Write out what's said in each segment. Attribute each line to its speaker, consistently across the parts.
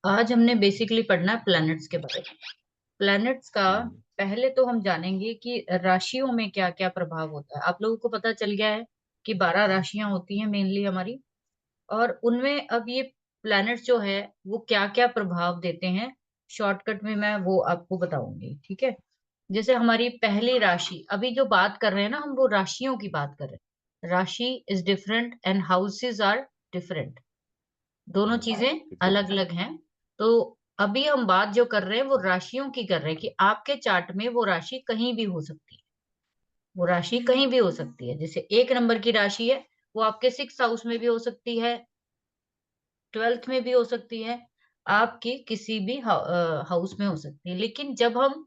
Speaker 1: आज हमने बेसिकली पढ़ना है प्लैनेट्स के बारे में। प्लैनेट्स का
Speaker 2: हम्म।
Speaker 1: पहले तो हम जानेंगे कि राशियों में क्या क्या प्रभाव होता है। आप लोगों को पता चल गया है कि 12 राशियां होती हैं मेनली हमारी, और उनमें अब ये प्लैनेट्स जो है वो क्या क्या प्रभाव देते हैं, शॉर्टकट में मैं वो आपको बताऊंगी। ठीक है। जैसे हमारी पहली राशि, अभी जो बात कर रहे हैं ना हम, वो राशियों की बात कर रहे हैं। Rashi is different and houses are different. दोनों चीजें
Speaker 2: ठीक है।
Speaker 1: अलग अलग हैं। तो अभी हम बात जो कर रहे हैं वो राशियों की कर रहे हैं कि आपके चार्ट में वो राशि कहीं भी हो सकती है। वो राशि कहीं भी हो सकती है। जैसे 1 नंबर की राशि है, वो आपके 6th हाउस में भी हो सकती है, 12th में भी हो सकती है, आपकी किसी भी हाउस में हो सकती है। लेकिन जब हम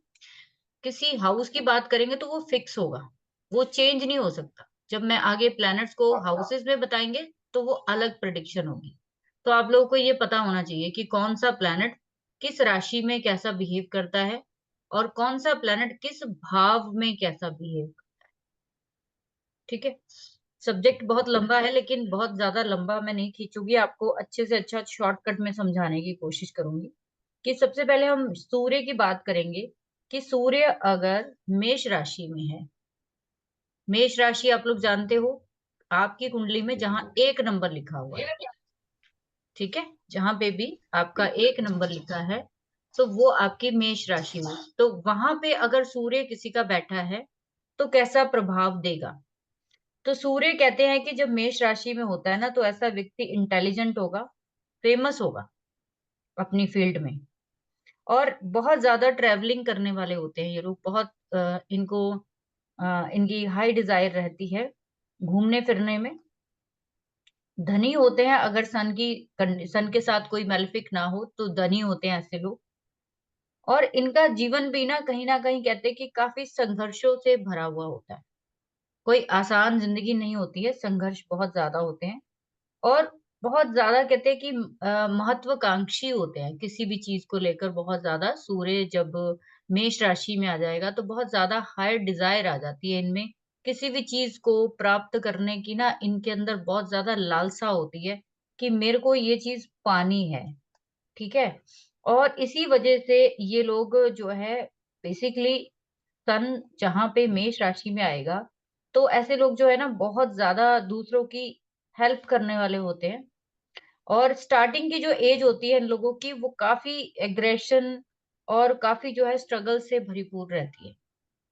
Speaker 1: किसी हाउस की बात करेंगे तो वो फिक्स होगा, वो चेंज नहीं हो सकता। जब मैं आगे प्लैनेट्स को हाउसेस में बताएंगे तो वो अलग प्रिडिक्शन होगी। तो आप लोगों को ये पता होना चाहिए कि कौन सा प्लैनेट किस राशि में कैसा बिहेव करता है, और कौन सा प्लैनेट किस भाव में कैसा बिहेव। ठीक है। सब्जेक्ट बहुत लंबा है, लेकिन बहुत ज्यादा लंबा मैं नहीं खींचूंगी, आपको अच्छे से अच्छा शॉर्टकट में समझाने की कोशिश करूंगी। कि सबसे पहले हम सूर्य की बात करेंगे कि सूर्य अगर मेष राशि में है, मेष राशि आप लोग जानते हो, आपकी कुंडली में जहां 1 नंबर लिखा हुआ है, ठीक है, जहां पे भी आपका 1 नंबर लिखा है, तो वो आपकी मेष राशि में, तो वहां पे अगर सूर्य किसी का बैठा है तो कैसा प्रभाव देगा। तो सूर्य कहते हैं कि जब मेष राशि में होता है ना, तो ऐसा व्यक्ति इंटेलिजेंट होगा, फेमस होगा अपनी फील्ड में, और बहुत ज्यादा ट्रैवलिंग करने वाले होते हैं ये लोग। बहुत इनकी हाई डिजायर रहती है घूमने फिरने में। धनी होते हैं, अगर सन के साथ कोई मेलेफिक ना हो तो धनी होते हैं ऐसे लोग। और इनका जीवन भी ना कहीं कहते हैं कि काफी संघर्षों से भरा हुआ होता है। कोई आसान जिंदगी नहीं होती है, संघर्ष बहुत ज्यादा होते हैं। और बहुत ज्यादा कहते हैं कि महत्वाकांक्षी होते हैं किसी भी चीज को लेकर। बहुत ज्यादा सूर्य जब मेष राशि में आ जाएगा तो बहुत ज्यादा हाई डिजायर आ जाती है इनमें। किसी भी चीज को प्राप्त करने की ना इनके अंदर बहुत ज्यादा लालसा होती है कि मेरे को ये चीज पानी है। ठीक है। और इसी वजह से ये लोग जो है बेसिकली, सन जहां पे मेष राशि में आएगा तो ऐसे लोग जो है ना बहुत ज्यादा दूसरों की हेल्प करने वाले होते हैं। और स्टार्टिंग की जो एज होती है इन लोगों की, वो काफी एग्रेशन और काफी जो है स्ट्रगल से भरपूर रहती है।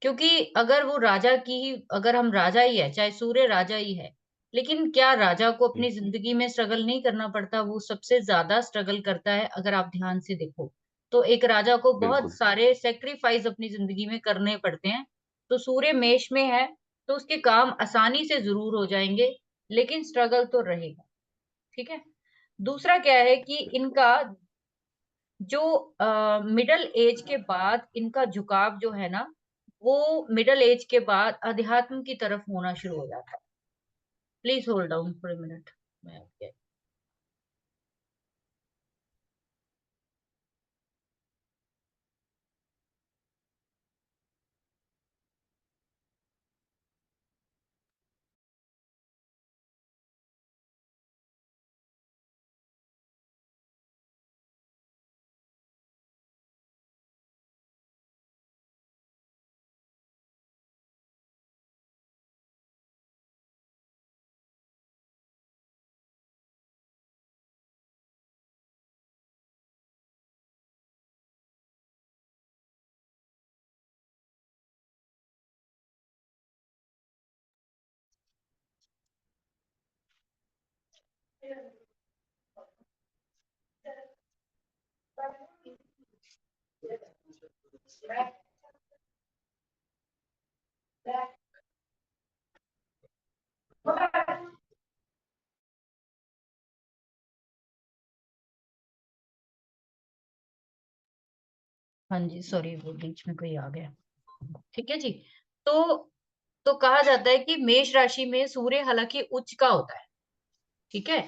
Speaker 1: क्योंकि अगर वो राजा की ही, अगर हम राजा ही है, चाहे सूर्य राजा ही है, लेकिन क्या राजा को
Speaker 2: हम्म।
Speaker 1: अपनी जिंदगी में स्ट्रगल नहीं करना पड़ता। वो सबसे ज्यादा स्ट्रगल करता है अगर आप ध्यान से देखो। तो एक राजा को बहुत
Speaker 2: बिल्कुल।
Speaker 1: सारे सेक्रीफाइस अपनी जिंदगी में करने पड़ते हैं। तो सूर्य मेष में है तो उसके काम आसानी से जरूर हो जाएंगे, लेकिन स्ट्रगल तो रहेगा। ठीक है। दूसरा क्या है कि इनका जो मिडल एज के बाद इनका झुकाव जो है ना, वो मिडल एज के बाद अध्यात्म की तरफ होना शुरू हो जाता है। Please hold down for a minute. मैं हाँ जी, सॉरी, वो बीच में कोई आ गया। ठीक है जी। तो तो कहा जाता है कि मेष राशि में सूर्य हालांकि उच्च का होता है। ठीक है।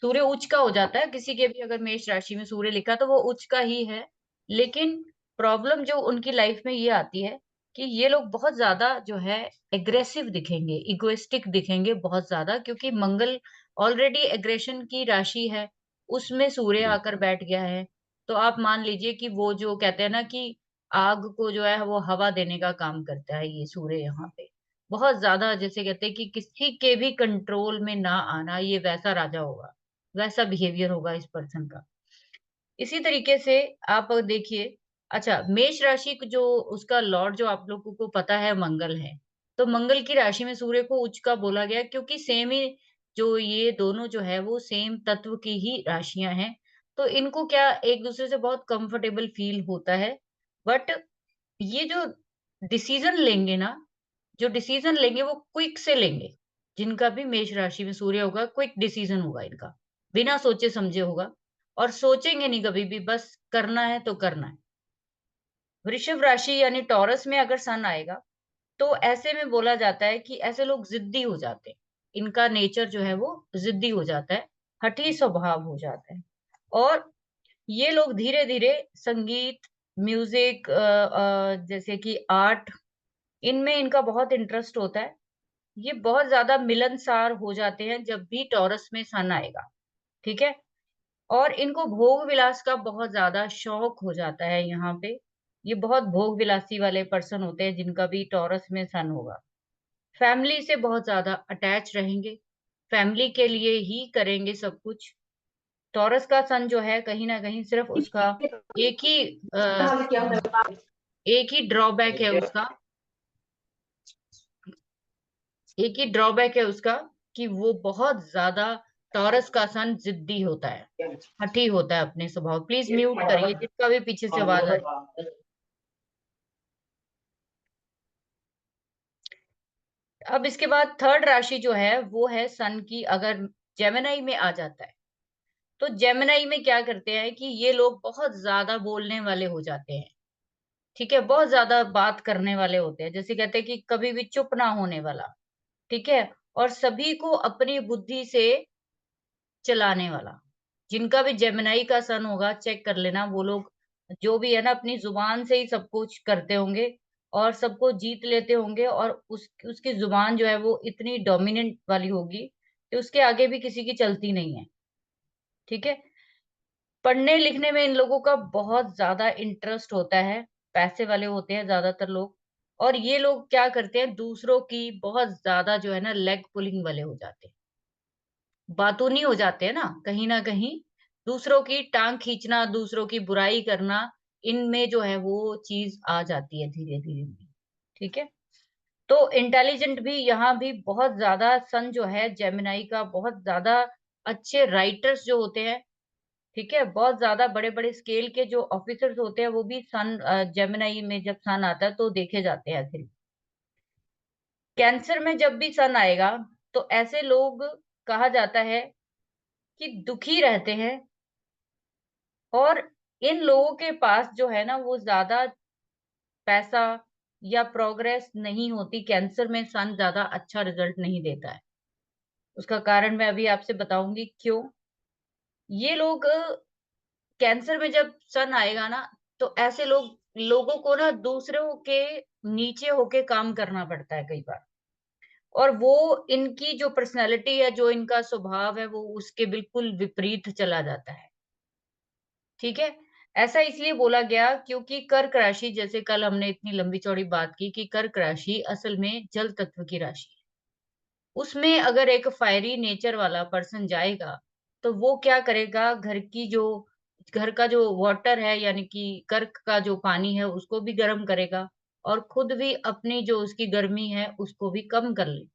Speaker 1: सूर्य उच्च का हो जाता है, किसी के भी अगर मेष राशि में सूर्य लिखा तो वो उच्च का ही है। लेकिन प्रॉब्लम जो उनकी लाइफ में ये आती है कि ये लोग बहुत ज्यादा जो है एग्रेसिव दिखेंगे, इगोइस्टिक दिखेंगे बहुत ज्यादा, क्योंकि मंगल ऑलरेडी एग्रेशन की राशि है, उसमें सूर्य आकर
Speaker 2: बिल्कुल।
Speaker 1: बैठ गया है। तो आप मान लीजिए कि वो जो कहते हैं ना कि आग को जो है वो हवा देने का काम करता है ये सूर्य यहाँ पे। बहुत ज़्यादा जैसे कहते हैं कि किसी के भी कंट्रोल में ना आना, ये वैसा राजा होगा, वैसा बिहेवियर होगा इस पर्सन का। इसी तरीके से आप देखिए, अच्छा मेष राशि को जो उसका लॉर्ड जो आप लोगों को पता है मंगल है। तो मंगल की राशि में सूर्य को उच्च का बोला गया क्योंकि सेम ही जो ये दोनों जो है वो सेम तत्व की ही राशियाँ हैं। तो इनको क्या एक-दूसरे से बहुत कंफर्टेबल फील होता है। बट ये जो डिसीज़न लेंगे ना, जो डिसीज़न लेंगे वो क्विक से लेंगे। जिनका भी मेष राशि में सूर्य होगा, क्विक डिसीज़न होगा इनका। बिना सोचे-समझे होगा और सोचेंगे नहीं कभी भी, बस करना है तो करना है। वृषभ राशि यानी टॉरस में अगर सन आएगा, तो ऐसे में बोला जाता है कि ऐसे लोग ज़िद्दी हो जाते हैं। इनका नेचर जो है वो ज़िद्दी हो जाता है, हठी स्वभाव हो जाता है और ये लोग धीरे-धीरे संगीत, म्यूज़िक जैसे कि आर्ट, इनमें इनका बहुत इंटरेस्ट होता है। ये बहुत ज़्यादा मिलनसार हो जाते हैं जब भी टॉरस में सन आएगा, ठीक है? और इनको भोग-विलास का बहुत ज़्यादा शौक हो जाता है यहाँ पे। ये बहुत भोग-विलासी वाले पर्सन होते हैं जिनका भी टॉरस में सन होगा। फैमिली से बहुत ज़्यादा अटैच रहेंगे, फैमिली के लिए ही करेंगे सब कुछ। टॉरस का सन जो है कहीं न कहीं सिर्फ़ उसका एक ही अ, एक ही ड्रॉबैक है उसका, एक ही ड्रॉबैक है उसका कि वो बहुत ज़्यादा टॉरस का सन ज़िद्दी होता है, हठी होता है अपने स्वभाव। प्लीज़ म्यूट करिए जिसका भी पीछे से आवाज़ आ रही है। अब इसके बाद थर्ड राशि जो है वो है सन की, अगर जेमिनी में आ जाता है, तो जेमिनी में क्या करते हैं कि ये लोग बहुत ज़्यादा बोलने वाले हो जाते हैं, ठीक है? बहुत ज़्यादा बात करने वाले होते हैं, जैसे कहते हैं कि कभी भी चुप ना होने वाला, ठीक है? और सभी को अपनी बुद्धि से चलाने वाला। जिनका भी जेमिनी का सन होगा चेक कर लेना, वो लोग जो भी है ना अपनी ज़ुबान से ही सब कुछ करते होंगे और सबको जीत लेते होंगे और उसकी ज़ुबान जो है वो इतनी डोमिनेंट वाली होगी कि उसके आगे भी किसी की चलती नहीं है, ठीक है? पढ़ने-लिखने में इन लोगों का बहुत ज़्यादा इंटरेस्ट होता है, पैसे वाले होते हैं ज़्यादातर लोग और ये लोग क्या करते हैं दूसरों की बहुत ज़्यादा जो है ना लेग पुलिंग वाले हो जाते हैं। बातूनी हो जाते हैं ना, कहीं न कहीं दूसरों की टाँग खींचना, दूसरों की बुराई करना, इनमें जो है वो चीज़ आ जाती है धीरे-धीरे, ठीक है? तो इंटेलिजेंट भी यहाँ भी बहुत ज़्यादा सन जो है जेमिनी का बहुत ज़्यादा अच्छे राइटर्स जो होते हैं, ठीक है? बहुत ज़्यादा बड़े-बड़े स्केल के जो ऑफिसर्स होते हैं वो भी सन जेमिनी में जब सन आता है तो देखे जाते हैं ऐसे। कैंसर में जब भी सन आएगा, तो ऐसे लोग कहा जाता है कि दुखी रहते हैं और इन लोगों के पास जो है ना वो ज़्यादा पैसा या प्रोग्रेस नहीं होती, कैंसर में सन ज़्यादा अच्छा रिज़ल्ट नहीं देता है। उसका कारण मैं अभी आपसे बताऊँगी क्यों? ये लोग कैंसर में जब सन आएगा ना, तो ऐसे लोगों को ना दूसरों के नीचे होके काम करना पड़ता है कई बार और वो इनकी जो पर्सनैलिटी है, जो इनका स्वभाव है, वो उसके बिल्कुल विपरीत चला जाता है। ठीक है? ऐसा इसलिए बोला गया क्योंकि कर्क राशि, जैसे कल हमने इतनी लंबी-चौड़ी बात की कि कर्क राशि असल में जल तत्व की राशि है। उसमें अगर एक फायरी नेचर वाला पर्सन जाएगा, तो वो क्या करेगा, घर का जो वाटर है यानी कि कर्क का जो पानी है उसको भी गर्म करेगा और खुद भी अपनी जो उसकी गर्मी है उसको भी कम कर ले।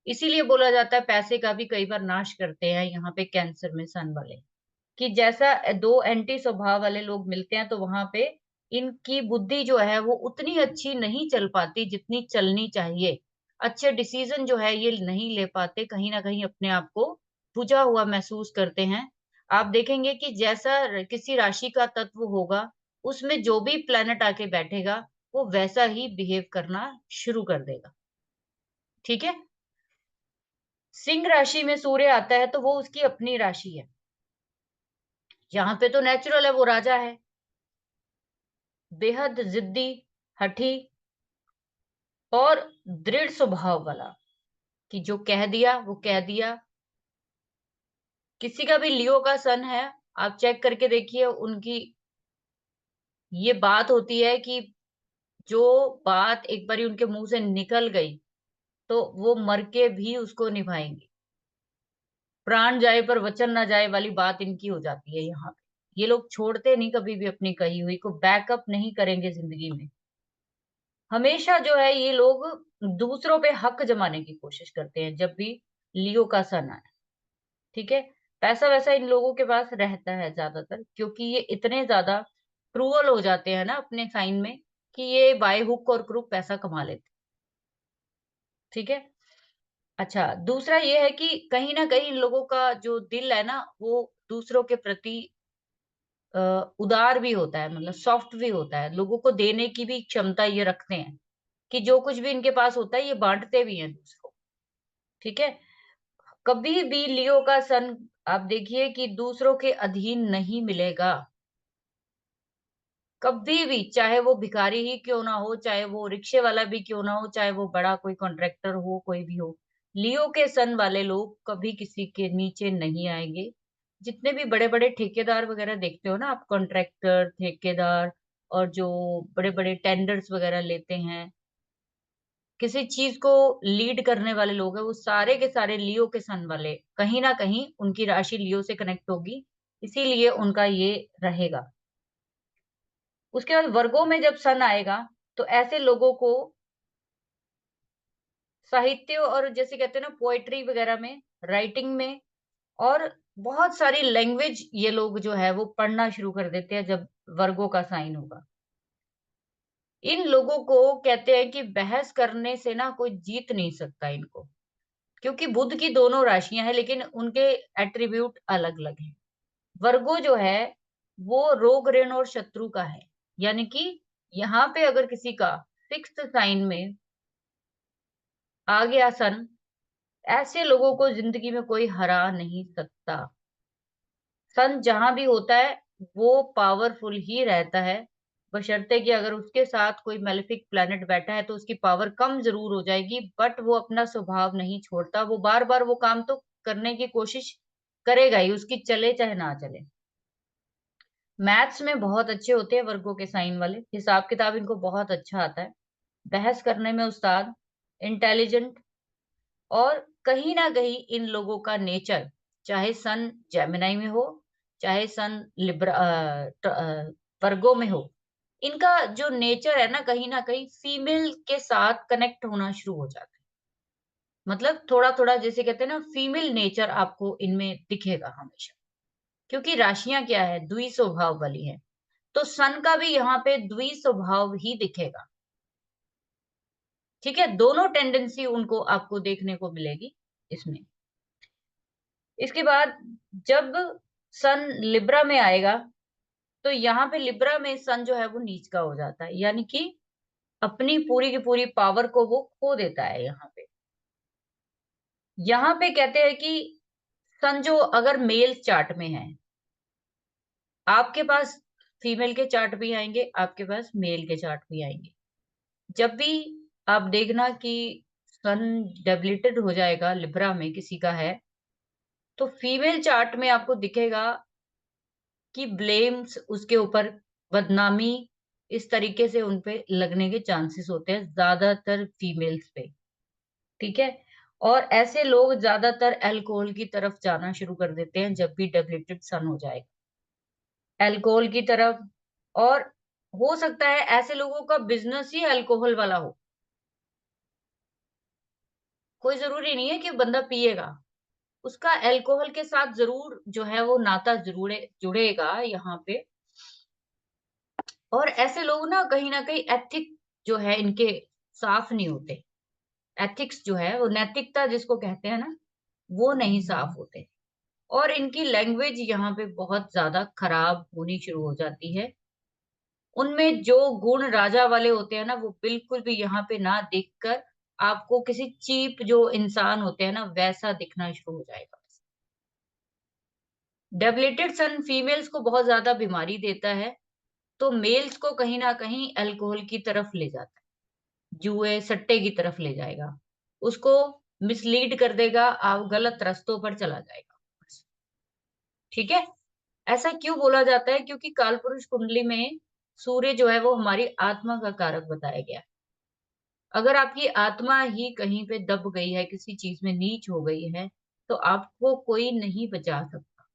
Speaker 1: इसीलिए बोला जाता है पैसे का भी कई बार नाश करते हैं यहाँ पे कैंसर में सन वाले। कि जैसा 2 एंटी स्वभाव वाले लोग मिलते हैं तो वहाँ पे इनकी बुद्धि जो है वो उतनी अच्छी नहीं चल पाती जितनी चलनी चाहिए। अच्छे डिसीज़न जो है ये नहीं ले पाते, कहीं न कहीं अपने आप को बुझा हुआ महसूस करते हैं। आप देखेंगे कि जैसा किसी राशि का तत्व होगा, उसमें जो भी प्लैनेट आके बैठेगा, वो वैसा ही बिहेव करना शुरू कर देगा। ठीक है? सिंह राशि में सूर्य आता है तो वो उसकी अपनी राशि है। यहाँ पे तो नेचुरल है, वो राजा है। बेहद ज़िद्दी, हठी और दृढ़ स्वभाव वाला कि जो कह दिया वो कह दिया। किसी का भी लियो का सन है आप चेक करके देखिए उनकी ये बात होती है कि जो बात एक बारी उनके मुंह से निकल गई तो वो मर के भी उसको निभाएंगे। प्राण जाए पर वचन ना जाए वाली बात इनकी हो जाती है यहाँ पे। ये लोग छोड़ते नहीं कभी भी अपनी कही हुई को, बैकअप नहीं करेंगे जिंदगी में। हमेशा जो है ये लोग दूसरों पे हक जमाने की कोशिश करते हैं जब भी लियो का सन आए। ठीक है। पैसा वैसा इन लोगों के पास रहता है ज्यादातर, क्योंकि ये इतने ज्यादा क्रूअल हो जाते हैं ना अपने साइन में कि ये बाय हुक और क्रूक पैसा कमा लेते हैं। ठीक है। अच्छा, दूसरा ये है कि कहीं ना कहीं इन लोगों का जो दिल है ना वो दूसरों के प्रति अ, उदार भी होता है, मतलब सॉफ्ट भी होता है। लोगों को देने की भी क्षमता ये रखते हैं कि जो कुछ भी इनके पास होता है ये बांटते भी हैं दूसरों को। ठीक है। कभी भी लियो का सन आप देखिए कि दूसरों के अधीन नहीं मिलेगा। कभी भी, चाहे वो भिखारी ही क्यों ना हो, चाहे वो रिक्शे वाला भी क्यों ना हो, चाहे वो बड़ा कोई कॉन्ट्रैक्टर हो, कोई भी हो, लियो के सन वाले लोग कभी किसी के नीचे नहीं आएंगे। जितने भी बड़े बड़े ठेकेदार वगैरह देखते हो ना आप, कॉन्ट्रैक्टर, ठेकेदार, और जो बड़े बड़े टेंडर्स वगैरह लेते हैं, किसी चीज को लीड करने वाले लोग हैं, वो सारे के सारे लियो के सन वाले, कहीं ना कहीं उनकी राशि लियो से कनेक्ट होगी, इसीलिए उनका ये रहेगा। उसके बाद वर्गों में जब सन आएगा तो ऐसे लोगों को साहित्य और जैसे कहते हैं ना पोएट्री वगैरह में, राइटिंग में, और बहुत सारी लैंग्वेज ये लोग जो है वो पढ़ना शुरू कर देते हैं जब वर्गों का साइन होगा। इन लोगों को कहते हैं कि बहस करने से ना कोई जीत नहीं सकता इनको, क्योंकि बुध की दोनों राशियां हैं लेकिन उनके एट्रीब्यूट अलग अलग हैं। वर्गो जो है वो रोग ऋण और शत्रु का है, यानी कि यहाँ पे अगर किसी का सिक्स्थ साइन में आ गया सन, ऐसे लोगों को जिंदगी में कोई हरा नहीं सकता। सन जहां भी होता है वो पावरफुल ही रहता है, बशर्ते कि अगर उसके साथ कोई मेलेफिक प्लैनेट बैठा है तो उसकी पावर कम जरूर हो जाएगी, बट वो अपना स्वभाव नहीं छोड़ता। वो बार बार वो काम तो करने की कोशिश करेगा ही, उसकी चले चाहे ना चले। मैथ्स में बहुत अच्छे होते हैं वर्गों के साइन वाले, हिसाब किताब इनको बहुत अच्छा आता है, बहस करने में उस्ताद, इंटेलिजेंट। और कहीं ना कहीं इन लोगों का नेचर, चाहे सन जेमिनाई में हो, चाहे सन लिब्रा वर्गो में हो, इनका जो नेचर है ना कहीं फीमेल के साथ कनेक्ट होना शुरू हो जाता है। मतलब थोड़ा थोड़ा जैसे कहते हैं ना फीमेल नेचर आपको इनमें दिखेगा हमेशा, क्योंकि राशियां क्या है, द्वि स्वभाव वाली है। तो सन का भी यहाँ पे द्वि स्वभाव ही दिखेगा। ठीक है, दोनों टेंडेंसी उनको आपको देखने को मिलेगी इसमें। इसके बाद जब सन लिब्रा में आएगा तो यहाँ पे लिब्रा में सन जो है वो नीच का हो जाता है, यानी कि अपनी पूरी की पूरी पावर को वो खो देता है यहाँ पे। यहाँ पे कहते हैं कि सन जो अगर मेल चार्ट में है, आपके पास फीमेल के चार्ट भी आएंगे, आपके पास मेल के चार्ट भी आएंगे। जब भी आप देखना कि सन डेबिलिटेड हो जाएगा लिब्रा में किसी का है, तो फीमेल चार्ट में आपको दिखेगा कि ब्लेम्स उसके ऊपर, बदनामी इस तरीके से उनपे लगने के चांसेस होते हैं ज्यादातर फीमेल्स पे। ठीक है। और ऐसे लोग ज्यादातर अल्कोहल की तरफ जाना शुरू कर देते हैं जब भी डेबिलिटेड सन हो जाएगा, अल्कोहल की तरफ। और हो सकता है ऐसे लोगों का बिजनेस ही अल्कोहल वाला हो, कोई जरूरी नहीं है कि बंदा पिएगा, उसका अल्कोहल के साथ जरूर जो है वो नाता जरूर जुड़ेगा यहाँ पे। और ऐसे लोग ना कहीं एथिक जो है इनके साफ नहीं होते। एथिक्स जो है वो नैतिकता जिसको कहते हैं ना, वो नहीं साफ होते। और इनकी लैंग्वेज यहाँ पे बहुत ज्यादा खराब होनी शुरू हो जाती है। उनमें जो गुण राजा वाले होते हैं ना वो बिल्कुल भी यहाँ पे ना देखकर आपको किसी चीप जो इंसान होते हैं ना वैसा दिखना शुरू हो जाएगा। डेबिलेटेड सन फीमेल्स को बहुत ज्यादा बीमारी देता है, तो मेल्स को कहीं ना कहीं अल्कोहल की तरफ ले जाता है, जुए सट्टे की तरफ ले जाएगा, उसको मिसलीड कर देगा, आप गलत रास्तों पर चला जाएगा। ठीक है। ऐसा क्यों बोला जाता है? क्योंकि कालपुरुष कुंडली में सूर्य जो है वो हमारी आत्मा का कारक बताया गया है। अगर आपकी आत्मा ही कहीं पे दब गई है, किसी चीज में नीच हो गई है, तो आपको कोई नहीं बचा सकता।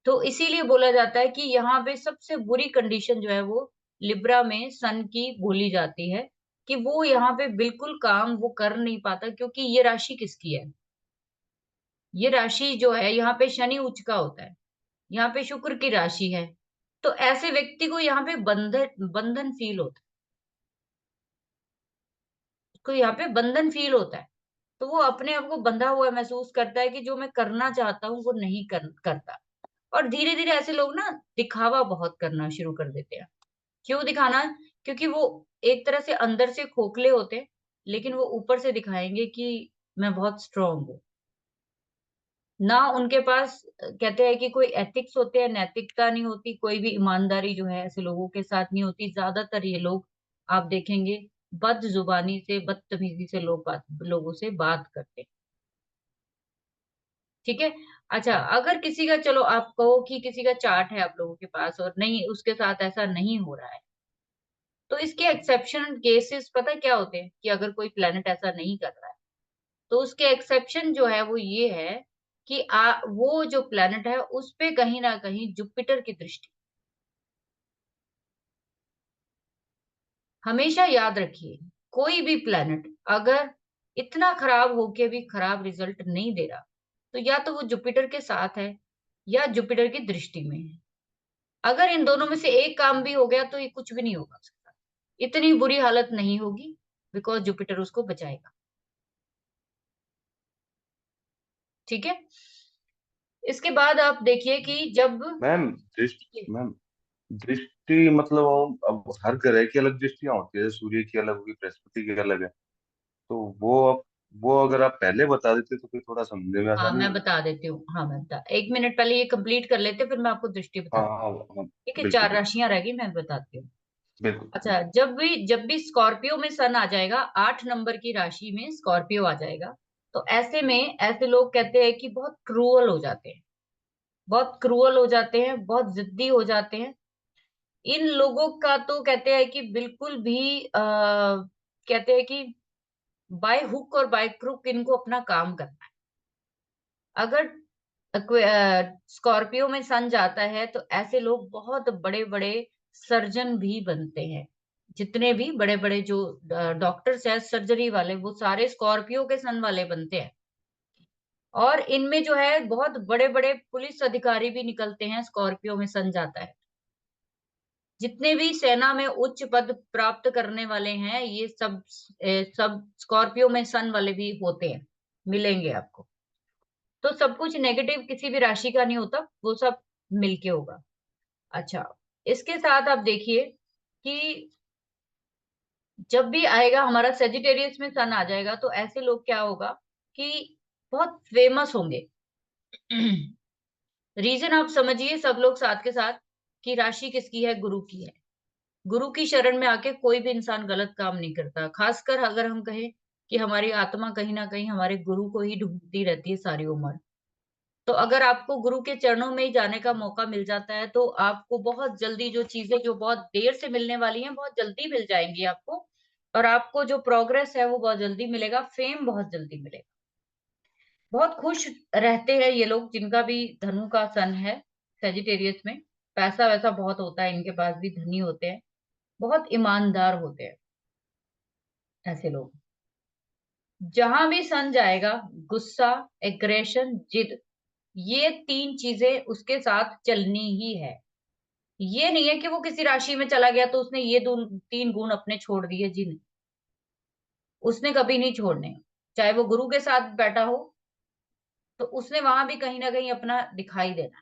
Speaker 1: तो इसीलिए बोला जाता है कि यहाँ पे सबसे बुरी कंडीशन जो है वो लिब्रा में सन की बोली जाती है, कि वो यहाँ पे बिल्कुल काम वो कर नहीं पाता, क्योंकि ये राशि किसकी है? ये राशि जो है यहाँ पे शनि उच्च का होता है, यहाँ पे शुक्र की राशि है। तो ऐसे व्यक्ति को यहाँ पे बंधन बंधन फील होता है, उसको यहाँ पे बंधन फील होता है। तो वो अपने आप को बंधा हुआ महसूस करता है कि जो मैं करना चाहता हूँ वो नहीं करता। और धीरे धीरे ऐसे लोग ना दिखावा बहुत करना शुरू कर देते हैं। क्यों दिखाना? क्योंकि वो एक तरह से अंदर से खोखले होते हैं, लेकिन वो ऊपर से दिखाएंगे कि मैं बहुत स्ट्रांग हूँ। ना उनके पास कहते हैं कि कोई एथिक्स होते हैं, नैतिकता नहीं होती, कोई भी ईमानदारी जो है ऐसे लोगों के साथ नहीं होती। ज्यादातर ये लोग आप देखेंगे बदजुबानी से, बदतमीजी से लोगों से बात करते हैं। ठीक है। अच्छा, अगर किसी का, चलो आप कहो कि किसी का चार्ट है आप लोगों के पास और नहीं, उसके साथ ऐसा नहीं हो रहा है, तो इसके एक्सेप्शन केसेस पता क्या होते हैं? कि अगर कोई प्लेनेट ऐसा नहीं कर रहा है, तो उसके एक्सेप्शन जो है वो ये है कि वो जो प्लेनेट है उस पे कहीं ना कहीं जुपिटर की दृष्टि। हमेशा याद रखिए, कोई भी प्लेनेट अगर इतना खराब होके भी खराब रिजल्ट नहीं दे रहा, तो या तो वो जुपिटर के साथ है या जुपिटर की दृष्टि में है। अगर इन दोनों में से एक काम भी हो गया तो ये कुछ भी नहीं होगा उसके साथ, इतनी बुरी हालत नहीं होगी, बिकॉज जुपिटर उसको बचाएगा। ठीक है। इसके बाद आप देखिए कि जब
Speaker 2: मैम मैम दृष्टि मतलब अब हर ग्रह की अलग दृष्टियां होती है, जैसे सूर्य की अलग होगी, बृहस्पति की अलग है। तो वो अगर आप पहले बता देते तो फिर थोड़ा समझने में
Speaker 1: हाँ
Speaker 2: आसानी
Speaker 1: मैं
Speaker 2: होगी।
Speaker 1: बता देती हूँ, हाँ मैं बता, 1 मिनट पहले ये कंप्लीट कर लेते, फिर मैं आपको दृष्टि
Speaker 2: हाँ
Speaker 1: बताती
Speaker 2: हाँ हाँ,
Speaker 1: हूँ। ठीक है,
Speaker 2: बिल्कुल
Speaker 1: 4
Speaker 2: बिल्कुल
Speaker 1: राशियां रह गई, मैं बताती हूँ।
Speaker 2: बिल्कुल
Speaker 1: अच्छा,
Speaker 2: बिल्कुल।
Speaker 1: जब भी स्कॉर्पियो में सन आ जाएगा, 8 नंबर की राशि में स्कॉर्पियो आ जाएगा, तो ऐसे में ऐसे लोग कहते हैं कि बहुत क्रूअल हो जाते हैं, बहुत क्रूअल हो जाते हैं, बहुत जिद्दी हो जाते हैं। इन लोगों का तो कहते हैं कि बिल्कुल भी कहते हैं कि बाय हुक और बाय क्रुक इनको अपना काम करना है। अगर स्कॉर्पियो में सन जाता है तो ऐसे लोग बहुत बड़े बड़े सर्जन भी बनते हैं। जितने भी बड़े बड़े जो डॉक्टर्स हैं सर्जरी वाले, वो सारे स्कॉर्पियो के सन वाले बनते हैं। और इनमें जो है बहुत बड़े बड़े पुलिस अधिकारी भी निकलते हैं, स्कॉर्पियो में सन जाता है। जितने भी सेना में उच्च पद प्राप्त करने वाले हैं, ये सब स्कॉर्पियो में सन वाले भी होते हैं, मिलेंगे आपको। तो सब कुछ नेगेटिव किसी भी राशि का नहीं होता, वो सब मिलके होगा। अच्छा, इसके साथ आप देखिए कि जब भी आएगा हमारा सेजिटेरियस में सन आ जाएगा, तो ऐसे लोग क्या होगा कि बहुत फेमस होंगे। रीजन आप समझिए, सब लोग साथ के साथ, कि राशि किसकी है? गुरु की है। गुरु की शरण में आके कोई भी इंसान गलत काम नहीं करता। खासकर अगर हम कहें कि हमारी आत्मा कहीं ना कहीं हमारे गुरु को ही ढूंढती रहती है सारी उम्र, तो अगर आपको गुरु के चरणों में ही जाने का मौका मिल जाता है, तो आपको बहुत जल्दी जो चीजें जो बहुत देर से मिलने वाली हैं, बहुत जल्दी मिल जाएंगी आपको। और आपको जो प्रोग्रेस है वो बहुत जल्दी मिलेगा, फेम बहुत जल्दी मिलेगा। बहुत खुश रहते हैं ये लोग जिनका भी धनु का सन है सेजिटेरियस में। पैसा वैसा बहुत होता है इनके पास भी, धनी होते हैं, बहुत ईमानदार होते हैं ऐसे लोग। जहां भी सन जाएगा, गुस्सा, एग्रेशन, जिद, ये 3 चीजें उसके साथ चलनी ही है। ये नहीं है कि वो किसी राशि में चला गया तो उसने ये 3 गुण अपने छोड़ दिए, जी नहीं, उसने कभी नहीं छोड़ने। चाहे वो गुरु के साथ बैठा हो, तो उसने वहां भी कहीं ना कहीं अपना दिखाई देना।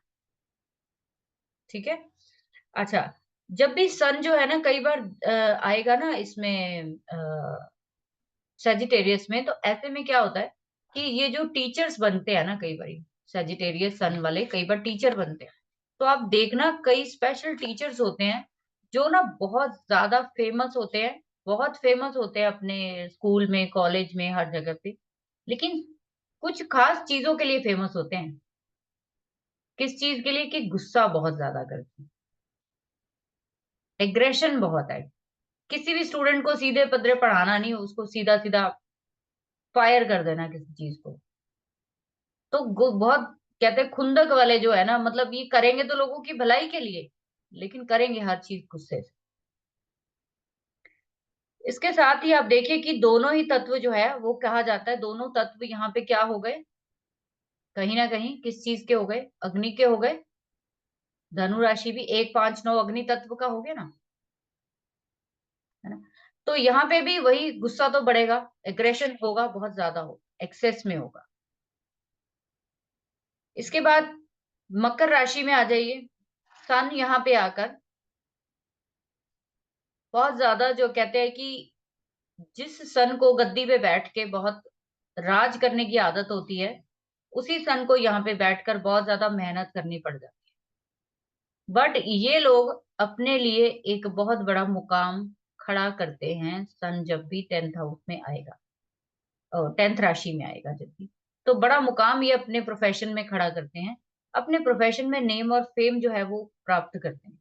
Speaker 1: ठीक है। अच्छा, जब भी सन जो है ना, कई बार आएगा ना इसमें सेजिटेरियस में, तो ऐसे में क्या होता है कि ये जो टीचर्स बनते हैं ना, कई बार सेजिटेरियस सन वाले कई बार टीचर बनते हैं। तो आप देखना, कई स्पेशल टीचर्स होते हैं जो ना बहुत ज्यादा फेमस होते हैं, बहुत फेमस होते हैं अपने स्कूल में, कॉलेज में, हर जगह पे। लेकिन कुछ खास चीजों के लिए फेमस होते हैं। किस चीज के लिए? कि गुस्सा बहुत ज्यादा करती है, एग्रेशन बहुत है। किसी भी स्टूडेंट को सीधे पदरे पढ़ाना नहीं, उसको सीधा सीधा फायर कर देना किसी चीज को। तो बहुत कहते हैं खुंदक वाले जो है ना, मतलब ये करेंगे तो लोगों की भलाई के लिए, लेकिन करेंगे हर चीज गुस्से से। इसके साथ ही आप देखिए कि दोनों ही तत्व जो है वो कहा जाता है, दोनों तत्व यहाँ पे क्या हो गए, कहीं ना कहीं किस चीज के हो गए? अग्नि के हो गए। धनु राशि भी 1 5 9 अग्नि तत्व का हो गया ना, है ना। तो यहाँ पे भी वही गुस्सा तो बढ़ेगा, एग्रेशन होगा, बहुत ज्यादा हो, एक्सेस में होगा। इसके बाद मकर राशि में आ जाइए। सन यहाँ पे आकर बहुत ज्यादा जो कहते हैं कि जिस सन को गद्दी पे बैठ के बहुत राज करने की आदत होती है, उसी सन को यहाँ पे बैठकर बहुत ज्यादा मेहनत करनी पड़ जाती है। बट ये लोग अपने लिए एक बहुत बड़ा मुकाम खड़ा करते हैं सन जब भी 10th हाउस में आएगा, और 10th राशि में आएगा जब भी, तो बड़ा मुकाम ये अपने प्रोफेशन में खड़ा करते हैं। अपने प्रोफेशन में नेम और फेम जो है वो प्राप्त करते हैं।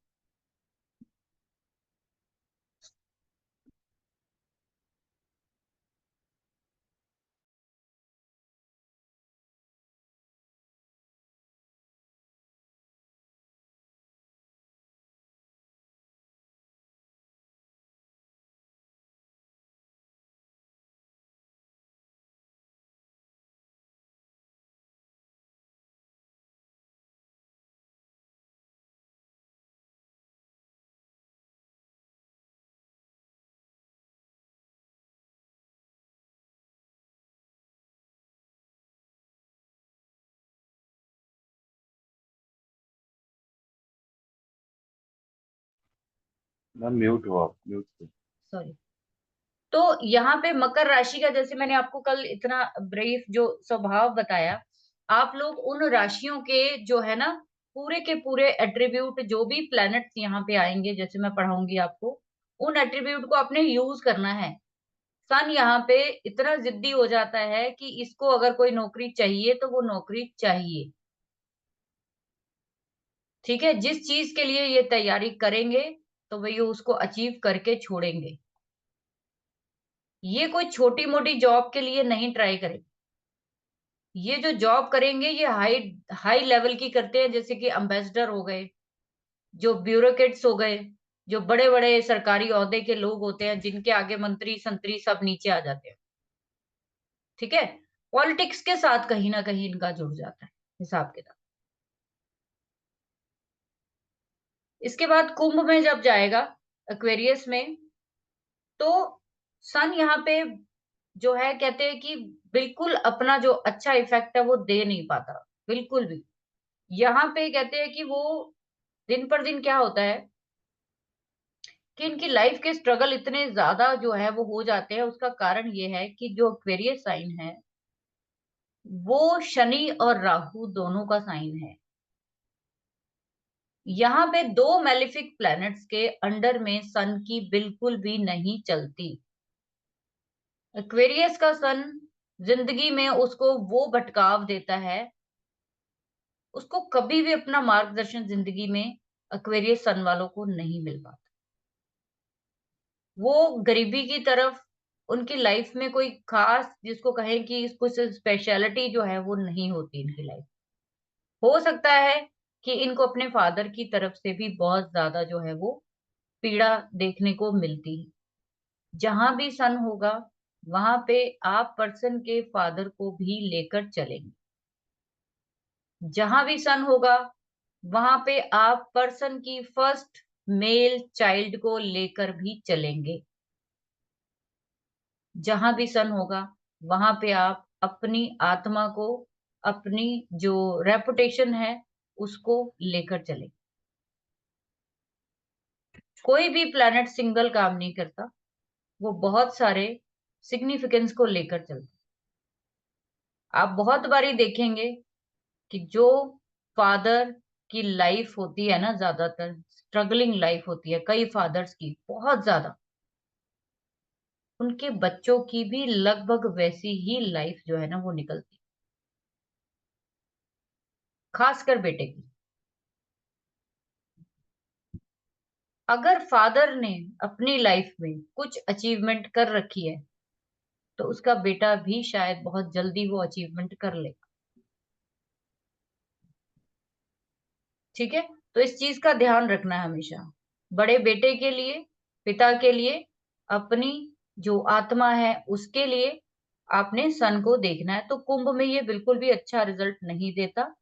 Speaker 2: मैम म्यूट हो आप, म्यूट हो।
Speaker 1: सॉरी। तो यहाँ पे मकर राशि का, जैसे मैंने आपको कल इतना ब्रीफ जो स्वभाव बताया, आप लोग उन राशियों के जो है ना पूरे के पूरे एट्रीब्यूट, जो भी प्लैनेट्स यहाँ पे आएंगे जैसे मैं पढ़ाऊंगी आपको, उन एट्रीब्यूट को आपने यूज करना है। सन यहाँ पे इतना जिद्दी हो जाता है कि इसको अगर कोई नौकरी चाहिए तो वो नौकरी चाहिए। ठीक है, जिस चीज के लिए ये तैयारी करेंगे तो वही उसको अचीव करके छोड़ेंगे। ये कोई छोटी मोटी जॉब के लिए नहीं ट्राई करेंगे। ये जो जॉब करेंगे ये हाई हाई लेवल की करते हैं, जैसे कि एम्बेसडर हो गए, जो ब्यूरोक्रेट्स हो गए, जो बड़े बड़े सरकारी ओहदे के लोग होते हैं, जिनके आगे मंत्री संतरी सब नीचे आ जाते हैं। ठीक है, पॉलिटिक्स के साथ कहीं ना कहीं इनका जुड़ जाता है हिसाब किताब। इसके बाद कुंभ में जब जाएगा, एक्वेरियस में, तो सन यहाँ पे जो है कहते हैं कि बिल्कुल अपना जो अच्छा इफेक्ट है वो दे नहीं पाता, बिल्कुल भी। यहाँ पे कहते हैं कि वो दिन पर दिन क्या होता है कि इनकी लाइफ के स्ट्रगल इतने ज्यादा जो है वो हो जाते हैं। उसका कारण ये है कि जो एक्वेरियस साइन है वो शनि और राहु दोनों का साइन है। यहाँ पे दो मेलिफिक प्लैनेट्स के अंडर में सन की बिल्कुल भी नहीं चलती। एक्वेरियस का सन जिंदगी में उसको वो भटकाव देता है, उसको कभी भी अपना मार्गदर्शन जिंदगी में एक्वेरियस सन वालों को नहीं मिल पाता। वो गरीबी की तरफ, उनकी लाइफ में कोई खास जिसको कहें कि कुछ स्पेशलिटी जो है वो नहीं होती इनकी लाइफ। हो सकता है कि इनको अपने फादर की तरफ से भी बहुत ज्यादा जो है वो पीड़ा देखने को मिलती है। जहां भी सन होगा वहां पे आप पर्सन के फादर को भी लेकर चलेंगे। जहां भी सन होगा वहां पे आप पर्सन की फर्स्ट मेल चाइल्ड को लेकर भी चलेंगे। जहां भी सन होगा वहां पे आप अपनी आत्मा को, अपनी जो रेपुटेशन है उसको लेकर चलें। कोई भी प्लैनेट सिंगल काम नहीं करता, वो बहुत सारे सिग्निफिकेंस को लेकर चलता है। आप बहुत बारी देखेंगे कि जो फादर की लाइफ होती है ना, ज्यादातर स्ट्रगलिंग लाइफ होती है कई फादर्स की, बहुत ज्यादा, उनके बच्चों की भी लगभग वैसी ही लाइफ जो है ना वो निकलती है। खासकर बेटे की। अगर फादर ने अपनी लाइफ में कुछ अचीवमेंट कर रखी है तो उसका बेटा भी शायद बहुत जल्दी वो अचीवमेंट कर ले। ठीक है। तो इस चीज का ध्यान रखना है हमेशा। बड़े बेटे के लिए, पिता के लिए, अपनी जो आत्मा है उसके लिए आपने सन को देखना है। तो कुंभ में ये बिल्कुल भी अच्छा रिजल्ट नहीं देता।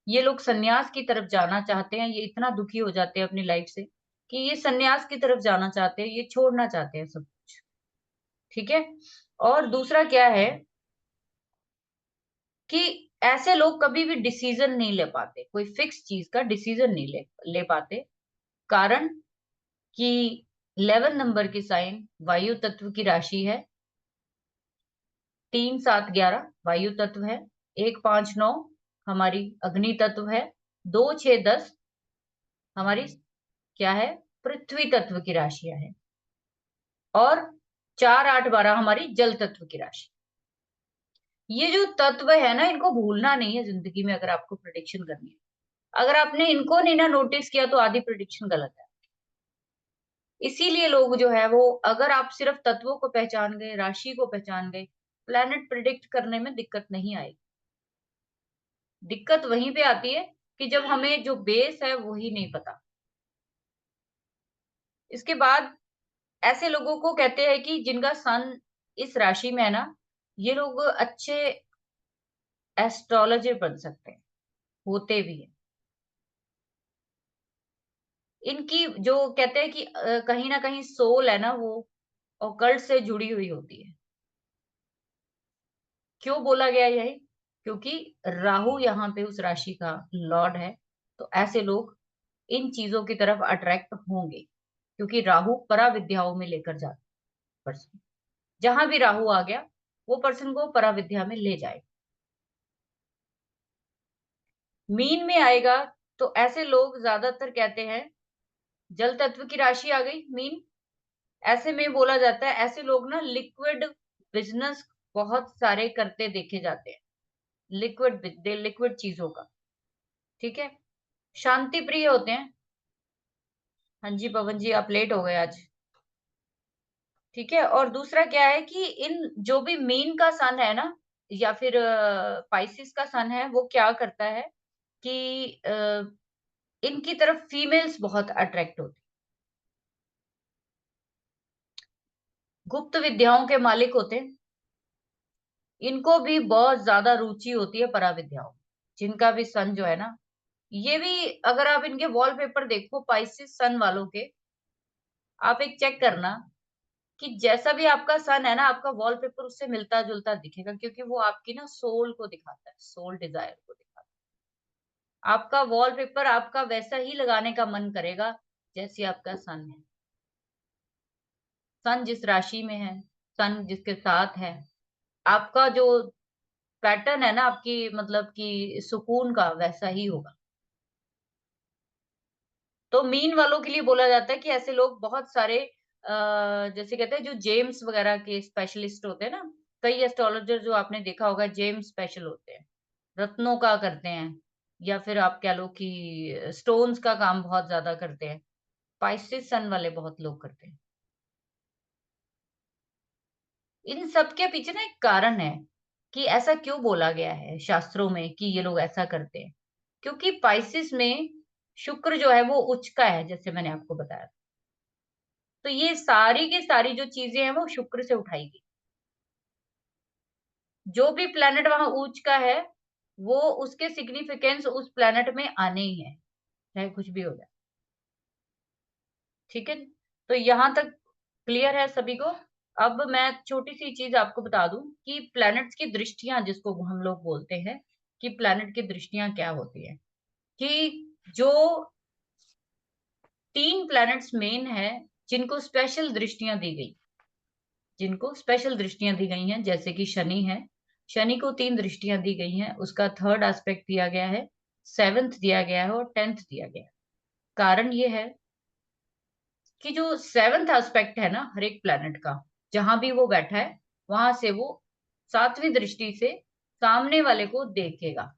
Speaker 1: ये लोग सन्यास की तरफ जाना चाहते हैं, ये इतना दुखी हो जाते हैं अपनी लाइफ से कि ये सन्यास की तरफ जाना चाहते हैं, ये छोड़ना चाहते हैं सब कुछ। ठीक है। और दूसरा क्या है कि ऐसे लोग कभी भी डिसीजन नहीं ले पाते, कोई फिक्स चीज का डिसीजन नहीं ले पाते। कारण कि 11 नंबर की साइन वायु तत्व की राशि है। 3 7 11 वायु तत्व है। 1 5 9 हमारी अग्नि तत्व है। 2 6 10 हमारी क्या है, पृथ्वी तत्व की राशियां हैं। और 4 8 12 हमारी जल तत्व की राशि। ये जो तत्व है ना, इनको भूलना नहीं है जिंदगी में अगर आपको प्रिडिक्शन करनी है। अगर आपने इनको नहीं ना नोटिस किया तो आधी प्रिडिक्शन गलत है। इसीलिए लोग जो है वो, अगर आप सिर्फ तत्वों को पहचान गए, राशि को पहचान गए, प्लैनेट प्रिडिक्ट करने में दिक्कत नहीं आएगी। दिक्कत वहीं पे आती है कि जब हमें जो बेस है वही नहीं पता। इसके बाद ऐसे लोगों को कहते हैं कि जिनका सन इस राशि में है ना, ये लोग अच्छे एस्ट्रोलॉजर बन सकते हैं, होते भी हैं। इनकी जो कहते हैं कि कहीं ना कहीं सोल है ना, वो ऑकल्ट से जुड़ी हुई होती है। क्यों बोला गया यही? क्योंकि राहु यहाँ पे उस राशि का लॉर्ड है। तो ऐसे लोग इन चीजों की तरफ अट्रैक्ट होंगे, क्योंकि राहु परा विद्याओं में लेकर जाता पर्सन। जहां भी राहु आ गया वो पर्सन को परा विद्या में ले जाए। मीन में आएगा तो ऐसे लोग ज्यादातर कहते हैं, जल तत्व की राशि आ गई मीन, ऐसे में बोला जाता है ऐसे लोग ना लिक्विड बिजनेस बहुत सारे करते देखे जाते हैं। लिक्विड चीजों का। ठीक है। शांति प्रिय होते हैं। हाँ जी पवन जी, आप लेट हो गए आज। ठीक है। और दूसरा क्या है कि इन जो भी मीन का सन है ना, या फिर पाइसिस का सन है, वो क्या करता है कि इनकी तरफ फीमेल्स बहुत अट्रैक्ट होती, गुप्त विद्याओं के मालिक होते हैं। इनको भी बहुत ज्यादा रुचि होती है पराविद्याओं में। जिनका भी सन जो है ना, ये भी अगर आप इनके वॉलपेपर देखो पाइसिस सन वालों के, आप एक चेक करना कि जैसा भी आपका सन है ना, आपका वॉलपेपर उससे मिलता जुलता दिखेगा, क्योंकि वो आपकी ना सोल को दिखाता है, सोल डिजायर को दिखाता है। आपका वॉलपेपर आपका वैसा ही लगाने का मन करेगा जैसे आपका सन है। सन जिस राशि में है, सन जिसके साथ है, आपका जो पैटर्न है ना, आपकी मतलब कि सुकून का वैसा ही होगा। तो मीन वालों के लिए बोला जाता है कि ऐसे लोग बहुत सारे जैसे कहते हैं जो जेम्स वगैरह के स्पेशलिस्ट होते हैं ना, कई एस्ट्रोलॉजर जो आपने देखा होगा जेम्स स्पेशल होते हैं, रत्नों का करते हैं, या फिर आप कह लो कि स्टोन्स का काम बहुत ज्यादा करते हैं। पाइसेस सन वाले बहुत लोग करते हैं। इन सब के पीछे ना एक कारण है कि ऐसा क्यों बोला गया है शास्त्रों में कि ये लोग ऐसा करते हैं। क्योंकि पाइसिस में शुक्र जो है वो उच्च का है, जैसे मैंने आपको बताया। तो ये सारी की सारी जो चीजें हैं वो शुक्र से उठाई गई। जो भी प्लेनेट वहां उच्च का है, वो उसके सिग्निफिकेंस उस प्लेनेट में आने ही है, चाहे कुछ भी हो जाए। ठीक है। तो यहां तक क्लियर है सभी को। अब मैं छोटी सी चीज आपको बता दूं कि प्लैनेट्स की दृष्टियां जिसको हम लोग बोलते हैं, कि प्लैनेट की दृष्टियां क्या होती है। कि जो 3 प्लैनेट्स मेन है जिनको स्पेशल दृष्टियां दी गई, जिनको स्पेशल दृष्टियां दी गई हैं, जैसे कि शनि है। शनि को 3 दृष्टियां दी गई हैं, उसका थर्ड एस्पेक्ट दिया गया है, सेवेंथ दिया गया है और 10th दिया गया है। कारण ये है कि जो सेवेंथ एस्पेक्ट है ना हर एक प्लैनेट का, जहां भी वो बैठा है वहां से वो 7वीं दृष्टि से सामने वाले को देखेगा।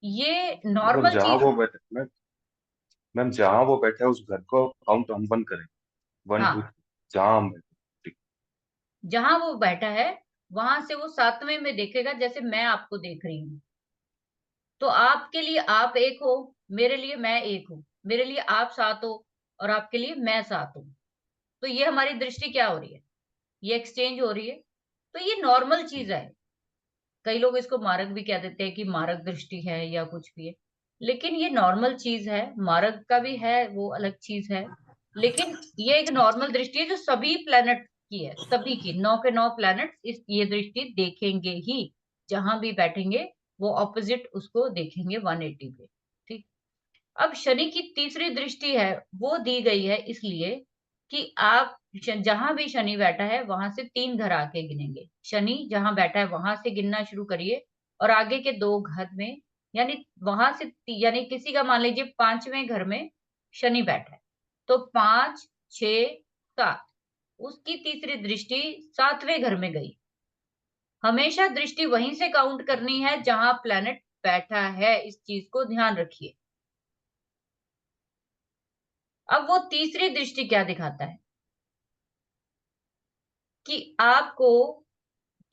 Speaker 1: ये
Speaker 2: मतलब
Speaker 1: नॉर्मल
Speaker 2: जहाँ
Speaker 1: चीज।
Speaker 2: वो बैठे मैम जहाँ वो बैठे हैं उस घर को काउंट हम वन करें, वन टू,
Speaker 1: हाँ,
Speaker 2: जहाँ हम बैठे। ठीक।
Speaker 1: जहां वो बैठा है वहां से वो सातवें में देखेगा, जैसे मैं आपको देख रही हूँ। तो आपके लिए आप एक हो, मेरे लिए मैं एक हूँ, मेरे लिए आप सात हो, और आपके लिए मैं सात हूँ। तो ये हमारी दृष्टि क्या हो रही है, ये एक्सचेंज हो रही है। तो ये नॉर्मल चीज है। कई लोग इसको मारक भी कह देते हैं कि मारक दृष्टि है या कुछ भी है, लेकिन ये नॉर्मल चीज है। मारक का भी है, वो अलग चीज है। लेकिन ये एक नॉर्मल दृष्टि है जो सभी प्लेनेट की है, सभी की, 9 के 9 प्लैनेट इस ये दृष्टि देखेंगे ही। जहां भी बैठेंगे वो ऑपोजिट उसको देखेंगे 180 पे। ठीक। अब शनि की तीसरी दृष्टि है, वो दी गई है इसलिए कि आप जहां भी शनि बैठा है वहां से 3 घर आके गिनेंगे। शनि जहां बैठा है वहां से गिनना शुरू करिए, और आगे के 2 घर में, यानी वहां से यानी किसी का मान लीजिए 5वें घर में शनि बैठा है, तो 5, 6, 7, उसकी तीसरी दृष्टि 7वें घर में गई। हमेशा दृष्टि वहीं से काउंट करनी है जहां प्लेनेट बैठा है, इस चीज को ध्यान रखिए। अब वो तीसरी दृष्टि क्या दिखाता है कि आपको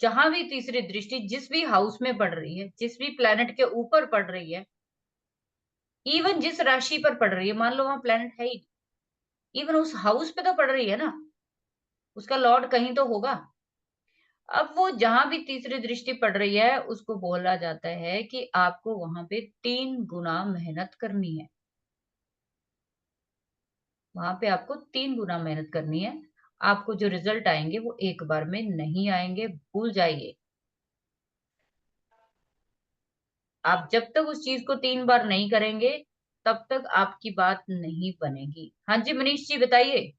Speaker 1: जहां भी तीसरी दृष्टि जिस भी हाउस में पड़ रही है, जिस भी प्लेनेट के ऊपर पड़ रही है, इवन जिस राशि पर पड़ रही है, मान लो वहां प्लेनेट है ही, इवन उस हाउस पे तो पड़ रही है ना, उसका लॉर्ड कहीं तो होगा। अब वो जहां भी तीसरी दृष्टि पड़ रही है उसको बोला जाता है कि आपको वहां पे 3 गुना मेहनत करनी है। वहां पे आपको 3 गुना मेहनत करनी है। आपको जो रिजल्ट आएंगे वो एक बार में नहीं आएंगे, भूल जाइए। आप जब तक उस चीज को 3 बार नहीं करेंगे तब तक आपकी बात नहीं बनेगी। हाँ जी मनीष जी बताइए।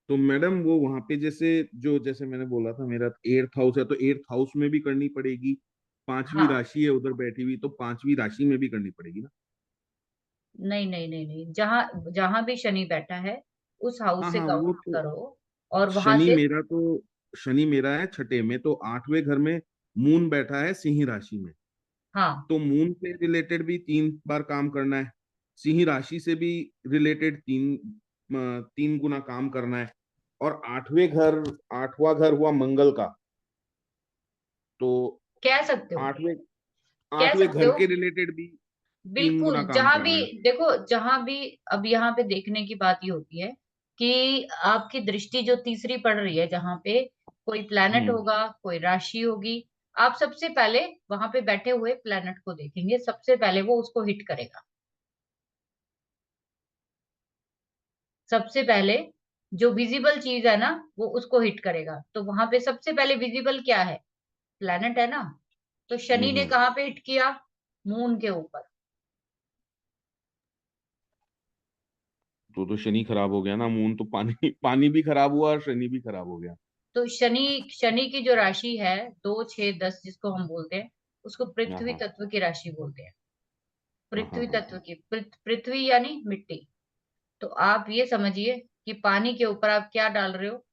Speaker 3: तो मैडम वो वहां पे जैसे, जो जैसे मैंने बोला था मेरा 8th हाउस है, तो 8th हाउस में भी करनी पड़ेगी। पांचवी
Speaker 1: हाँ,
Speaker 3: राशि है उधर बैठी हुई, तो पांचवी राशि में भी करनी पड़ेगी ना।
Speaker 1: नहीं नहीं नहीं नहीं, जहां जहां भी शनि बैठा है उस हाउस
Speaker 3: हाँ
Speaker 1: से
Speaker 3: हाँ, वो
Speaker 1: काउंट
Speaker 3: तो
Speaker 1: करो, और वहां
Speaker 3: शनि
Speaker 1: से।
Speaker 3: मेरा तो शनि मेरा है छठे में, तो 8वें घर में मून बैठा है सिंह राशि में।
Speaker 1: हाँ,
Speaker 3: तो मून से रिलेटेड भी 3 बार काम करना है, सिंह राशि से भी रिलेटेड 3 गुना काम करना है। और 8वां घर हुआ मंगल का, तो
Speaker 1: कह सकते हो,
Speaker 3: आठवें
Speaker 1: कह
Speaker 3: आठवें
Speaker 1: सकते
Speaker 3: घर
Speaker 1: हो।
Speaker 3: के रिलेटेड भी तीन
Speaker 1: बिल्कुल,
Speaker 3: गुना काम
Speaker 1: जहां भी
Speaker 3: करना है।
Speaker 1: देखो, जहां भी, अब यहाँ पे देखने की बात ये होती है कि आपकी दृष्टि जो तीसरी पड़ रही है, जहां पे कोई प्लैनेट
Speaker 3: हम्म।
Speaker 1: होगा, कोई राशि होगी, आप सबसे पहले वहां पे बैठे हुए प्लैनेट को देखेंगे, सबसे पहले वो उसको हिट करेगा। सबसे पहले जो विजिबल चीज है ना वो उसको हिट करेगा। तो वहां पे सबसे पहले विजिबल क्या है, प्लैनेट है ना। तो शनि ने
Speaker 3: हम्म।
Speaker 1: कहाँ पे हिट किया, मून के ऊपर।
Speaker 3: तो शनि खराब हो गया ना, मून तो पानी पानी भी खराब हुआ और शनि भी खराब हो गया।
Speaker 1: तो शनि शनि की जो राशि है 2, 6, 10 जिसको हम बोलते हैं, उसको
Speaker 3: हाँ
Speaker 1: पृथ्वी
Speaker 3: हाँ
Speaker 1: तत्व की राशि बोलते हैं।
Speaker 3: हाँ हाँ
Speaker 1: पृथ्वी
Speaker 3: हाँ
Speaker 1: तत्व
Speaker 3: हाँ।
Speaker 1: की, पृथ्वी यानी मिट्टी। तो आप ये समझिए कि पानी के ऊपर आप क्या डाल रहे हो,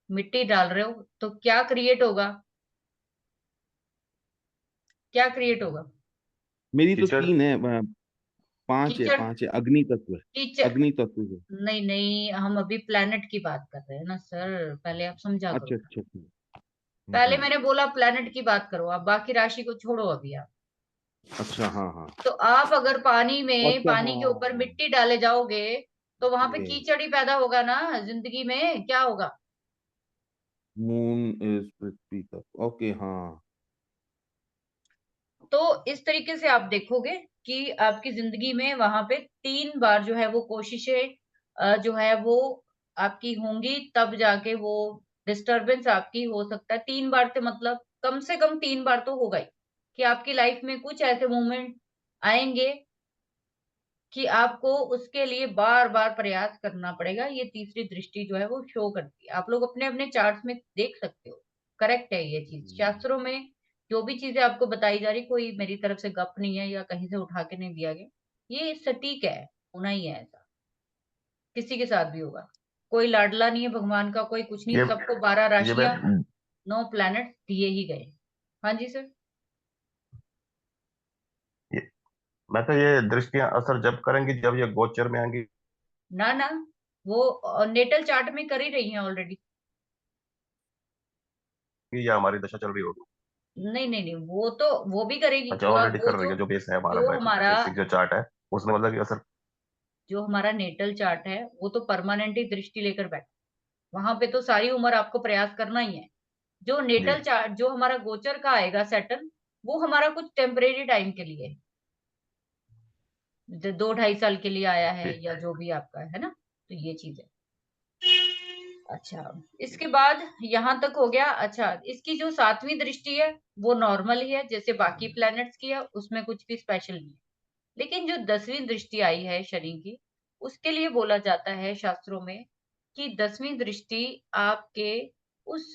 Speaker 1: मिट्टी डाल रहे हो, तो क्या क्रिएट होगा, क्या क्रिएट होगा।
Speaker 3: मेरी तो
Speaker 2: कीचड़।
Speaker 3: 3 है, पांच है,
Speaker 1: कीचड़।
Speaker 3: 5 है, अग्नि तत्व है।
Speaker 1: कीचड़।
Speaker 3: अग्नि तत्व है।
Speaker 1: नहीं नहीं, हम अभी प्लेनेट की बात कर रहे हैं ना सर, पहले आप समझा
Speaker 3: अच्छा
Speaker 1: करो।
Speaker 3: अच्छा अच्छा।
Speaker 1: पहले मैंने बोला प्लेनेट की बात करो, आप बाकी राशि को छोड़ो अभी आप।
Speaker 3: अच्छा हाँ हाँ।
Speaker 1: तो आप अगर पानी में,
Speaker 3: अच्छा
Speaker 1: पानी के ऊपर
Speaker 3: हाँ।
Speaker 1: मिट्टी डाले जाओगे तो वहां पे
Speaker 3: ये
Speaker 1: कीचड़ ही पैदा होगा ना, जिंदगी में क्या होगा।
Speaker 3: मून इज पृथ्वी तत्व, ओके हाँ।
Speaker 1: तो इस तरीके से आप देखोगे कि आपकी जिंदगी में वहां पे 3 बार जो है वो कोशिशें जो है वो आपकी होंगी, तब जाके वो डिस्टरबेंस आपकी हो सकता है 3 बार से, मतलब कम से कम 3 बार तो होगा ही, कि आपकी लाइफ में कुछ ऐसे मोमेंट आएंगे कि आपको उसके लिए बार बार प्रयास करना पड़ेगा। ये तीसरी दृष्टि जो है वो शो करती है, आप लोग अपने अपने चार्ट्स में देख सकते हो। करेक्ट है ये चीज, शास्त्रों में जो भी चीजें आपको बताई जा रही, कोई मेरी तरफ से गप नहीं है या कहीं से उठा के नहीं दिया गया, ये सटीक है, होना ही है ऐसा, किसी के साथ भी होगा। कोई लाडला नहीं है भगवान का, कोई कुछ नहीं,
Speaker 2: ये
Speaker 1: सबको 12
Speaker 2: ये
Speaker 1: राशियां,
Speaker 2: मैम
Speaker 1: 9 प्लैनेट दिए ही गए। हाँ जी सर।
Speaker 4: मैं तो ये दृष्टियां असर जब करेंगी जब ये गोचर में आएंगी,
Speaker 1: ना ना, वो नेटल चार्ट में कर ही रही हैं ऑलरेडी।
Speaker 4: या हमारी दशा चल रही होगी।
Speaker 1: नहीं नहीं नहीं, वो तो वो भी करेगी
Speaker 4: अच्छा,
Speaker 1: पूरा,
Speaker 4: ऑलरेडी
Speaker 1: वो
Speaker 4: कर रही
Speaker 1: जो
Speaker 4: है, जो बेस है हमारा
Speaker 1: जो हमारा
Speaker 4: बेसिक जो चार्ट है उसमें मतलब कि असर।
Speaker 1: जो हमारा नेटल चार्ट है वो तो परमानेंट ही दृष्टि लेकर बैठा, वहां पे तो सारी उम्र आपको प्रयास करना ही है। जो
Speaker 4: जी।
Speaker 1: नेटल चार्ट, जो हमारा गोचर का आएगा सैटर्न, वो हमारा कुछ टेम्परेरी टाइम के लिए है, जो 2-2.5 साल के लिए आया है
Speaker 4: जी।
Speaker 1: या जो भी आपका है ना, तो ये चीज है। अच्छा, इसके बाद यहाँ तक हो गया। अच्छा, इसकी जो 7वीं दृष्टि है वो नॉर्मल ही है, जैसे बाकी प्लैनेट्स की है, उसमें कुछ भी स्पेशल नहीं है। लेकिन जो 10वीं दृष्टि आई है शनि की, उसके लिए बोला जाता है शास्त्रों में कि 10वीं दृष्टि आपके उस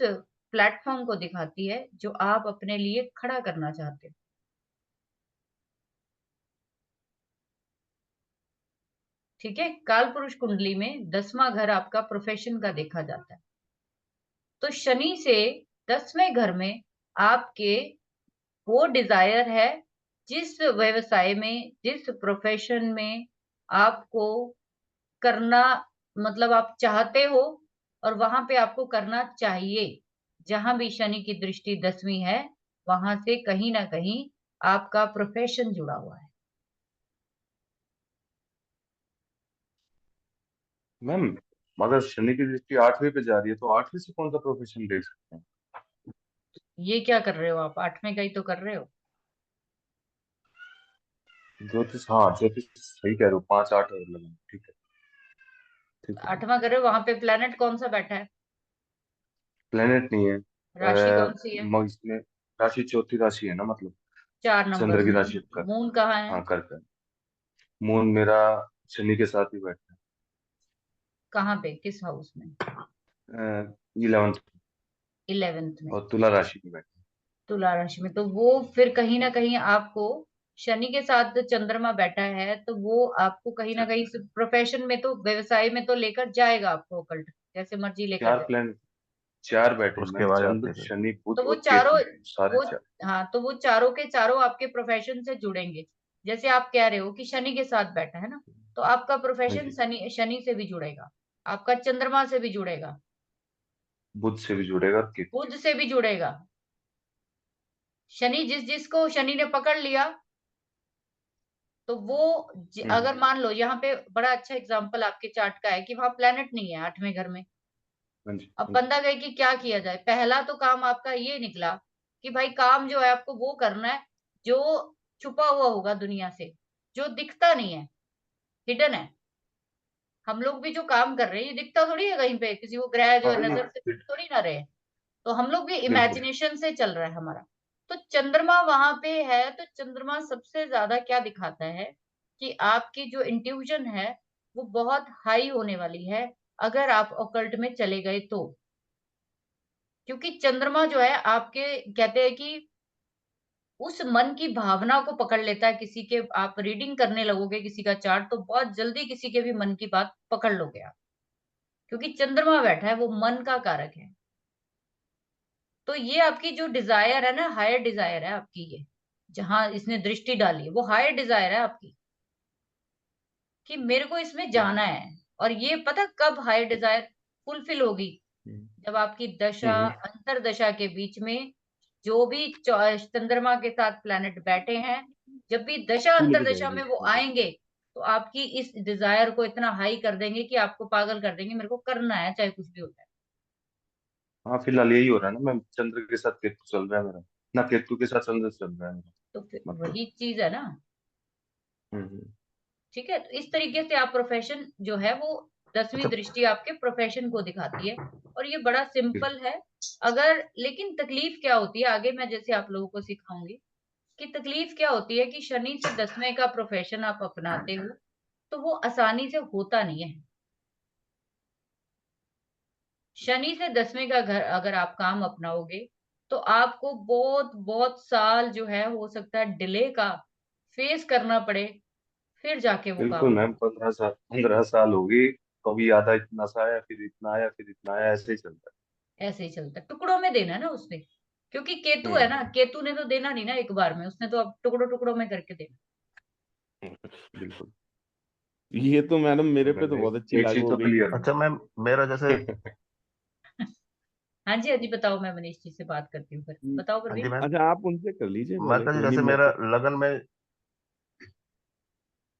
Speaker 1: प्लेटफॉर्म को दिखाती है जो आप अपने लिए खड़ा करना चाहते हो। ठीक है, काल पुरुष कुंडली में 10वां घर आपका प्रोफेशन का देखा जाता है। तो शनि से 10वें घर में आपके वो डिजायर है, जिस व्यवसाय में, जिस प्रोफेशन में आपको करना, मतलब आप चाहते हो और वहां पे आपको करना चाहिए। जहां भी शनि की दृष्टि 10वीं है, वहां से कहीं ना कहीं आपका प्रोफेशन जुड़ा हुआ है।
Speaker 2: मैम, अगर शनि की दृष्टि 8वें पे जा रही है तो 8वें से कौन सा प्रोफेशन देख सकते हैं?
Speaker 1: ये क्या कर रहे हो आप, 8वें का ही तो कर रहे हो।
Speaker 2: ज्योतिष, हाँ ज्योतिष सही कह रहे हो, 5 8 और लगा, ठीक है ठीक है।
Speaker 1: 8वां कर रहे हो, वहां पे प्लेनेट कौन सा बैठा है,
Speaker 2: प्लेनेट नहीं है।
Speaker 1: राशि कौन सी है।
Speaker 2: इसमें राशि चौथी राशि है ना, मतलब
Speaker 1: 4 नंबर,
Speaker 2: चंद्र की
Speaker 1: मून।
Speaker 2: राशि कर।
Speaker 1: मून कहाँ है।
Speaker 2: हाँ कर। मून मेरा शनि के साथ ही बैठा
Speaker 1: कहाँ पे, किस हाउस में।
Speaker 2: है, 11th
Speaker 1: 11th में।
Speaker 2: और तुला राशि में बैठा
Speaker 1: तुला राशि में, तो वो फिर कहीं ना कहीं आपको, शनि के साथ चंद्रमा बैठा है तो वो आपको कहीं ना
Speaker 2: है।
Speaker 1: कहीं प्रोफेशन में तो, व्यवसाय में तो लेकर जाएगा आपको ओकल्ट, जैसे मर्जी लेकर
Speaker 2: चार
Speaker 1: जाए।
Speaker 2: प्लेनेट, चार बैठे
Speaker 4: और
Speaker 2: हैं
Speaker 4: उसके
Speaker 2: मैम,
Speaker 4: बाद
Speaker 2: चंद्र
Speaker 4: आते हैं।
Speaker 2: शनि बुध
Speaker 1: तो वो
Speaker 2: और
Speaker 1: चारों,
Speaker 2: केतु, सारे
Speaker 1: वो,
Speaker 2: चार।
Speaker 1: हाँ, तो वो चारों के चारों आपके प्रोफेशन से जुड़ेंगे। जैसे आप कह रहे हो कि शनि के साथ बैठा है ना, तो आपका
Speaker 2: हाँ
Speaker 1: प्रोफेशन
Speaker 2: जी।
Speaker 1: शनि शनि से भी जुड़ेगा, आपका चंद्रमा से भी जुड़ेगा,
Speaker 2: बुध से भी जुड़ेगा और केतु।
Speaker 1: बुध से भी जुड़ेगा। शनि जिस जिसको शनि ने पकड़ लिया, तो वो
Speaker 2: हम्म।
Speaker 1: अगर मान लो यहाँ पे बड़ा अच्छा एग्जांपल आपके चार्ट का है कि वहां प्लेनेट नहीं है 8वें घर में।
Speaker 2: हाँ जी
Speaker 1: अब
Speaker 2: हाँ जी।
Speaker 1: बंदा गए कि क्या किया जाए, पहला तो काम आपका ये निकला कि भाई काम जो है आपको वो करना है जो छुपा हुआ होगा दुनिया से, जो दिखता नहीं है, हिडन है। हम लोग भी जो काम कर रहे हैं ये दिखता थोड़ी है कहीं पे, किसी को ग्रह जो है
Speaker 2: हाँ जी
Speaker 1: नजर से थोड़ी ना रहे। तो हम लोग भी
Speaker 2: बिल्कुल।
Speaker 1: इमेजिनेशन से चल रहा है हमारा। तो चंद्रमा वहां पे है, तो चंद्रमा सबसे ज्यादा क्या दिखाता है कि आपकी जो इंट्यूजन है वो बहुत हाई होने वाली है, अगर आप ऑकल्ट में चले गए तो। क्योंकि चंद्रमा जो है आपके, कहते हैं कि उस मन की भावना को पकड़ लेता है किसी के। आप रीडिंग करने लगोगे किसी का चार्ट तो बहुत जल्दी किसी के भी मन की बात पकड़ लोगे आप, क्योंकि चंद्रमा बैठा है, वो मन का कारक है। तो ये आपकी जो डिजायर है ना, हायर डिजायर है आपकी, ये जहां इसने दृष्टि डाली है वो हायर डिजायर है आपकी, कि मेरे को इसमें जाना है। और ये पता कब हायर डिजायर फुलफिल होगी,
Speaker 2: हम्म
Speaker 1: जब आपकी दशा,
Speaker 2: हम्म,
Speaker 1: अंतरदशा के बीच में जो भी चंद्रमा के साथ प्लैनेट बैठे हैं, जब भी दशा
Speaker 2: खुल के
Speaker 1: अंतरदशा
Speaker 2: जाएगी
Speaker 1: में वो
Speaker 2: उसकी।
Speaker 1: आएंगे, तो आपकी इस डिजायर को इतना हाई कर देंगे कि आपको पागल कर देंगे, मेरे को करना है चाहे कुछ भी होता है।
Speaker 2: हाँ फिलहाल यही हो रहा है ना मैम, चंद्र के साथ केतु चल रहा है मेरा, ना केतु के साथ चंद्र चल रहा है मेरा,
Speaker 1: तो फिर
Speaker 2: मतलब।
Speaker 1: वही चीज है ना।
Speaker 2: हम्म।
Speaker 1: ठीक है, तो इस तरीके से आप प्रोफेशन जो है वो, 10वीं
Speaker 4: अच्छा।
Speaker 1: दृष्टि आपके प्रोफेशन को दिखाती है। और ये बड़ा
Speaker 2: ठीक।
Speaker 1: सिंपल है। अगर, लेकिन तकलीफ क्या होती है आगे मैं जैसे आप लोगों को सिखाऊंगी कि तकलीफ क्या होती है कि शनि से 10वें का प्रोफेशन आप अपनाते हो तो वो आसानी से होता नहीं है। शनि से 10वें का घर अगर आप काम अपनाओगे तो आपको बहुत बहुत साल जो है हो सकता है डिले का फेस करना पड़े, फिर जाके वो काम
Speaker 2: बिल्कुल मैम,
Speaker 1: होगा।
Speaker 2: 15 साल होगी, कभी आधा इतना सा आया, फिर इतना आया, फिर इतना आया, ऐसे ही चलता
Speaker 1: ऐसे ही चलता है, टुकड़ों में देना ना उसने, क्योंकि
Speaker 2: है।
Speaker 1: केतु है ना, केतु ने तो देना नहीं ना एक बार में, उसने तो अब टुकड़ों टुकड़ों में करके देना।
Speaker 2: बिल्कुल।
Speaker 3: ये तो मैडम मेरे पे तो
Speaker 2: मैंने
Speaker 3: बहुत अच्छी
Speaker 2: एक
Speaker 3: लागू
Speaker 2: चीज
Speaker 3: हो
Speaker 2: तो
Speaker 3: गई।
Speaker 2: क्लियर
Speaker 4: अच्छा मैम, मेरा जैसे
Speaker 1: हाँ जी, हाँ जी, बताओ। मैं मनीष जी से बात करती हूँ फिर। बताओ
Speaker 4: हाँ जी
Speaker 1: प्रवीण।
Speaker 4: मैम,
Speaker 3: अच्छा, आप उनसे कर लीजिए
Speaker 4: मैं
Speaker 3: पहले,
Speaker 4: कहा
Speaker 3: कोई नहीं,
Speaker 4: जैसे
Speaker 3: मेरे
Speaker 4: मेरा
Speaker 3: को।
Speaker 4: लगन में,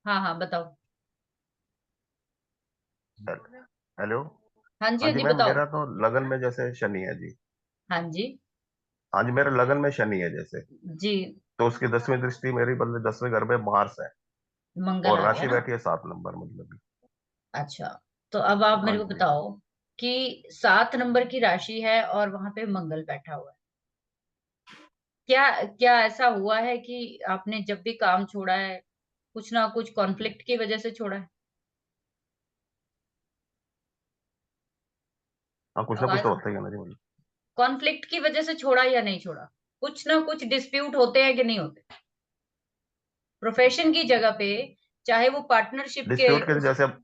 Speaker 1: हाँ हाँ, बताओ।
Speaker 4: हेलो,
Speaker 1: हाँ जी,
Speaker 4: हाँ
Speaker 1: हाँ
Speaker 4: जी
Speaker 1: जी,
Speaker 4: मैम,
Speaker 1: बताओ।
Speaker 4: मेरा तो लगन में जैसे शनि है जी।
Speaker 1: हाँ जी।
Speaker 4: हाँ जी, मेरे लगन में शनि है जैसे,
Speaker 1: जी।
Speaker 4: तो उसकी 10वीं दृष्टि मेरी बल्ले 10वें घर में मार्स है,
Speaker 1: मंगल
Speaker 4: और
Speaker 1: आ गया
Speaker 4: राशि
Speaker 1: ना।
Speaker 4: बैठी है 7 नंबर मतलब।
Speaker 1: अच्छा, तो अब आप
Speaker 4: हाँ
Speaker 1: मेरे को
Speaker 4: जी।
Speaker 1: बताओ कि 7 नंबर की राशि है और वहां पे मंगल बैठा हुआ है। क्या क्या ऐसा हुआ है कि आपने जब भी काम छोड़ा है, कुछ ना कुछ कॉन्फ्लिक्ट की वजह से छोड़ा है?
Speaker 4: हाँ, कुछ ना कुछ
Speaker 1: आवाज,
Speaker 4: तो होता ही है ना जी मतलब।
Speaker 1: कॉन्फ्लिक्ट की वजह से छोड़ा या नहीं छोड़ा? कुछ ना कुछ डिस्प्यूट होते हैं कि नहीं होते प्रोफेशन की जगह पे, चाहे वो पार्टनरशिप के
Speaker 4: डिस्प्यूट के
Speaker 1: उस।
Speaker 4: जैसे अब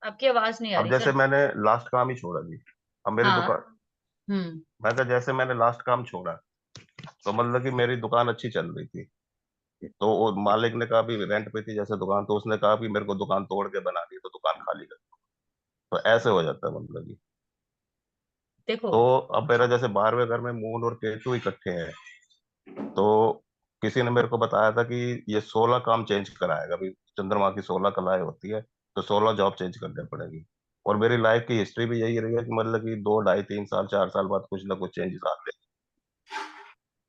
Speaker 1: आपकी आवाज नहीं आ
Speaker 4: अब
Speaker 1: रही
Speaker 4: जैसे
Speaker 1: सर।
Speaker 4: मैंने लास्ट काम ही छोड़ा जी। अब मेरी
Speaker 1: हाँ।
Speaker 4: दुकान,
Speaker 1: हम्म।
Speaker 4: मैं कहा जैसे मैंने लास्ट काम छोड़ा, तो मतलब कि मेरी दुकान अच्छी चल रही थी, तो वो मालिक ने कहा भी रेंट पे थी जैसे दुकान, तो उसने कहा भी मेरे को दुकान तोड़ के बना दी, तो दुकान खाली कर। तो ऐसे हो जाता है मतलब कि।
Speaker 1: देखो।
Speaker 4: तो अब मेरा जैसे 12वें घर में मून और केतु इकट्ठे हैं, तो किसी ने मेरे को बताया था कि ये 16 काम चेंज कराएगा अभी। चंद्रमा की 16 कलाएं होती है, तो 16 जॉब चेंज करनी पड़ेगी। और मेरी लाइफ की हिस्ट्री भी यही रही है कि मतलब कि 2 ढाई 3 साल 4 साल बाद कुछ ना कुछ चेंजेस आते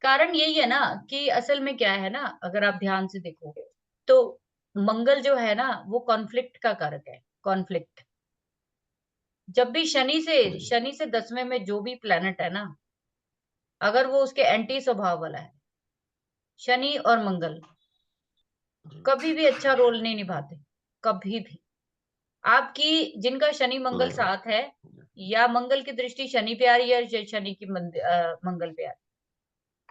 Speaker 1: कारण यही है ना कि असल में क्या है ना, अगर आप ध्यान से देखो तो मंगल जो है ना वो कॉन्फ्लिक्ट का कारक है। कॉन्फ्लिक्ट जब भी
Speaker 4: हैं जी।
Speaker 1: शनि से 10वें में जो भी प्लेनेट है ना, अगर वो उसके एंटी स्वभाव वाला है, शनि और मंगल
Speaker 4: जी।
Speaker 1: कभी भी अच्छा रोल नहीं निभाते। कभी भी। आपकी जिनका शनि मंगल
Speaker 4: नहीं भाई।
Speaker 1: साथ है, या मंगल की दृष्टि शनि पे आ रही है या शनि की मंगल पे आ रही है,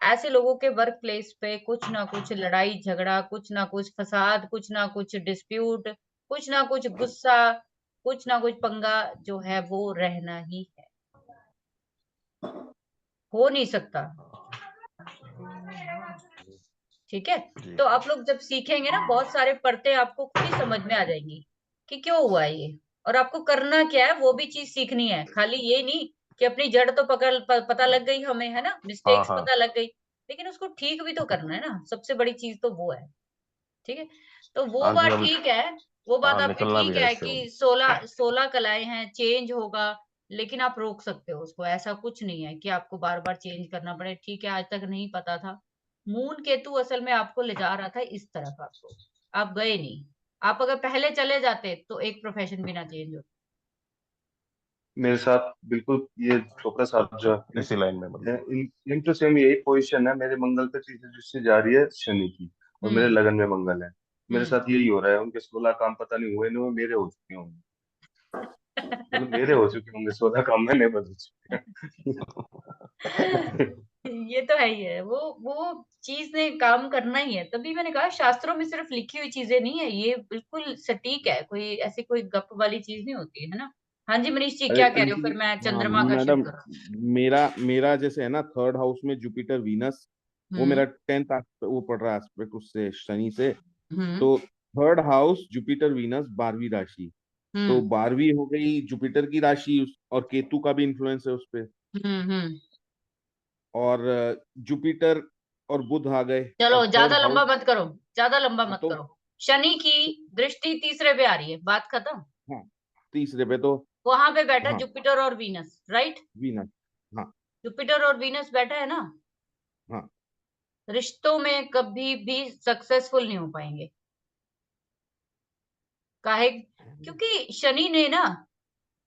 Speaker 1: ऐसे लोगों के वर्क प्लेस पे कुछ ना कुछ लड़ाई झगड़ा, कुछ ना कुछ फसाद, कुछ ना कुछ डिस्प्यूट, कुछ ना कुछ गुस्सा, कुछ ना कुछ पंगा जो है वो रहना ही है। हो नहीं सकता। ठीक है।
Speaker 4: जी।
Speaker 1: तो आप लोग जब सीखेंगे ना, बहुत सारे परतें आपको खुद ही समझ में आ जाएंगी कि क्यों हुआ ये, और आपको करना क्या है वो भी चीज सीखनी है। खाली ये नहीं कि अपनी जड़ तो पता लग गई हमें, है ना,
Speaker 4: हाँ
Speaker 1: मिस्टेक्स
Speaker 4: हाँ।
Speaker 1: पता लग गई, लेकिन उसको ठीक भी तो करना है ना। सबसे बड़ी चीज तो वो है। ठीक है। तो वो
Speaker 4: हाँ जी,
Speaker 1: बात
Speaker 4: अब
Speaker 1: ठीक है। वो बात
Speaker 4: हाँ,
Speaker 1: आपकी
Speaker 4: निकलना भी
Speaker 1: ठीक
Speaker 4: है
Speaker 1: है
Speaker 4: इससे।
Speaker 1: कि 16 कलाएं हैं, चेंज होगा, लेकिन आप रोक सकते हो उसको। ऐसा कुछ नहीं है कि आपको बार बार चेंज करना पड़े। ठीक है, आज तक नहीं पता था। मून केतु असल में आपको ले जा रहा था इस तरफ, आपको, आप गए नहीं। आप अगर पहले चले जाते तो एक प्रोफेशन भी ना चेंज होता।
Speaker 2: मेरे साथ बिल्कुल ये छोटा सा जो है,
Speaker 4: इसी लाइन में मतलब।
Speaker 2: इन टू सेम यही पोजीशन है। मेरे मंगल पे तीसरी दृष्टि जा रही है शनि की, और मेरे
Speaker 1: हम्म।
Speaker 2: लगन में मंगल है। मेरे
Speaker 1: हम्म।
Speaker 2: साथ यही हो रहा है। उनके 16 काम पता नहीं हुए नहीं, मेरे हो चुके होंगे। मतलब मेरे हो चुके होंगे 16 काम, मैंने बदल चुके हैं।
Speaker 1: ये तो है ही है। वो चीज ने काम करना ही है। तभी मैंने कहा शास्त्रों में सिर्फ लिखी हुई चीजें नहीं है, ये बिल्कुल सटीक है। कोई ऐसी कोई गप वाली चीज नहीं होती है ना। हाँ जी मनीष जी,
Speaker 3: अरे
Speaker 1: क्या कह रहे हो?
Speaker 3: एक्चुअली,
Speaker 1: फिर मैं
Speaker 3: हाँ
Speaker 1: चंद्रमा का शुरू
Speaker 3: मैडम,
Speaker 1: करूँ।
Speaker 3: मेरा मेरा जैसे है ना, थर्ड हाउस में जुपिटर वीनस, वो
Speaker 1: हम्म।
Speaker 3: मेरा 10th वो पड़ रहा है एस्पेक्ट उससे, शनि से।
Speaker 1: हम्म।
Speaker 3: तो थर्ड हाउस जुपिटर वीनस 12वीं राशि, तो
Speaker 1: हम्म।
Speaker 3: 12वीं हो गई जुपिटर की राशि, और केतु का भी इन्फ्लुएंस है उस पे।
Speaker 1: हम्म।
Speaker 3: और जुपिटर और बुध आ गए,
Speaker 1: चलो
Speaker 3: और थर्ड
Speaker 1: ज्यादा
Speaker 3: हाउस।
Speaker 1: लंबा मत करो। ज्यादा लंबा
Speaker 3: हाँ
Speaker 1: मत
Speaker 3: तो,
Speaker 1: करो। शनि की दृष्टि तीसरे पे आ रही है, बात खत्म।
Speaker 3: हाँ, तीसरे पे तो,
Speaker 1: वहां पे बैठा
Speaker 3: हाँ,
Speaker 1: जुपिटर और वीनस, राइट?
Speaker 3: वीनस, हाँ,
Speaker 1: जुपिटर और वीनस बैठा है ना।
Speaker 3: हाँ,
Speaker 1: रिश्तों में कभी भी सक्सेसफुल नहीं हो पाएंगे। काहे? क्योंकि शनि ने ना,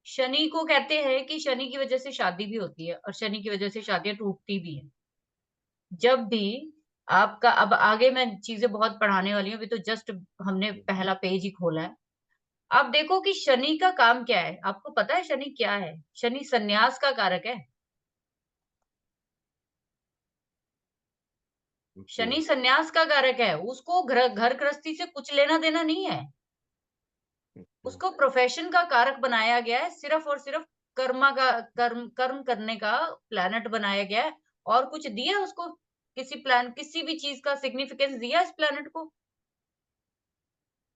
Speaker 1: शनि को कहते हैं कि शनि की वजह से शादी भी होती है और शनि की वजह से शादियां टूटती भी हैं। जब भी आपका, अब आगे मैं चीजें बहुत पढ़ाने वाली हूँ, अभी तो जस्ट हमने पहला पेज ही खोला है। आप देखो कि शनि का काम क्या है। आपको पता है शनि क्या है? शनि संन्यास का कारक है।
Speaker 3: ओके,
Speaker 1: शनि संन्यास का कारक है। उसको घर घर गृहस्थी से कुछ लेना देना नहीं है।
Speaker 3: ओके,
Speaker 1: उसको प्रोफेशन का कारक बनाया गया है, सिर्फ और सिर्फ कर्म कर्म करने का प्लैनेट बनाया गया है। और कुछ दिया उसको किसी भी चीज का सिग्निफिकेंस दिया इस प्लेनेट को?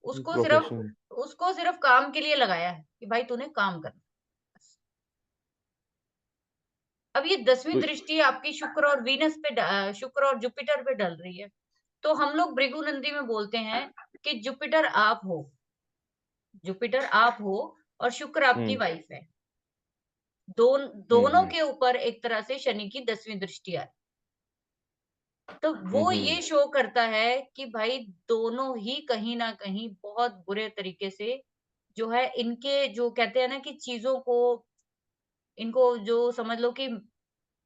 Speaker 3: प्रोफेशन।
Speaker 1: उसको सिर्फ काम के लिए लगाया है कि भाई तूने काम करना। अब ये 10वीं
Speaker 3: तो
Speaker 1: दृष्टि आपकी शुक्र और वीनस पे, शुक्र और जुपिटर पे डल रही है, तो हम लोग भृगुनंदी में बोलते हैं कि जुपिटर आप हो और शुक्र आपकी वाइफ है। दोनों के ऊपर एक तरह से शनि की 10वीं दृष्टि है। तो वो ये शो करता है कि भाई दोनों ही कहीं ना कहीं बहुत बुरे तरीके से जो है, इनके जो कहते हैं ना कि चीजों को, इनको जो समझ लो कि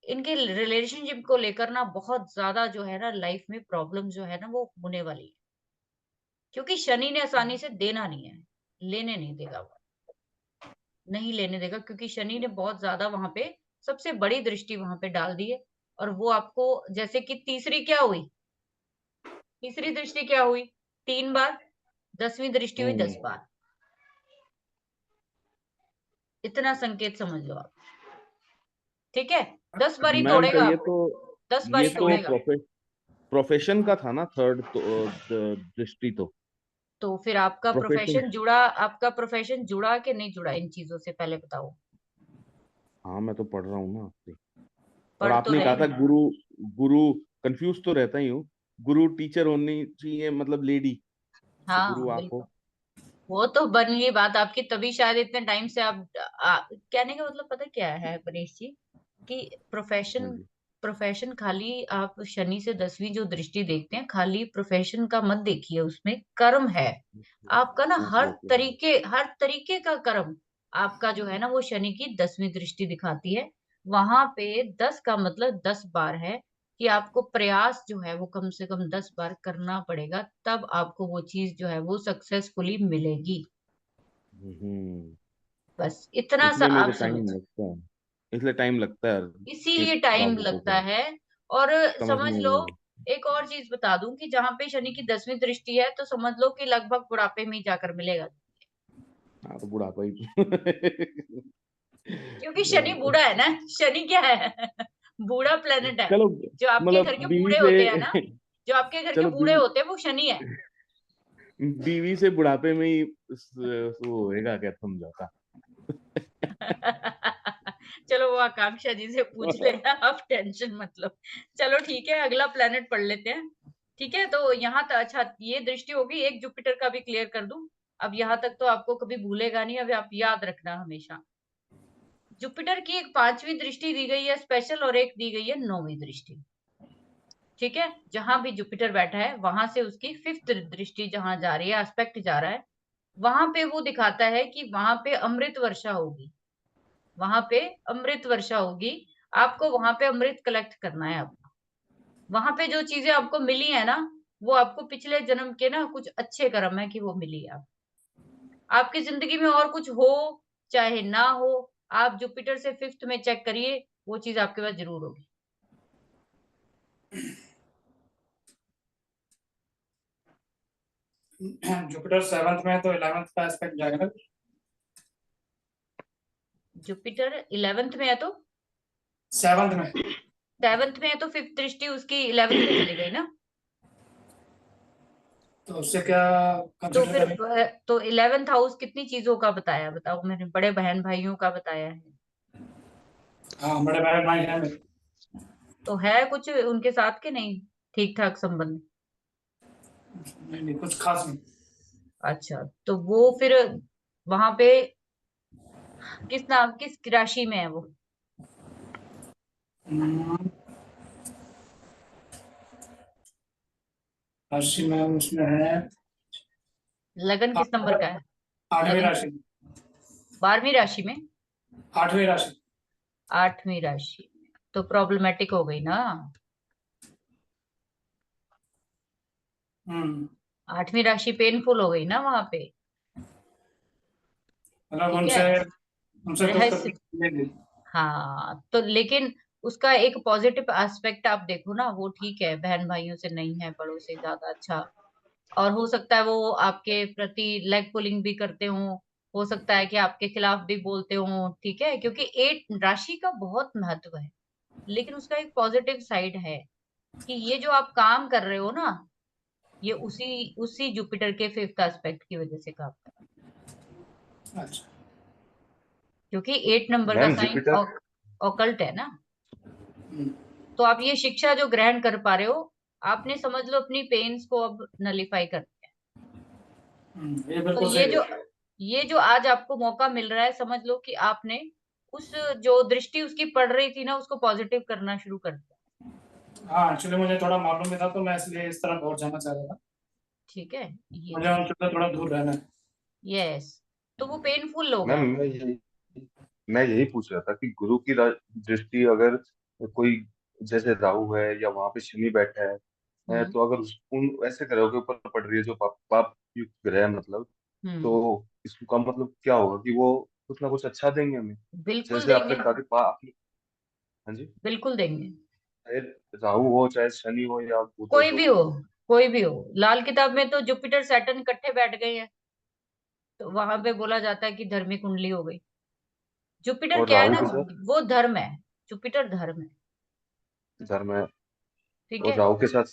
Speaker 1: इनके रिलेशनशिप को लेकर ना बहुत ज्यादा जो है ना लाइफ में प्रॉब्लम जो है ना वो होने वाली है, क्योंकि शनि ने आसानी से देना नहीं है, लेने नहीं देगा, वो नहीं लेने देगा, क्योंकि शनि ने बहुत ज्यादा वहां पे सबसे बड़ी दृष्टि वहां पे डाल दी है। और वो आपको, जैसे कि तीसरी दृष्टि क्या हुई 3 बार, 10वीं दृष्टि हुई 10 बार। इतना संकेत समझ लो आप, ठीक है? 10 बार ही
Speaker 3: मैम
Speaker 1: तोड़ेगा
Speaker 3: ये
Speaker 1: आपको,
Speaker 3: तो
Speaker 1: 10 बार ही तोड़ेगा।
Speaker 3: प्रोफेशन का था ना, थर्ड तो दृष्टि
Speaker 1: तो फिर आपका
Speaker 3: प्रोफेशन।
Speaker 1: प्रोफेशन जुड़ा कि नहीं जुड़ा इन चीजों से, पहले बताओ।
Speaker 3: हाँ मैं तो पढ़ रहा हूँ ना आपसे। और
Speaker 1: पढ़ तो
Speaker 3: आपने
Speaker 1: रहे
Speaker 3: कहा था
Speaker 1: हैं।
Speaker 3: गुरु, कंफ्यूज तो रहता ही हूँ। गुरु टीचर होनी चाहिए, मतलब लेडी, तो गुरु
Speaker 1: हाँ
Speaker 3: आप हो।
Speaker 1: बिल्कुल, वो तो बन गई बात आपकी, तभी शायद इतने टाइम से आप कहने का मतलब पता क्या है परेश जी, कि
Speaker 3: हाँ
Speaker 1: प्रोफेशन
Speaker 3: जी।
Speaker 1: प्रोफेशन खाली आप शनि से 10वीं जो दृष्टि देखते हैं, खाली प्रोफेशन का मत देखिए, उसमें कर्म है आपका ना,
Speaker 3: ओके ओके।
Speaker 1: हर तरीके का कर्म आपका जो है ना वो शनि की 10वीं दृष्टि दिखाती है। वहां पे 10 का मतलब 10 बार है, कि आपको प्रयास जो है वो कम से कम 10 बार करना पड़ेगा, तब आपको वो चीज जो है वो सक्सेसफुली मिलेगी।
Speaker 3: हम्म।
Speaker 1: बस इतना सा
Speaker 3: इसलिए मेरे
Speaker 1: आप
Speaker 3: को
Speaker 1: समझ,
Speaker 3: टाइम लगता है, इसलिए टाइम लगता है कि
Speaker 1: इसीलिए टाइम
Speaker 3: बाबू को
Speaker 1: लगता
Speaker 3: क्या
Speaker 1: है। और समझ
Speaker 3: समझने
Speaker 1: लो,
Speaker 3: में।
Speaker 1: एक और चीज बता दूं कि जहां पे शनि की 10वीं दृष्टि है, तो समझ लो कि लगभग बुढ़ापे में ही जाकर मिलेगा,
Speaker 3: हाँ तो बुढ़ापा ही
Speaker 1: क्योंकि शनि बूढ़ा है ना। शनि क्या है? बूढ़ा प्लेनेट है।
Speaker 3: चलो
Speaker 1: जो आपके घर
Speaker 3: मतलब
Speaker 1: के
Speaker 3: बीवी
Speaker 1: बूढ़े होते हैं ना,
Speaker 3: से
Speaker 1: जो आपके घर के
Speaker 3: चलो
Speaker 1: बूढ़े होते हैं वो शनि है।
Speaker 3: बीवी से बुढ़ापे में ही वो होएगा क्या समझौता।
Speaker 1: चलो वो आकांक्षा जी से पूछ लेना, आप टेंशन मत लो। चलो ठीक है, अगला प्लेनेट पढ़ लेते हैं। ठीक है, तो यहाँ तक अच्छा, ये दृष्टि होगी, एक जुपिटर का भी क्लियर कर दूं। अब यहाँ तक तो आपको कभी भूलेगा नहीं, अब आप याद रखना हमेशा। जुपिटर की एक 5वीं दृष्टि दी गई है स्पेशल, और एक दी गई है 9वीं दृष्टि। ठीक है, जहां भी जुपिटर बैठा है वहां से उसकी 5th दृष्टि जहां जा रही है, एस्पेक्ट जा रहा है, वहां पे वो दिखाता है कि वहां पे अमृत वर्षा होगी, वहां पे अमृत वर्षा होगी। आपको वहां पे अमृत कलेक्ट करना है अपना। वहां पे जो चीजें आपको मिली है ना, वो आपको पिछले जन्म के ना कुछ अच्छे कर्म है कि वो मिली है। आपकी जिंदगी में और कुछ हो चाहे ना हो, आप जुपिटर से 5th में चेक करिए, वो चीज आपके पास जरूर होगी।
Speaker 5: जुपिटर 7th में है तो 11th का एस्पेक्ट जाएगा ना।
Speaker 1: जुपिटर 11th में है तो
Speaker 5: 7th में
Speaker 1: 7th में है, तो 5th दृष्टि उसकी 11th में चली गई ना।
Speaker 5: तो उससे क्या
Speaker 1: तो
Speaker 5: कंसिडर
Speaker 1: फिर
Speaker 5: करें?
Speaker 1: तो 11th हाउस कितनी चीजों का बताया, बताओ, मेरे बड़े बहन भाइयों का बताया है।
Speaker 5: हाँ, बड़े बहन भाई हैं मेरे।
Speaker 1: तो है कुछ उनके साथ के नहीं ठीक ठाक संबंध?
Speaker 5: नहीं नहीं, कुछ खास नहीं।
Speaker 1: अच्छा, तो वो फिर वहां पे किस राशि में है वो?
Speaker 5: हम्म, राशि में उसमें है
Speaker 1: लगन किस नंबर का है?
Speaker 5: 8वीं
Speaker 1: लगन
Speaker 5: राशि।
Speaker 1: 12वीं राशि में?
Speaker 5: 8वीं राशि।
Speaker 1: 8वीं राशि में तो प्रॉब्लमेटिक हो गई ना।
Speaker 5: हम्म।
Speaker 1: 8वीं राशि पेनफुल हो गई ना वहां पे।
Speaker 5: मतलब
Speaker 1: ठीक है,
Speaker 5: उनसे उनसे कुछ तो
Speaker 1: रहस्य।
Speaker 5: लेंगे।
Speaker 1: हाँ तो लेकिन उसका एक पॉजिटिव एस्पेक्ट आप देखो ना, वो ठीक है, बहन भाइयों से नहीं है, बड़ों से ज्यादा अच्छा। और हो सकता है वो आपके प्रति लेग पुलिंग भी करते हो सकता है कि आपके खिलाफ भी बोलते हो, ठीक है, क्योंकि 8 राशि का बहुत महत्व है, लेकिन उसका एक पॉजिटिव साइड है। कि ये जो आप काम कर रहे हो ना, ये उसी उसी जुपिटर के 5th एस्पेक्ट की वजह से काम कर रहा है।
Speaker 5: अच्छा।
Speaker 1: क्योंकि 8 नंबर का
Speaker 2: मैम
Speaker 1: साइन
Speaker 2: जुपिटर,
Speaker 1: ऑकल्ट है ना,
Speaker 5: हम्म,
Speaker 1: तो आप ये शिक्षा जो ग्रहण कर पा रहे हो, आपने समझ लो अपनी पेन्स को अब नलीफाई कर दिया।
Speaker 5: ये
Speaker 1: तो
Speaker 5: बिल्कुल सही है।
Speaker 1: ये जो आज आपको मौका मिल रहा है, समझ लो कि आपने उस जो दृष्टि उसकी पड़ रही थी ना, उसको पॉजिटिव करना शुरू कर दिया।
Speaker 5: हाँ, एक्चुअली मुझे थोड़ा मालूम भी था, तो मैं इसलिए इस तरफ और जाना चाह रहा था।
Speaker 1: ठीक है, ये
Speaker 5: मुझे उनसे थोड़ा दूर रहना है।
Speaker 1: यस, तो वो पेनफुल हो
Speaker 2: मैम
Speaker 1: गया।
Speaker 2: मैं यही पूछ रहा था कि गुरु की दृष्टि अगर कोई, जैसे राहु है या वहां पे शनि बैठा है
Speaker 1: हम्म
Speaker 2: तो अगर उन ऐसे ग्रहों के ऊपर पड़ रही है जो पाप युक्त ग्रह है मतलब,
Speaker 1: हम्म
Speaker 2: तो इसका मतलब क्या होगा कि वो कुछ ना कुछ अच्छा देंगे हमें?
Speaker 1: बिल्कुल
Speaker 2: जैसे आपने
Speaker 1: देंगे,
Speaker 2: कहा कि हाँ जी,
Speaker 1: बिल्कुल देंगे।
Speaker 2: चाहे राहु हो चाहे शनि हो या बुध हो,
Speaker 1: कोई
Speaker 2: जो
Speaker 1: भी
Speaker 2: भी
Speaker 1: हो,
Speaker 2: हो।
Speaker 1: कोई भी हो। लाल किताब में तो जुपिटर सैटर्न इकट्ठे बैठ गए हैं, तो वहां पे बोला जाता है कि धर्मी कुंडली हो गई। जुपिटर
Speaker 2: और
Speaker 1: क्या है
Speaker 2: राहु
Speaker 1: ना,
Speaker 2: के साथ
Speaker 1: वो धर्म है। जुपिटर धर्म है।
Speaker 2: धर्म है,
Speaker 1: ठीक
Speaker 2: और
Speaker 1: है,
Speaker 2: राहु के साथ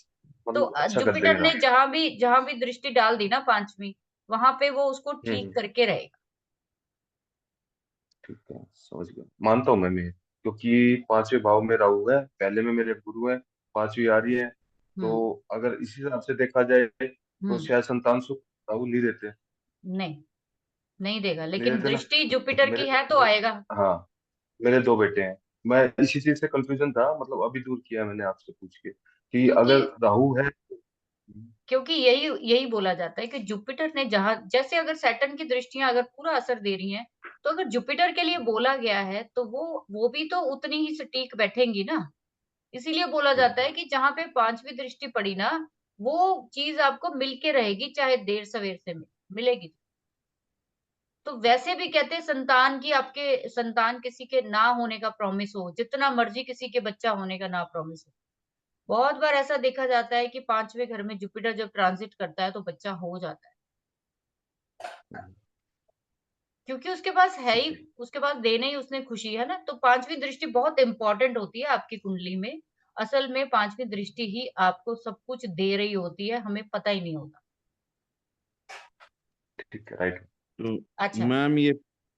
Speaker 1: तो
Speaker 2: मतलब अच्छा कर
Speaker 1: जुपिटर
Speaker 2: देगा।
Speaker 1: ने जहां भी दृष्टि डाल दी ना पांचवी, वहां पे वो उसको ठीक
Speaker 2: हम्म,
Speaker 1: करके रहेगा।
Speaker 2: ठीक है, समझ गया, मानता हूँ मैं क्योंकि पांचवें भाव में राहु है, पहले में मेरे गुरु है, पांचवी आ रही है,
Speaker 1: हम्म
Speaker 2: तो अगर इसी हिसाब से देखा जाए तो
Speaker 1: हम्म
Speaker 2: शायद संतान सुख राहु नहीं देते।
Speaker 1: नहीं, नहीं देगा,
Speaker 2: नहीं
Speaker 1: लेकिन
Speaker 2: देते ना?
Speaker 1: दृष्टि जुपिटर
Speaker 2: मेरे
Speaker 1: की है तो
Speaker 2: मेरे
Speaker 1: आएगा।
Speaker 2: हाँ, मेरे दो बेटे हैं। मैं इसी चीज से कंफ्यूजन था, मतलब अभी दूर किया मैंने आपसे पूछ के कि
Speaker 1: क्योंकि
Speaker 2: अगर राहु है।
Speaker 1: क्योंकि यही यही बोला जाता है कि जुपिटर ने जहां, जैसे अगर सैटर्न की दृष्टियां अगर पूरा असर दे रही हैं, तो अगर जुपिटर के लिए बोला गया है तो वो भी तो उतनी ही सटीक बैठेंगी ना। इसीलिए बोला जाता है कि जहां पे पांचवी दृष्टि पड़ी ना, वो चीज आपको मिलके रहेगी, चाहे देर सवेर से मिलेगी। तो वैसे भी कहते हैं संतान की, आपके संतान किसी के ना होने का प्रॉमिस हो, जितना मर्जी किसी के बच्चा होने का ना प्रॉमिस हो, बहुत बार ऐसा देखा जाता है कि पांचवें घर में जुपिटर जब ट्रांजिट करता है तो बच्चा हो जाता है। क्योंकि उसके पास है ही,
Speaker 2: ठीक है।
Speaker 1: उसके पास देने ही उसने खुशी है ना। तो पांचवी दृष्टि बहुत इंपॉर्टेंट होती है आपकी कुंडली में। असल में पांचवी दृष्टि ही आपको सब कुछ दे रही होती है, हमें पता ही नहीं होता।
Speaker 2: ठीक है, राइट।
Speaker 3: तो
Speaker 1: अच्छा।
Speaker 3: मैम ये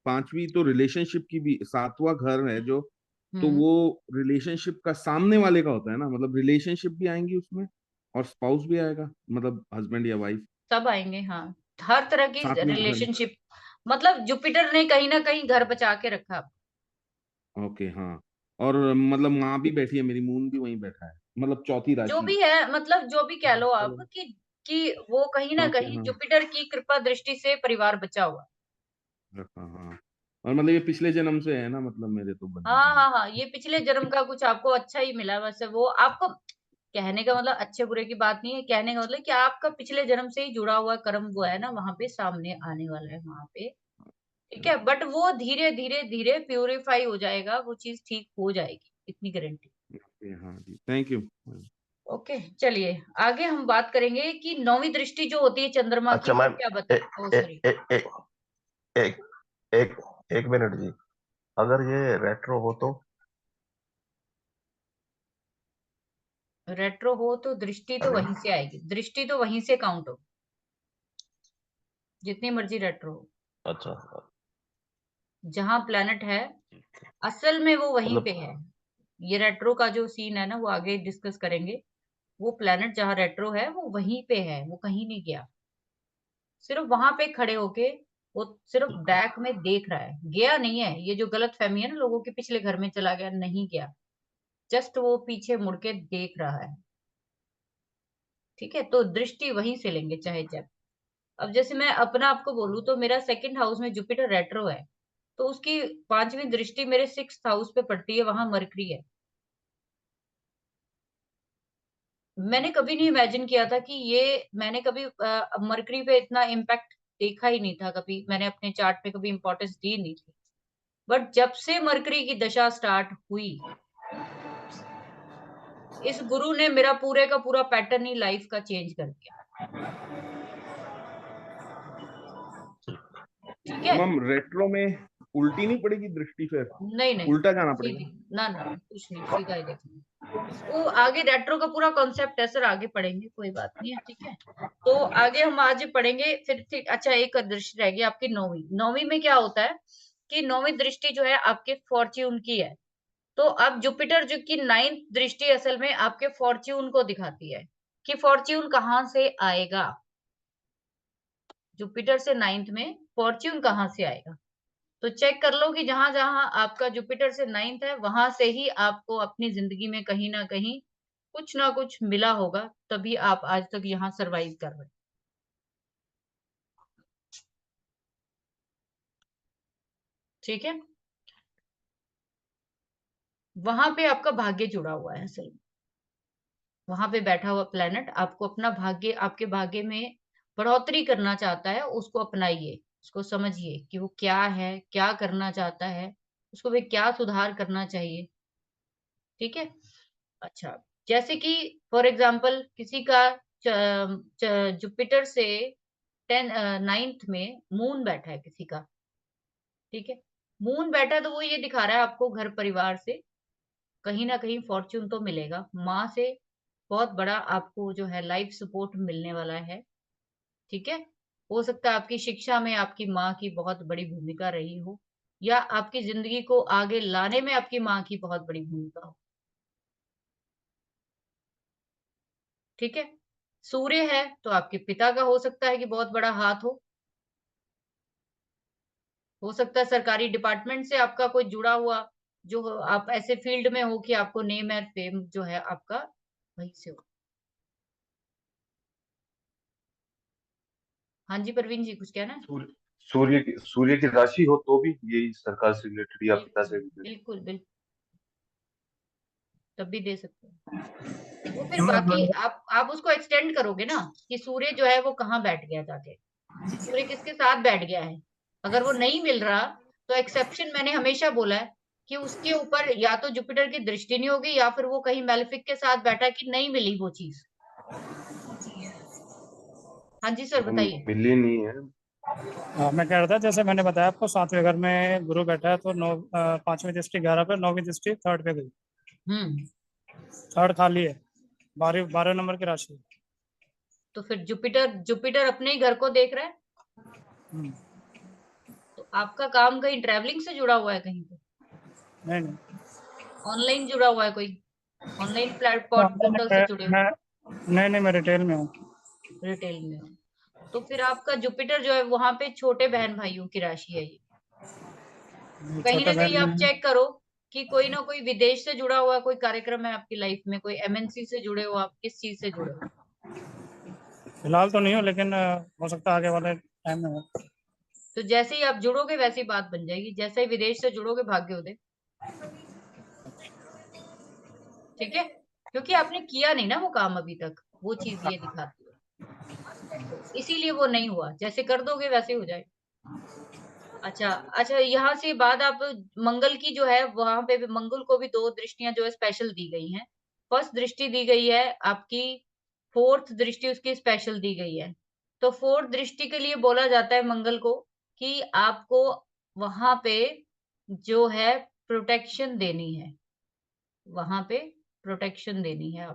Speaker 3: पांचवी तो रिलेशनशिप की भी, सातवां घर है जो, तो
Speaker 1: हम्म
Speaker 3: वो रिलेशनशिप का सामने वाले का होता है ना, मतलब रिलेशनशिप भी आएंगी उसमें और स्पाउस भी आएगा, मतलब हस्बैंड या वाइफ,
Speaker 1: सब आएंगे, हाँ। हर तरह की
Speaker 3: सातवें घर।
Speaker 1: रिलेशनशिप, मतलब जुपिटर ने कहीं ना कहीं घर बचा के रखा।
Speaker 3: ओके हाँ। और मतलब माँ भी बैठी है मेरी, मून भी वहीं बैठा है, मतलब चौथी
Speaker 1: जो
Speaker 3: राशि।
Speaker 1: भी है, मतलब जो भी कह लो आप
Speaker 3: चलो,
Speaker 1: कि वो कहीं ना
Speaker 3: ओके
Speaker 1: कहीं
Speaker 3: हाँ,
Speaker 1: जुपिटर की कृपा दृष्टि से परिवार बचा हुआ।
Speaker 3: रखा हाँ। और मतलब ये पिछले जन्म से है ना, मतलब मेरे तो बने
Speaker 1: हाँ
Speaker 3: हुए
Speaker 1: हाँ हाँ, ये पिछले जन्म का कुछ आपको अच्छा ही मिला, वैसे वो आपको, कहने का मतलब अच्छे बुरे की बात नहीं है, कहने का मतलब कि आपका पिछले जन्म से ही जुड़ा हुआ कर्म वो है ना, वहां पे सामने आने वाला है वहां पे। ठीक है, बट वो धीरे धीरे धीरे प्यूरिफाई हो जाएगा, वो चीज ठीक हो जाएगी, इतनी गारंटी।
Speaker 3: ओके हाँ जी, थैंक यू।
Speaker 1: ओके, चलिए आगे हम बात करेंगे कि नौवीं दृष्टि जो होती है चंद्रमा की,
Speaker 4: अच्छा
Speaker 1: वो
Speaker 4: मैम,
Speaker 1: क्या
Speaker 4: ए,
Speaker 1: बता, ओ
Speaker 4: ए,
Speaker 1: सॉरी।
Speaker 4: ए, ए, एक एक एक मिनट जी। अगर ये रेट्रो हो तो?
Speaker 1: रेट्रो हो तो दृष्टि तो वहीं से आएगी, दृष्टि तो वहीं से काउंट हो, जितनी मर्जी रेट्रो हो।
Speaker 4: अच्छा,
Speaker 1: जहां प्लेनेट है, असल में वो वहीं पे
Speaker 4: मतलब
Speaker 1: है। ये रेट्रो का जो सीन है ना, वो आगे डिस्कस करेंगे। वो प्लेनेट जहां रेट्रो है वो वहीं पे है, वो कहीं नहीं गया। सिर्फ वहां पे खड़े होके वो सिर्फ बैक में देख रहा है, गया नहीं है। ये जो गलत फहमी है ना लोगों की, पिछले घर में चला गया, नहीं गया। जस्ट वो पीछे मुड़ के देख रहा है। ठीक है, तो दृष्टि वहीं से लेंगे चाहे जब। अब जैसे मैं अपना आपको बोलूं, तो मेरा सेकंड हाउस में जुपिटर रेट्रो है, तो उसकी पांचवी दृष्टि मेरे 6th हाउस पे पड़ती है, वहां मरकरी है। मैंने कभी नहीं इमेजिन किया था कि ये, मैंने कभी मरकरी पे इतना इम्पैक्ट देखा ही नहीं था, कभी मैंने अपने चार्ट पे कभी इंपॉर्टेंस दी नहीं थी। बट जब से मरकरी की दशा स्टार्ट हुई, इस गुरु ने मेरा पूरे का पूरा पैटर्न ही लाइफ का चेंज कर दिया। ठीक है।
Speaker 3: मैम रेट्रो में उल्टी नहीं पड़ेगी दृष्टि फिर?
Speaker 1: नहीं नहीं,
Speaker 3: उल्टा जाना
Speaker 1: सीधी,
Speaker 3: पड़ेगा?
Speaker 1: ना ना कुछ नहीं, सीधा ही देखना। वो आगे रेट्रो का पूरा कॉन्सेप्ट है सर, आगे पढ़ेंगे, कोई बात नहीं है, ठीक है। तो आगे हम आज पढ़ेंगे फिर, ठीक। अच्छा, एक दृष्टि रहेगी आपकी नौवीं। नौवीं में क्या होता है कि नौवीं दृष्टि जो है आपके फॉर्च्यून की है। तो अब जुपिटर जो की 9th दृष्टि असल में आपके फॉर्च्यून को दिखाती है कि फॉर्च्यून कहाँ से आएगा। जुपिटर से 9th में फॉर्च्यून कहाँ से आएगा, तो चेक कर लो कि जहां जहां आपका जुपिटर से 9th है वहां से ही आपको अपनी जिंदगी में कहीं ना कुछ मिला होगा, तभी आप आज तक यहाँ सरवाइव कर रहे हैं। ठीक है, वहां पे आपका भाग्य जुड़ा हुआ है असल में। वहां पे बैठा हुआ प्लेनेट आपको अपना भाग्य, आपके भाग्य में बढ़ोतरी करना चाहता है। उसको अपनाइए, उसको समझिए कि वो क्या है, क्या करना चाहता है, उसको भी क्या सुधार करना चाहिए। ठीक है। अच्छा, जैसे कि फॉर एग्जाम्पल किसी का जुपिटर से 9th में मून बैठा है किसी का। ठीक है, मून बैठा तो वो ये दिखा रहा है आपको घर परिवार से कहीं ना कहीं फॉर्च्यून तो मिलेगा, माँ से बहुत बड़ा आपको जो है लाइफ सपोर्ट मिलने वाला है। ठीक है, हो सकता है आपकी शिक्षा में आपकी माँ की बहुत बड़ी भूमिका रही हो, या आपकी जिंदगी को आगे लाने में आपकी माँ की बहुत बड़ी भूमिका हो। ठीक है, सूर्य है तो आपके पिता का हो सकता है कि बहुत बड़ा हाथ हो सकता है सरकारी डिपार्टमेंट से आपका कोई जुड़ा हुआ, जो आप ऐसे फील्ड में हो कि आपको नेम एंड फेम जो है आपका वहीं से हो। हाँ जी प्रवीण जी, कुछ कहना है?
Speaker 2: सूर्य की राशि हो तो भी यही सरकार से रिलेटेड या पिता
Speaker 1: बिल्कुल
Speaker 2: से रिलेटेड?
Speaker 1: बिल्कुल बिल्कुल, तब भी दे सकते हैं। वो फिर बाकी आप उसको एक्सटेंड करोगे ना कि सूर्य जो है वो कहाँ बैठ गया जाके, सूर्य किसके साथ बैठ गया है। अगर वो नहीं मिल रहा तो एक्सेप्शन मैंने हमेशा बोला है कि उसके ऊपर या तो जुपिटर की दृष्टि नहीं होगी, या फिर वो कहीं मेलेफिक के साथ बैठा कि नहीं मिली वो चीज। हाँ जी सर, बताइए।
Speaker 2: मिली नहीं है।
Speaker 5: मैं कह रहा था जैसे मैंने बताया आपको 7वें घर में गुरु बैठा है, तो 5वीं दृष्टि 11 पे, 9वीं दृष्टि 3rd पे गई।
Speaker 1: हम्म,
Speaker 5: 3rd खाली है, 12 नंबर की राशि है।
Speaker 1: तो फिर जुपिटर जुपिटर अपने ही घर को देख रहा है,
Speaker 5: हम्म,
Speaker 1: तो आपका काम कहीं ट्रैवलिंग से जुड़ा हुआ है, कहीं पे
Speaker 5: नहीं नहीं,
Speaker 1: ऑनलाइन जुड़ा हुआ है, कोई ऑनलाइन
Speaker 5: हाँ,
Speaker 1: प्लेटफॉर्म पोर्टल से जुड़े हो,
Speaker 5: मैं रिटेल में हूँ।
Speaker 1: रिटेल में हो, तो फिर आपका जुपिटर जो है वहां पे छोटे बहन भाइयों की राशि है ये। कहीं
Speaker 5: छोटा
Speaker 1: ना कहीं
Speaker 5: बहन
Speaker 1: आप
Speaker 5: में
Speaker 1: चेक करो कि कोई ना कोई विदेश से जुड़ा हुआ कोई कार्यक्रम है आपकी लाइफ में, कोई एमएनसी से जुड़े हो, आप किस चीज से जुड़े हो।
Speaker 5: फिलहाल तो नहीं हो, लेकिन हो सकता है आगे वाले टाइम में हो।
Speaker 1: तो जैसे ही आप जुड़ोगे वैसी बात बन जाएगी, जैसे ही विदेश से जुड़ोगे भाग्योदय। ठीक है, क्योंकि आपने किया नहीं ना वो काम अभी तक, वो चीज ये दिखाती है, तो इसीलिए वो नहीं हुआ। जैसे कर दोगे वैसे हो जाए। अच्छा अच्छा, यहाँ से बाद आप मंगल की जो है वहां पे भी मंगल को भी 2 दृष्टियां जो है स्पेशल दी गई हैं। फर्स्ट दृष्टि दी गई है आपकी, 4th दृष्टि उसकी स्पेशल दी गई है। तो 4th दृष्टि के लिए बोला जाता है मंगल को कि आपको वहां पे जो है प्रोटेक्शन देनी है, वहां पे प्रोटेक्शन देनी है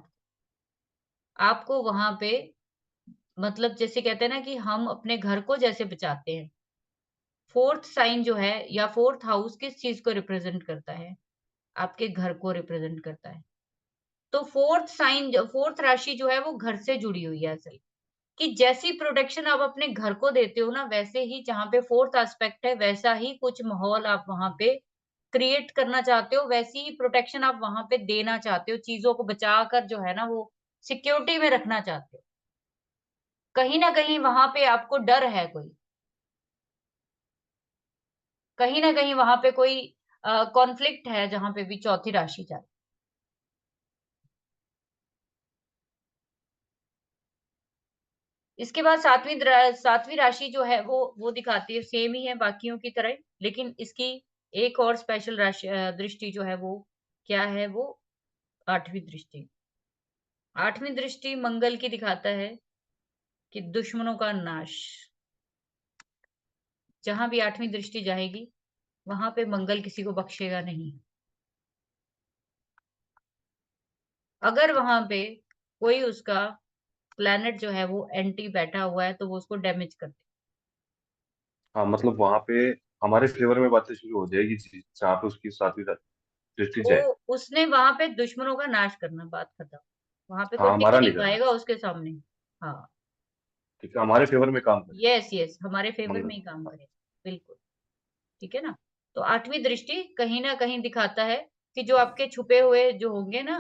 Speaker 1: आपको वहां पे, मतलब जैसे कहते हैं ना कि हम अपने घर को जैसे बचाते हैं। 4th साइन जो है या 4th हाउस किस चीज को रिप्रेजेंट करता है, आपके घर को रिप्रेजेंट करता है। तो 4th साइन, 4th राशि जो है वो घर से जुड़ी हुई है असल, कि जैसी प्रोटेक्शन आप अपने घर को देते हो ना, वैसे ही जहाँ पे 4th एस्पेक्ट है वैसा ही कुछ माहौल आप वहां पे क्रिएट करना चाहते हो, वैसी ही प्रोटेक्शन आप वहां पे देना चाहते हो, चीजों को बचा कर जो है ना वो सिक्योरिटी में रखना चाहते हो। कहीं ना कहीं वहां पे आपको डर है कोई, कहीं ना कहीं वहां पे कोई कॉन्फ्लिक्ट है जहां पे भी चौथी राशि जाए। इसके बाद सातवीं राशि जो है वो दिखाती है, सेम ही है बाकियों की तरह, लेकिन इसकी एक और स्पेशल राशि दृष्टि जो है वो क्या है, वो 8वीं दृष्टि। 8वीं दृष्टि मंगल की दिखाता है कि दुश्मनों का नाश। जहां भी 8वीं दृष्टि जाएगी वहां पे मंगल किसी को बख्शेगा नहीं। अगर वहां पे कोई उसका प्लैनेट जो है वो एंटी बैठा हुआ है तो वो उसको डैमेज कर दे।
Speaker 2: हाँ मतलब वहां पे हमारे फेवर में बातें शुरू हो जाएगी, जहाँ पे उसकी सातवीं दृष्टि
Speaker 1: वो
Speaker 2: जाए।
Speaker 1: उसने वहां पे दुश्मनों का नाश करना, बात खत्म। वहां पे कोई
Speaker 2: हाँ
Speaker 1: टिक
Speaker 2: हमारा
Speaker 1: नहीं
Speaker 2: नहीं करना,
Speaker 1: पाएगा उसके सामने। हाँ,
Speaker 2: ठीक है, हमारे फेवर में काम करे
Speaker 1: यस यस, हमारे फेवर में
Speaker 2: मंगल।
Speaker 1: ही काम करेगा, बिल्कुल। ठीक है ना। तो आठवीं दृष्टि कहीं ना कहीं दिखाता है कि जो आपके छुपे हुए जो होंगे ना,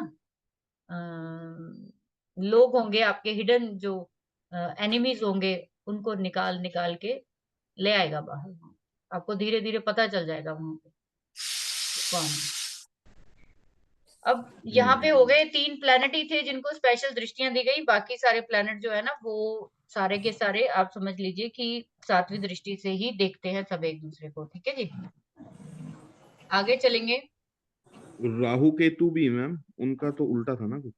Speaker 1: लोग होंगे आपके हिडन, जो एनिमीज होंगे, उनको निकाल निकाल के ले आएगा बाहर। आपको धीरे धीरे पता चल जाएगा वहां पे कौन है। अब यहाँ पे हो गए 3 प्लैनेट ही थे जिनको स्पेशल दृष्टियां दी गई। बाकी सारे प्लैनेट जो है ना, वो सारे के सारे आप समझ लीजिए कि 7वीं दृष्टि से ही देखते हैं सब एक दूसरे को। ठीक है जी, आगे चलेंगे।
Speaker 3: राहु केतु भी मैम, उनका तो उल्टा था ना कुछ।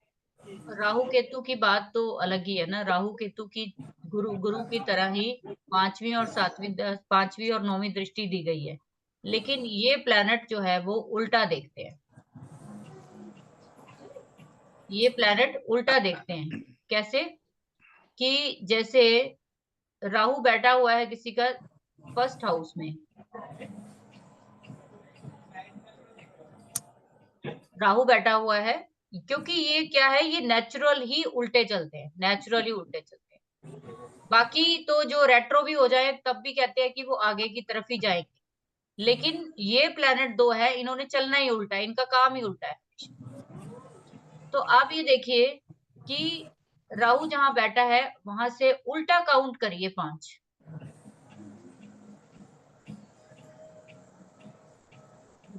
Speaker 1: राहु केतु की बात तो अलग ही है ना। राहु केतु की गुरु गुरु की तरह ही 5वीं और 9वीं दृष्टि दी गई है, लेकिन ये प्लैनेट जो है वो उल्टा देखते हैं। ये प्लैनेट उल्टा देखते हैं। कैसे? कि जैसे राहु बैठा हुआ है किसी का फर्स्ट हाउस में। राहु बैठा हुआ है, क्योंकि ये क्या है, ये नेचुरल ही उल्टे चलते हैं, नेचुरली उल्टे चलते हैं। बाकी तो जो रेट्रो भी हो जाए तब भी कहते हैं कि वो आगे की तरफ ही जाएंगे, लेकिन ये प्लेनेट 2 है, इन्होंने चलना ही उल्टा है, इनका काम ही उल्टा है। तो आप ये देखिए कि राहु जहां बैठा है वहां से उल्टा काउंट करिए 5।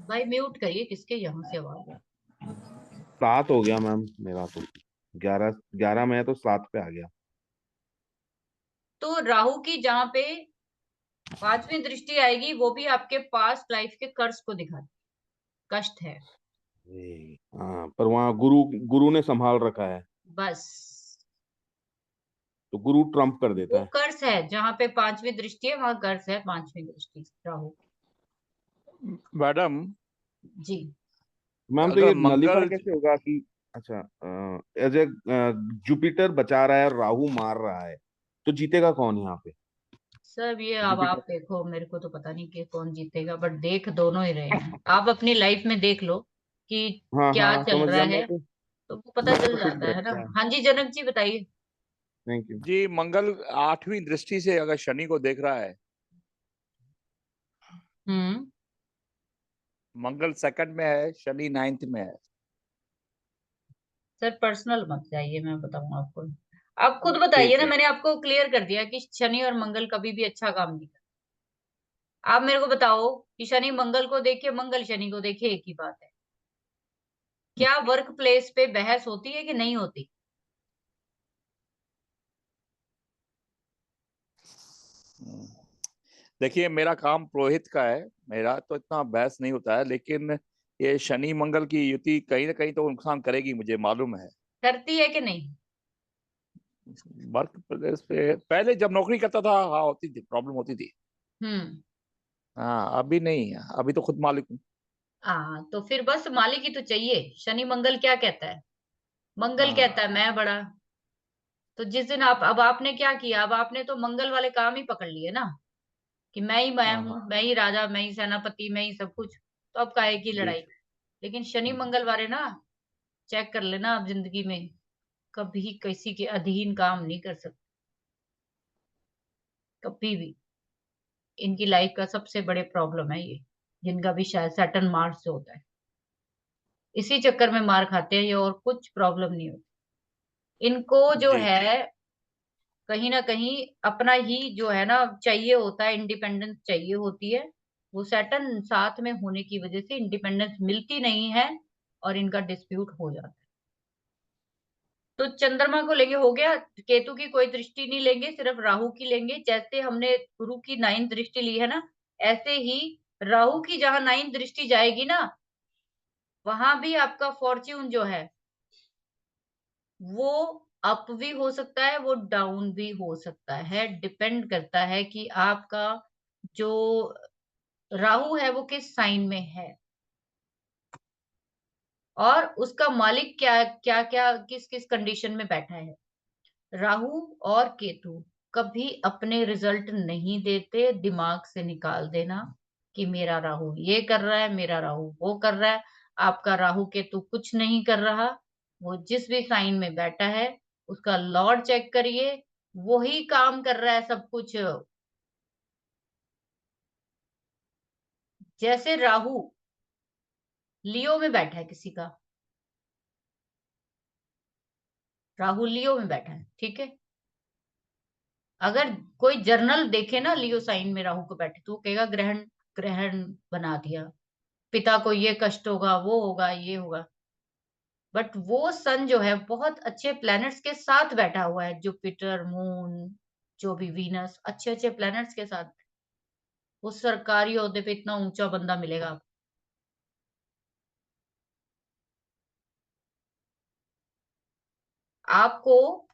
Speaker 1: भाई म्यूट करिए, किसके यहाँ से आवाज है?
Speaker 3: 7 हो गया मैम मेरा तो। 11 11 में है तो 7 पे आ गया।
Speaker 1: तो राहु की जहां पे 5वीं दृष्टि आएगी वो भी आपके पास्ट लाइफ के कर्ज को दिखाती, कष्ट है।
Speaker 3: हाँ, पर वहाँ गुरु गुरु ने संभाल रखा है,
Speaker 1: बस
Speaker 3: तो गुरु ट्रम्प कर देता
Speaker 1: वो
Speaker 3: है।
Speaker 1: कर्ज है, जहां पे 5वीं दृष्टि है वहां कर्ज है 5वीं दृष्टि राहु।
Speaker 6: मैडम,
Speaker 1: जी।
Speaker 3: मैम तो
Speaker 6: अगर
Speaker 3: ये नलीफाई
Speaker 6: मंगल,
Speaker 3: कैसे होगा कि अच्छा, एज ए जुपिटर बचा रहा है और राहु मार रहा है, तो जीतेगा कौन यहाँ पे?
Speaker 1: सब ये अब आप
Speaker 3: जुपिटर।
Speaker 1: देखो, मेरे को तो पता नहीं कि कौन जीतेगा, बट देख दोनों ही रहे हैं। आप अपनी लाइफ में देख लो कि
Speaker 3: हाँ
Speaker 1: क्या
Speaker 3: हाँ
Speaker 1: चल
Speaker 3: समझ
Speaker 1: रहा
Speaker 3: गया,
Speaker 1: है, तो वो पता
Speaker 3: मेरे
Speaker 1: चल
Speaker 3: को फिट
Speaker 1: जाता है ना।
Speaker 3: बैठता है।
Speaker 1: हाँ जी, जनक जी बताइए।
Speaker 3: Thank you.
Speaker 6: जी मंगल 8वीं दृष्टि से अगर शनि को देख रहा है,
Speaker 1: हम्म।
Speaker 6: मंगल सेकंड में है, शनि 9th में है।
Speaker 1: सर पर्सनल मत जाइए, मैं बताऊंगा आपको। आप खुद बताइए
Speaker 6: ठीक
Speaker 1: ना,
Speaker 6: है।
Speaker 1: मैंने आपको क्लियर कर दिया कि शनि और मंगल कभी भी अच्छा काम नहीं करते। आप मेरे को बताओ कि शनि मंगल को देखे, मंगल शनि को देखे, एक ही बात है। क्या वर्क प्लेस पे बहस होती है कि नहीं होती?
Speaker 6: हम्म। देखिए मेरा काम पुरोहित का है, मेरा तो इतना बहस नहीं होता है, लेकिन ये शनि मंगल की युति कहीं ना कहीं तो नुकसान करेगी, मुझे मालूम है।
Speaker 1: करती है कि नहीं?
Speaker 6: वर्क प्लेस पे पहले जब नौकरी करता था, हाँ होती थी, प्रॉब्लम होती थी।
Speaker 1: हम्म।
Speaker 6: हाँ अभी नहीं है, अभी तो खुद मालिक हूँ।
Speaker 1: तो फिर बस मालिक ही तो चाहिए। शनि मंगल क्या कहता है? मंगल कहता
Speaker 6: हाँ।
Speaker 1: है मैं बड़ा। तो जिस दिन आप, अब आपने क्या किया, अब आपने तो मंगल वाले काम ही पकड़ लिए ना, कि मैं
Speaker 6: हाँ
Speaker 1: हूँ,
Speaker 6: हाँ।
Speaker 1: मैं ही राजा, मैं ही सेनापति, मैं ही सब कुछ। तो अब काहे की लड़ाई?
Speaker 6: बिल्कुल।
Speaker 1: लेकिन शनि मंगल वाले ना, चेक कर लेना आप जिंदगी में, कभी किसी के अधीन काम नहीं कर सकते, कभी भी। इनकी लाइफ का सबसे बड़े प्रॉब्लम है ये, जिनका भी शायद सैटर्न मार्स से होता है, इसी चक्कर में मार खाते हैं ये, और कुछ प्रॉब्लम नहीं होती इनको। जो
Speaker 6: जी
Speaker 1: है कहीं ना कहीं अपना ही जो है ना चाहिए होता है, इंडिपेंडेंस चाहिए होती है। वो सैटर्न साथ में होने की वजह से इंडिपेंडेंस मिलती नहीं है, और इनका डिस्प्यूट हो जाता है। तो चंद्रमा को लेंगे, हो गया। केतु की कोई दृष्टि नहीं लेंगे, सिर्फ राहु की लेंगे। जैसे हमने गुरु की 9th दृष्टि ली है ना, ऐसे ही राहु की जहां 9th दृष्टि जाएगी ना, वहां भी आपका फॉर्च्यून जो है वो अप भी हो सकता है, वो डाउन भी हो सकता है। डिपेंड करता है कि आपका जो राहु है वो किस साइन में है, और उसका मालिक क्या क्या क्या किस किस कंडीशन में बैठा है। राहु और केतु कभी अपने रिजल्ट नहीं देते, दिमाग से निकाल देना कि मेरा राहु ये कर रहा है, मेरा राहु वो कर रहा है। आपका राहु केतु कुछ नहीं कर रहा, वो जिस भी साइन में बैठा है उसका लॉर्ड चेक करिए, वही काम कर रहा है सब कुछ। जैसे राहु लियो में बैठा है, किसी का राहु लियो में बैठा है, ठीक है। अगर कोई जर्नल देखे ना लियो साइन में राहु को बैठे, तो वो कहेगा ग्रहण ग्रहण बना दिया, पिता को ये कष्ट होगा, वो होगा, ये होगा। बट वो सन जो है बहुत अच्छे प्लैनेट्स के साथ बैठा हुआ है, जुपिटर, मून, जो भी वीनस, अच्छे अच्छे प्लैनेट्स के साथ। वो सरकारी ओहदे पे इतना ऊंचा बंदा मिलेगा आपको। आपको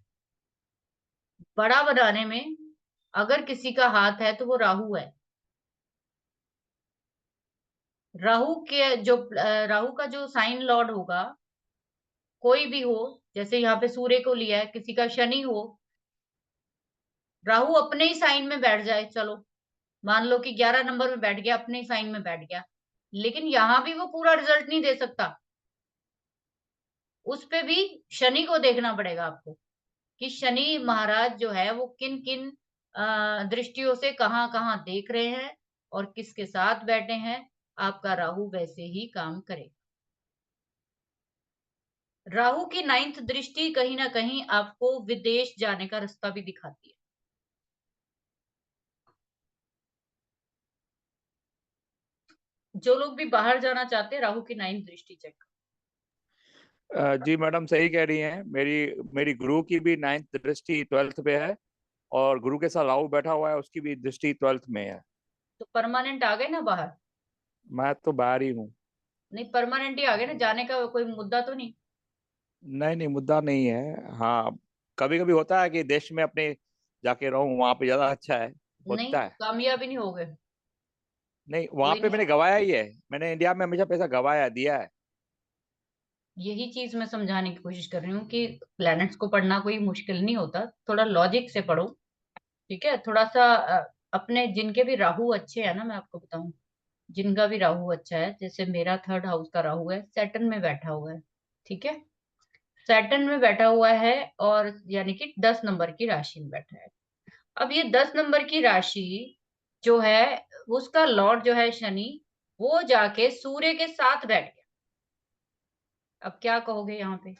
Speaker 1: बड़ा बनाने में अगर किसी का हाथ है तो वो राहु है। राहु के जो राहु का जो साइन लॉर्ड होगा, कोई भी हो, जैसे यहाँ पे सूर्य को लिया है, किसी का शनि हो, राहु अपने ही साइन में बैठ जाए, चलो मान लो कि 11 नंबर में बैठ गया, अपने ही साइन में बैठ गया, लेकिन यहां भी वो पूरा रिजल्ट नहीं दे सकता। उस पे भी शनि को देखना पड़ेगा आपको कि शनि महाराज जो है वो किन किन दृष्टियों से कहाँ कहाँ देख रहे हैं और किसके साथ बैठे हैं। आपका राहु वैसे ही काम करे। राहु की 9th दृष्टि कहीं ना कहीं आपको विदेश जाने का रास्ता भी दिखाती है। जो लोग भी बाहर जाना चाहते हैं, राहु की 9th दृष्टि चेक।
Speaker 6: जी मैडम सही कह रही हैं। मेरी मेरी गुरु की भी 9th दृष्टि 12th पे है, और गुरु के साथ राहु बैठा हुआ है, उसकी भी दृष्टि 12th में है।
Speaker 1: तो परमानेंट आ गए ना बाहर?
Speaker 6: मैं तो बाहर ही हूँ।
Speaker 1: नहीं, परमानेंट ही आ गए ना, जाने का कोई मुद्दा तो नहीं।
Speaker 6: नहीं नहीं, मुद्दा नहीं है। हाँ, कभी कभी होता है कि देश में अपने जाके रहूं, वहां पे ज्यादा अच्छा है,
Speaker 1: नहीं,
Speaker 6: होता है।
Speaker 1: कामयाबी नहीं हो गए।
Speaker 6: नहीं, वहां
Speaker 1: कोई
Speaker 6: पे
Speaker 1: नहीं,
Speaker 6: मैंने गवाया ही है। मैंने इंडिया में हमेशा पैसा गवाया दिया है।
Speaker 1: यही चीज मैं समझाने की कोशिश कर रही हूँ कि प्लैनेट्स को पढ़ना कोई मुश्किल नहीं होता, थोड़ा लॉजिक से पढ़ो, ठीक है। थोड़ा सा अपने जिनके भी राहु अच्छे हैं ना, मैं आपको बताऊं, जिनका भी राहु अच्छा है, जैसे मेरा 3rd हाउस का राहु है, सैटर्न में बैठा हुआ है, ठीक है। सैटर्न में बैठा हुआ है, और यानी कि 10 नंबर की राशि में बैठा है। अब ये 10 नंबर की राशि जो है, उसका लॉर्ड जो है शनि, वो जाके सूर्य के साथ बैठ गया। अब क्या कहोगे यहाँ पे,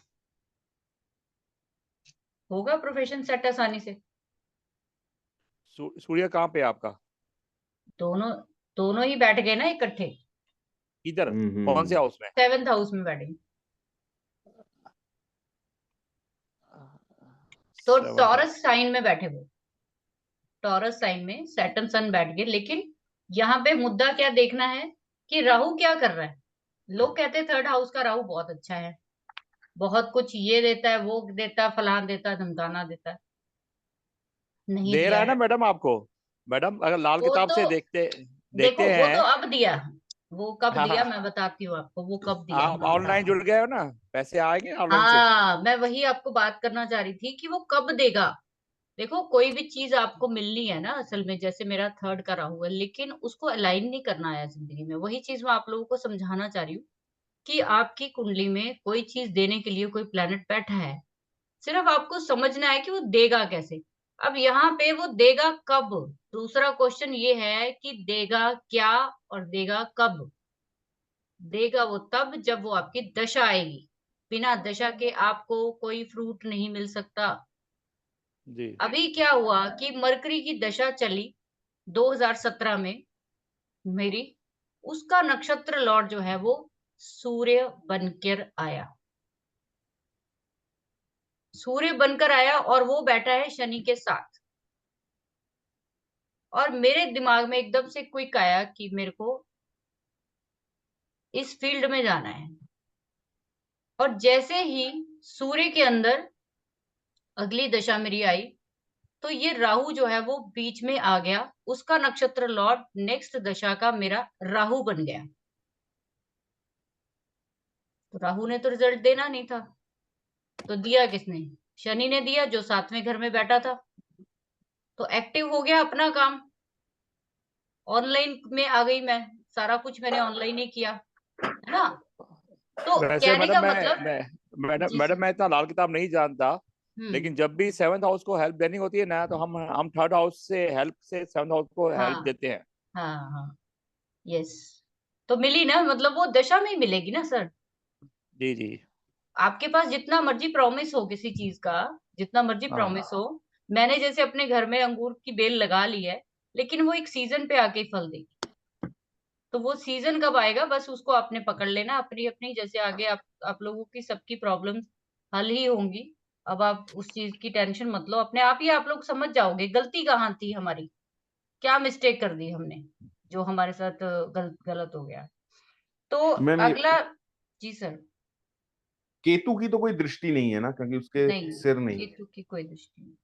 Speaker 1: होगा प्रोफेशन सेट आसानी से?
Speaker 6: सूर्य कहाँ पे है आपका?
Speaker 1: दोनों दोनों ही बैठ गए ना इकट्ठे,
Speaker 6: इधर कौन से
Speaker 3: हम्म।
Speaker 6: हाउस में?
Speaker 1: 7th हाउस में बैठे। तो
Speaker 6: 7th
Speaker 1: टॉरस
Speaker 6: हाउस।
Speaker 1: साइन में बैठे वो, टॉरस साइन में सैटर्न सन बैठ गए। लेकिन यहाँ पे मुद्दा क्या देखना है कि राहु क्या कर रहा है। लोग कहते हैं 3rd हाउस का राहु बहुत अच्छा है, बहुत कुछ ये देता है, वो देता है, फलान देता है, धमकाना देता है। नहीं
Speaker 6: दे
Speaker 1: दिया
Speaker 6: रहा है
Speaker 1: है
Speaker 6: ना मैडम आपको। मैडम अगर लाल
Speaker 1: वो
Speaker 6: किताब
Speaker 1: तो।
Speaker 6: से देखते
Speaker 1: देखो
Speaker 6: देखते
Speaker 1: वो तो
Speaker 6: हैं।
Speaker 1: अब दिया, वो कब
Speaker 6: हाँ
Speaker 1: दिया
Speaker 6: हाँ।
Speaker 1: मैं बताती हूँ आपको, वो कब दिया
Speaker 6: आप
Speaker 1: मैं
Speaker 6: ऑनलाइन
Speaker 1: बताती हूँ।
Speaker 6: जुड़ गए हो ना, पैसे आएंगे ऑनलाइन से।
Speaker 1: हाँ, मैं वही आपको बात करना चाह रही थी कि वो कब देगा। देखो, कोई भी चीज आपको मिलनी है ना, असल में जैसे मेरा 3rd का राहु है, लेकिन उसको अलाइन नहीं करना है जिंदगी में। वही चीज मैं आप लोगों को समझाना चाह रही हूँ कि आपकी कुंडली में कोई चीज देने के लिए कोई प्लेनेट बैठा है, सिर्फ आपको समझना है कि वो देगा कैसे। अब यहाँ पे वो देगा कब, दूसरा क्वेश्चन ये है कि देगा क्या और देगा कब। देगा वो तब जब वो आपकी दशा आएगी। बिना दशा के आपको कोई फ्रूट नहीं मिल सकता।
Speaker 6: जी।
Speaker 1: अभी क्या हुआ कि मरकरी की दशा चली 2017 में मेरी, उसका नक्षत्र लॉर्ड जो है वो सूर्य बनकर आया, सूर्य बनकर आया, और वो बैठा है शनि के साथ। और मेरे दिमाग में एकदम से क्विक आया कि मेरे को इस फील्ड में जाना है। और जैसे ही सूर्य के अंदर अगली दशा मेरी आई, तो ये राहु जो है वो बीच में आ गया, उसका नक्षत्र लॉर्ड नेक्स्ट दशा का मेरा राहु बन गया। तो राहु ने तो रिजल्ट देना नहीं था, तो दिया किसने? शनि ने दिया, जो 7वें घर में बैठा था। तो एक्टिव हो गया अपना काम, ऑनलाइन में आ गई मैं, सारा कुछ मैंने ऑनलाइन ही किया, है ना। तो
Speaker 6: वैसे
Speaker 1: कहने
Speaker 6: मैडम
Speaker 1: का मतलब,
Speaker 6: मैडम
Speaker 1: जी
Speaker 6: मैडम
Speaker 1: सर।
Speaker 6: मैं इतना लाल किताब नहीं जानता, लेकिन जब भी 7th हाउस को हेल्प देनी होती है ना, तो हम 3rd हाउस से हेल्प से 7th हाउस को हेल्प
Speaker 1: हाँ
Speaker 6: देते हैं।
Speaker 1: हाँ हाँ, यस। तो मिली ना, मतलब वो दशा में ही मिलेगी ना सर।
Speaker 6: जी जी।
Speaker 1: आपके पास जितना मर्जी प्रॉमिस हो किसी चीज का, जितना मर्जी
Speaker 6: हाँ
Speaker 1: प्रॉमिस हो, मैंने जैसे अपने घर में अंगूर की बेल लगा ली है, लेकिन वो एक सीजन पे आके ही फल देगी। तो वो सीजन कब आएगा, बस उसको आपने पकड़ लेना, अपनी अपनी, जैसे आगे आप लोगों की सबकी प्रॉब्लम्स हल ही होंगी। अब आप उस चीज की टेंशन मत लो, अपने आप ही आप लोग समझ जाओगे गलती कहाँ थी हमारी, क्या मिस्टेक कर दी हमने, जो हमारे साथ गलत हो गया। तो
Speaker 3: मैम ये
Speaker 1: अगला, जी सर।
Speaker 3: केतु की तो कोई दृष्टि नहीं है ना, क्योंकि उसके
Speaker 1: नहीं,
Speaker 3: सिर नहीं है।
Speaker 1: केतु की कोई दृष्टि नहीं।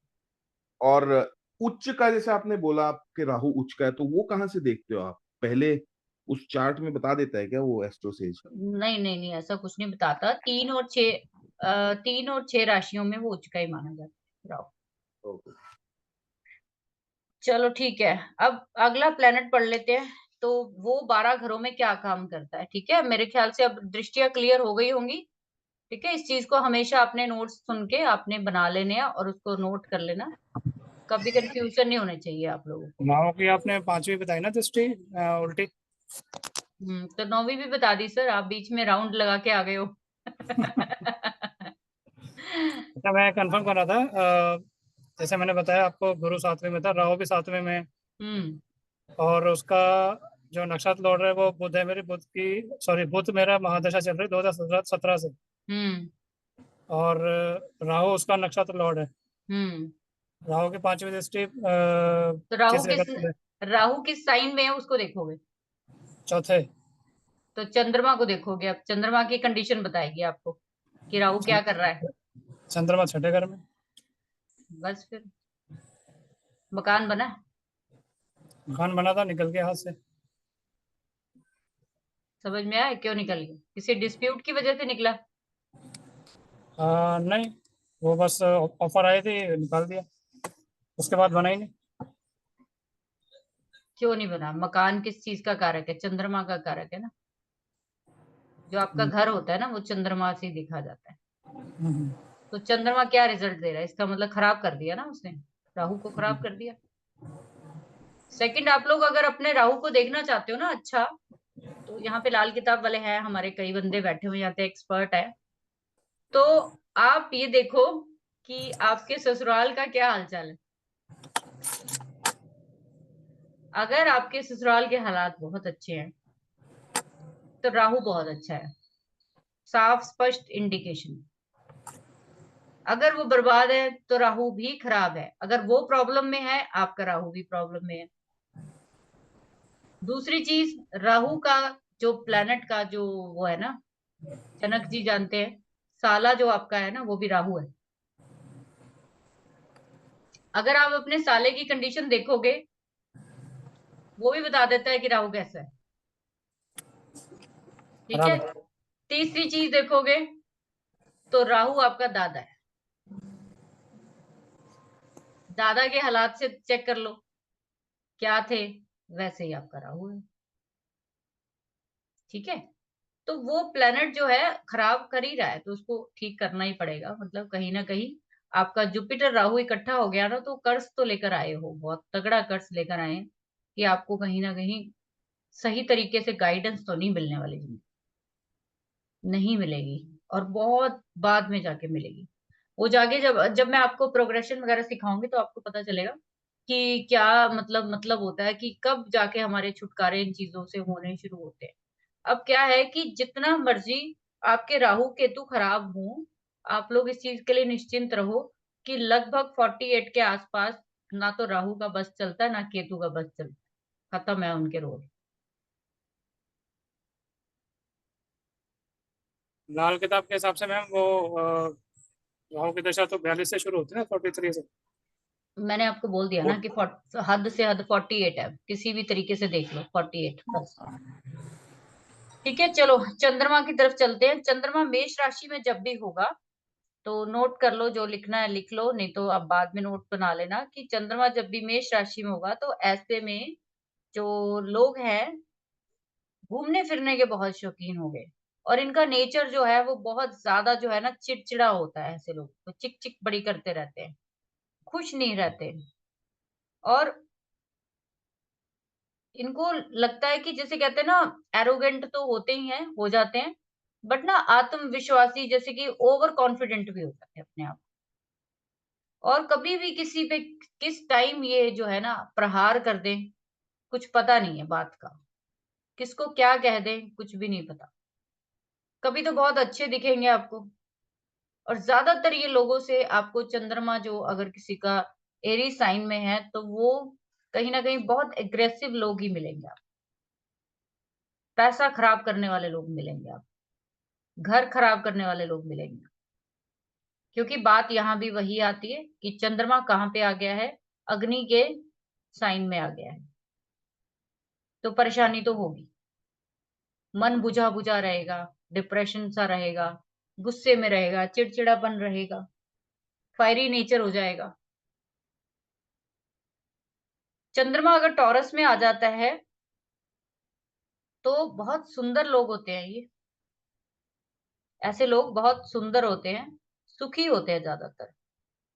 Speaker 3: और उच्च का जैसे आपने बोला आपके राहु उच्च का है, तो वो कहाँ से देखते हो आप? पहले उस चार्ट में बता देता है क्या वो एस्ट्रोसेज?
Speaker 1: नहीं नहीं नहीं, ऐसा कुछ नहीं बताता। 3 और 6 राशियों में वो उच्च का ही माना जाता है राहु। चलो ठीक है, अब अगला प्लेनेट पढ़ लेते हैं। तो वो 12 घरों में क्या काम करता है, ठीक है। मेरे ख्याल से अब दृष्टियां क्लियर हो गई होंगी। ठीक है, इस चीज को हमेशा अपने नोट्स सुन के आपने बना लेने हैं और उसको नोट कर लेना, कभी कंफ्यूजन नहीं होने चाहिए आप लोगों को।
Speaker 5: नाव की आपने 5वीं बताई ना दृष्टि उल्टी।
Speaker 1: तो 9वीं भी बता दी सर, आप बीच में राउंड लगा के आ गए हो।
Speaker 5: अच्छा, मैं कंफर्म कर रहा था। जैसे मैंने बताया आपको, गुरु 7वें में था, राहु भी 7वें में है,
Speaker 1: हम्म
Speaker 5: और उसका जो नक्षत्र लौट रहा है वो बुध है। मेरी बुध की, सॉरी, बुध मेरा महादशा चल रही है 2017 से।
Speaker 1: हम्म
Speaker 5: और राहु उसका नक्षत्र लॉर्ड है।
Speaker 1: हम्म
Speaker 5: राहु की 5वीं दृष्टि
Speaker 1: तो राहु
Speaker 5: किस जगह
Speaker 1: किस
Speaker 5: पे है?
Speaker 1: राहु किस साइन में है उसको देखोगे।
Speaker 5: चौथे।
Speaker 1: तो चंद्रमा को देखोगे, अब चंद्रमा की कंडीशन बताएगी आपको कि राहु क्या कर रहा है।
Speaker 5: चंद्रमा 6ठे घर में।
Speaker 1: बस फिर मकान बना।
Speaker 5: मकान बना था, निकल गया हाथ से।
Speaker 1: समझ में आया क्यों निकल गया? किसी डिस्प्यूट की वजह से निकला?
Speaker 5: नहीं, वो बस ऑफर आई थी, निकाल दिया, उसके बाद बना ही नहीं।
Speaker 1: क्यों नहीं बना? मकान किस चीज का कारक है? चंद्रमा का कारक है ना। जो आपका घर होता है ना, वो चंद्रमा से ही देखा जाता है।
Speaker 5: हम्म,
Speaker 1: तो चंद्रमा क्या रिजल्ट दे रहा है, इसका मतलब खराब कर दिया ना उसने, राहु को खराब कर दिया। सेकंड, आप लोग अगर अपने राहु को देखना चाहते हो ना अच्छा, तो यहाँ पे लाल किताब वाले हैं हमारे, कई बंदे बैठे हुए यहाँ पे, एक्सपर्ट है। तो आप ये देखो कि आपके ससुराल का क्या हालचाल है। अगर आपके ससुराल के हालात बहुत अच्छे हैं, तो राहु बहुत अच्छा है, साफ स्पष्ट इंडिकेशन। अगर वो बर्बाद है, तो राहु भी खराब है। अगर वो प्रॉब्लम में है, आपका राहु भी प्रॉब्लम में है। दूसरी चीज, राहु का जो प्लैनेट का जो वो है ना, जनक जी जानते हैं, साला जो आपका है ना, वो भी राहु है। अगर आप अपने साले की कंडीशन देखोगे, वो भी बता देता है कि राहु कैसा है। ठीक
Speaker 5: खराब
Speaker 1: है।
Speaker 5: है।
Speaker 1: तीसरी चीज देखोगे, तो राहु आपका दादा है। दादा के हालात से चेक कर लो, क्या थे, वैसे ही आपका राहु है। ठीक है। तो वो प्लेनेट जो है खराब कर ही रहा है, तो उसको ठीक करना ही पड़ेगा। मतलब कहीं ना कहीं आपका जुपिटर राहु इकट्ठा हो गया ना, तो कर्ज तो लेकर आए हो, बहुत तगड़ा कर्ज लेकर आए हैं, कि आपको कहीं ना कहीं सही तरीके से गाइडेंस तो नहीं मिलने वाली, जिंदगी नहीं मिलेगी, और बहुत बाद में जाके मिलेगी। वो जाके जब जब मैं आपको प्रोग्रेशन वगैरह सिखाऊंगी, तो आपको पता चलेगा कि क्या मतलब होता है, कि कब जाके हमारे छुटकारे इन चीजों से होने शुरू होते हैं। अब क्या है कि जितना मर्जी आपके राहु केतु खराब हो, आप लोग इस चीज के लिए निश्चिंत रहो कि लगभग 48 के आसपास ना तो राहु का बस चलता है, ना केतु का बस चलता है, खत्म है उनके रोल।
Speaker 5: लाल किताब के हिसाब से मैम वो राहु की दशा तो 42 से शुरू होती है ना, 43 से।
Speaker 1: मैंने आपको बोल दिया ना कि हद से हद 48 है, किसी भी तरीके से देख लो 48 बस। ठीक है, चलो चंद्रमा की तरफ चलते हैं। चंद्रमा मेष राशि में जब भी होगा तो नोट कर लो, जो लिखना है लिख लो, नहीं तो अब बाद में नोट बना लेना कि चंद्रमा जब भी मेष राशि में होगा तो ऐसे में जो लोग हैं घूमने फिरने के बहुत शौकीन हो गए, और इनका नेचर जो है वो बहुत ज्यादा जो है ना चिड़चिड़ा होता है। ऐसे लोग तो चिक चिक बड़ी करते रहते हैं, खुश नहीं रहते, और इनको लगता है कि जैसे कहते हैं ना, एरोगेंट तो होते ही हैं, हो जाते हैं, बट ना आत्मविश्वासी, जैसे कि ओवर कॉन्फिडेंट भी हो जाते हैं अपने आप। और कभी भी किसी पे किस टाइम ये जो है ना प्रहार कर दें, कुछ पता नहीं है बात का, किसको क्या कह दें कुछ भी नहीं पता। कभी तो बहुत अच्छे दिखेंगे आपको, और ज्यादातर ये लोगों से आपको चंद्रमा जो अगर किसी का एरी साइन में है तो वो कहीं ना कहीं बहुत एग्रेसिव लोग ही मिलेंगे आप, पैसा खराब करने वाले लोग मिलेंगे आप, घर खराब करने वाले लोग मिलेंगे। क्योंकि बात यहाँ भी वही आती है कि चंद्रमा कहाँ पे आ गया है, अग्नि के साइन में आ गया है, तो परेशानी तो होगी। मन बुझा बुझा रहेगा, डिप्रेशन सा रहेगा, गुस्से में रहेगा, चिड़चिड़ापन रहेगा, फायरी नेचर हो जाएगा। चंद्रमा अगर टॉरस में आ जाता है तो बहुत सुंदर लोग होते हैं ये, ऐसे लोग बहुत सुंदर होते हैं, सुखी होते हैं ज्यादातर,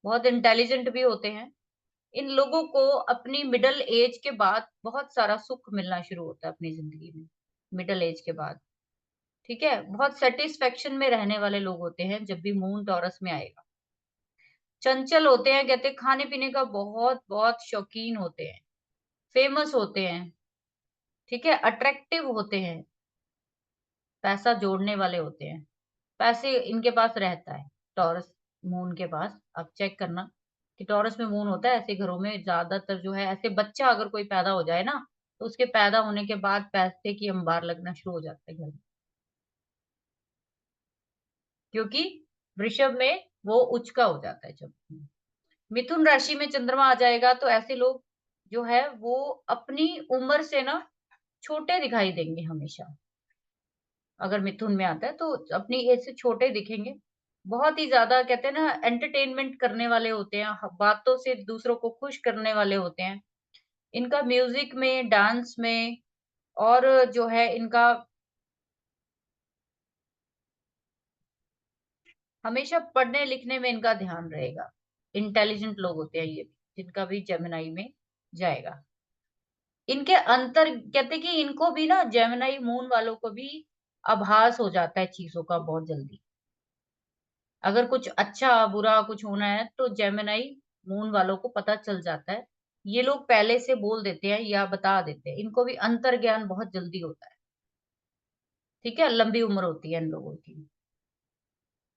Speaker 1: बहुत इंटेलिजेंट भी होते हैं। इन लोगों को अपनी मिडिल एज के बाद बहुत सारा सुख मिलना शुरू होता है अपनी जिंदगी में, मिडिल एज के बाद। ठीक है, बहुत सेटिस्फेक्शन में रहने वाले लोग होते हैं जब भी मून टॉरस में आएगा। चंचल होते हैं, कहते हैं खाने पीने का बहुत बहुत शौकीन होते हैं, फेमस होते हैं, ठीक है, अट्रैक्टिव होते हैं, पैसा जोड़ने वाले होते हैं, पैसे इनके पास रहता है। टॉरस मून के पास आप चेक करना कि टॉरस में मून होता है, ऐसे घरों में ज्यादातर जो है, ऐसे बच्चा अगर कोई पैदा हो जाए ना तो उसके पैदा होने के बाद पैसे की अंबार लगना शुरू हो जाता है घर में, क्योंकि वृषभ में वो उच्च का हो जाता है जब। मिथुन राशि में चंद्रमा आ जाएगा तो ऐसे लोग जो है वो अपनी उम्र से ना छोटे दिखाई देंगे हमेशा। अगर मिथुन में आता है तो अपनी एज से छोटे दिखेंगे, बहुत ही ज्यादा कहते हैं ना एंटरटेनमेंट करने वाले होते हैं, बातों से दूसरों को खुश करने वाले होते हैं। इनका म्यूजिक में, डांस में, और जो है इनका हमेशा पढ़ने लिखने में इनका ध्यान रहेगा। इंटेलिजेंट लोग होते हैं ये भी, जिनका भी जेमिनाई में जाएगा। इनके अंतर कहते हैं कि इनको भी ना जेमिनाई मून वालों को भी आभास हो जाता है चीजों का बहुत जल्दी। अगर कुछ अच्छा बुरा कुछ होना है तो जेमिनाई मून वालों को पता चल जाता है, ये लोग पहले से बोल देते हैं या बता देते हैं, इनको भी अंतर ज्ञान बहुत जल्दी होता है। ठीक है, लंबी उम्र होती है इन लोगों की।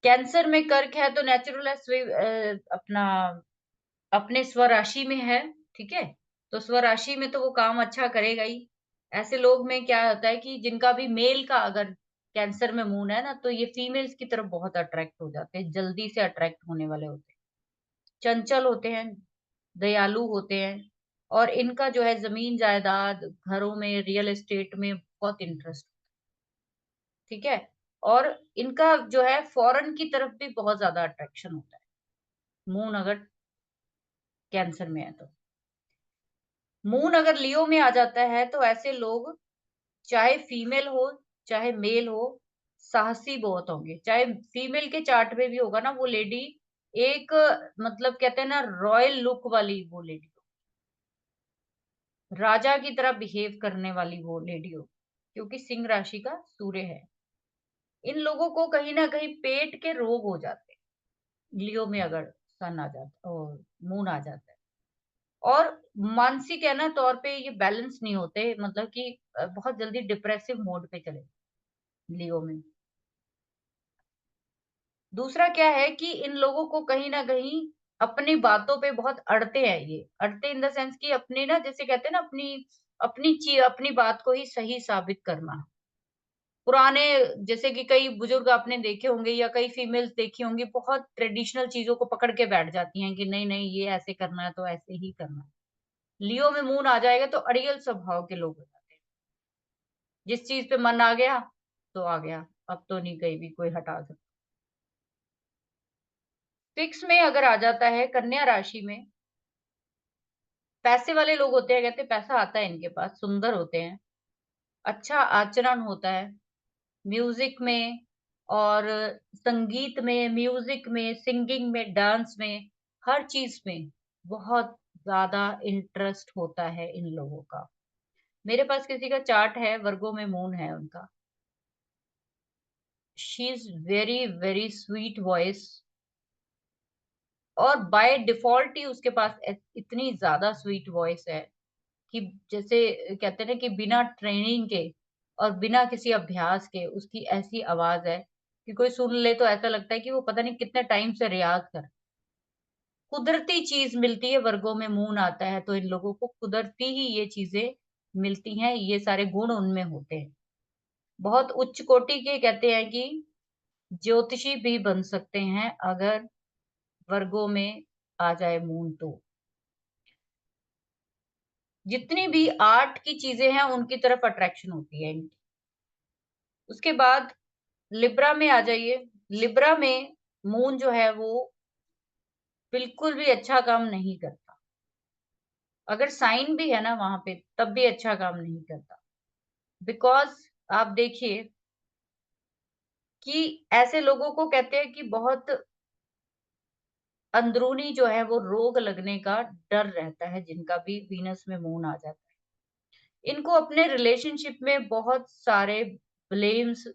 Speaker 1: कैंसर में कर्क है तो नेचुरल है, अपना अपने स्वराशि में है। ठीक है, तो स्वराशि में तो वो काम अच्छा करेगा ही। ऐसे लोग में क्या होता है कि जिनका भी मेल का अगर कैंसर में मून है ना तो ये फीमेल्स की तरफ बहुत अट्रैक्ट हो जाते हैं, जल्दी से अट्रैक्ट होने वाले होते हैं, चंचल होते हैं, दयालु होते हैं, और इनका जो है जमीन जायदाद घरों में रियल एस्टेट में बहुत इंटरेस्ट। ठीक है, और इनका जो है फॉरेन की तरफ भी बहुत ज्यादा अट्रैक्शन होता है मून अगर कैंसर में है तो। मून अगर लियो में आ जाता है तो ऐसे लोग चाहे फीमेल हो चाहे मेल हो साहसी बहुत होंगे। चाहे फीमेल के चार्ट में भी होगा ना वो लेडी, एक मतलब कहते हैं ना रॉयल लुक वाली वो लेडी, राजा की तरह बिहेव करने वाली वो लेडी हो, क्योंकि सिंह राशि का सूर्य है। इन लोगों को कहीं ना कहीं पेट के रोग हो जाते हैं लियो में अगर सन आ जाता और मून आ जाता है। और मानसिक है ना तौर पे ये बैलेंस नहीं होते, मतलब कि बहुत जल्दी डिप्रेसिव मोड पे चले लियो में। दूसरा क्या है कि इन लोगों को कहीं ना कहीं अपनी बातों पे बहुत अड़ते हैं, ये अड़ते इन द सेंस कि अपनी ना जैसे कहते हैं ना अपनी अपनी बात को ही सही साबित करना। पुराने, जैसे कि कई बुजुर्ग आपने देखे होंगे या कई फीमेल्स देखी होंगी, बहुत ट्रेडिशनल चीजों को पकड़ के बैठ जाती हैं कि नहीं नहीं ये ऐसे करना है तो ऐसे ही करना है। लियो में मून आ जाएगा तो अड़ियल स्वभाव के लोग हो जाते हैं। जिस चीज पे मन आ गया तो आ गया, अब तो नहीं कहीं भी कोई हटा सकता। फिक्स में अगर आ जाता है कन्या राशि में, पैसे वाले लोग होते हैं, कहते हैं पैसा आता है इनके पास, सुंदर होते हैं, अच्छा आचरण होता है, म्यूजिक में और संगीत में, म्यूजिक में, सिंगिंग में, डांस में, हर चीज में बहुत ज्यादा इंटरेस्ट होता है इन लोगों का। मेरे पास किसी का चार्ट है, वर्गो में मून है उनका। She is very very sweet voice, और बाय डिफॉल्ट ही उसके पास इतनी ज्यादा स्वीट वॉइस है कि जैसे कहते हैं ना कि बिना ट्रेनिंग के और बिना किसी अभ्यास के उसकी ऐसी आवाज है कि कोई सुन ले तो ऐसा लगता है कि वो पता नहीं कितने टाइम से रियाज कर। कुदरती चीज मिलती है, वर्गों में मून आता है तो इन लोगों को कुदरती ही ये चीजें मिलती हैं, ये सारे गुण उनमें होते हैं। बहुत उच्च कोटि के कहते हैं कि ज्योतिषी भी बन सकते हैं अगर वर्गों में आ जाए मून तो। जितनी भी आर्ट की चीजें हैं उनकी तरफ अट्रैक्शन होती है इनकी। उसके बाद लिब्रा में आ जाइए। लिब्रा में मून जो है वो बिल्कुल भी अच्छा काम नहीं करता। अगर साइन भी है ना वहां पे तब भी अच्छा काम नहीं करता। बिकॉज आप देखिए कि ऐसे लोगों को कहते हैं कि बहुत अंदरूनी जो है वो रोग लगने का डर रहता है, जिनका भी वीनस में मून आ जाता है। इनको अपने रिलेशनशिप में बहुत सारे ब्लेम्स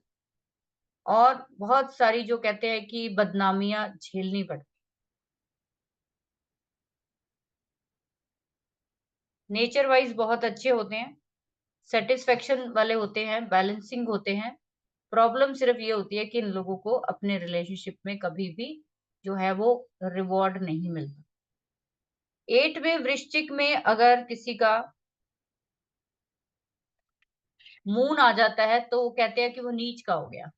Speaker 1: और बहुत सारी जो कहते हैं कि बदनामियां झेलनी पड़ती। नेचर वाइज बहुत अच्छे होते हैं, सेटिस्फेक्शन वाले होते हैं, बैलेंसिंग होते हैं। प्रॉब्लम सिर्फ ये होती है कि इन लोगों को अपने रिलेशनशिप में कभी भी जो है वो रिवॉर्ड नहीं मिलता। 8 में वृश्चिक में अगर किसी का मून आ जाता है तो वो कहते हैं कि वो नीच का हो गया।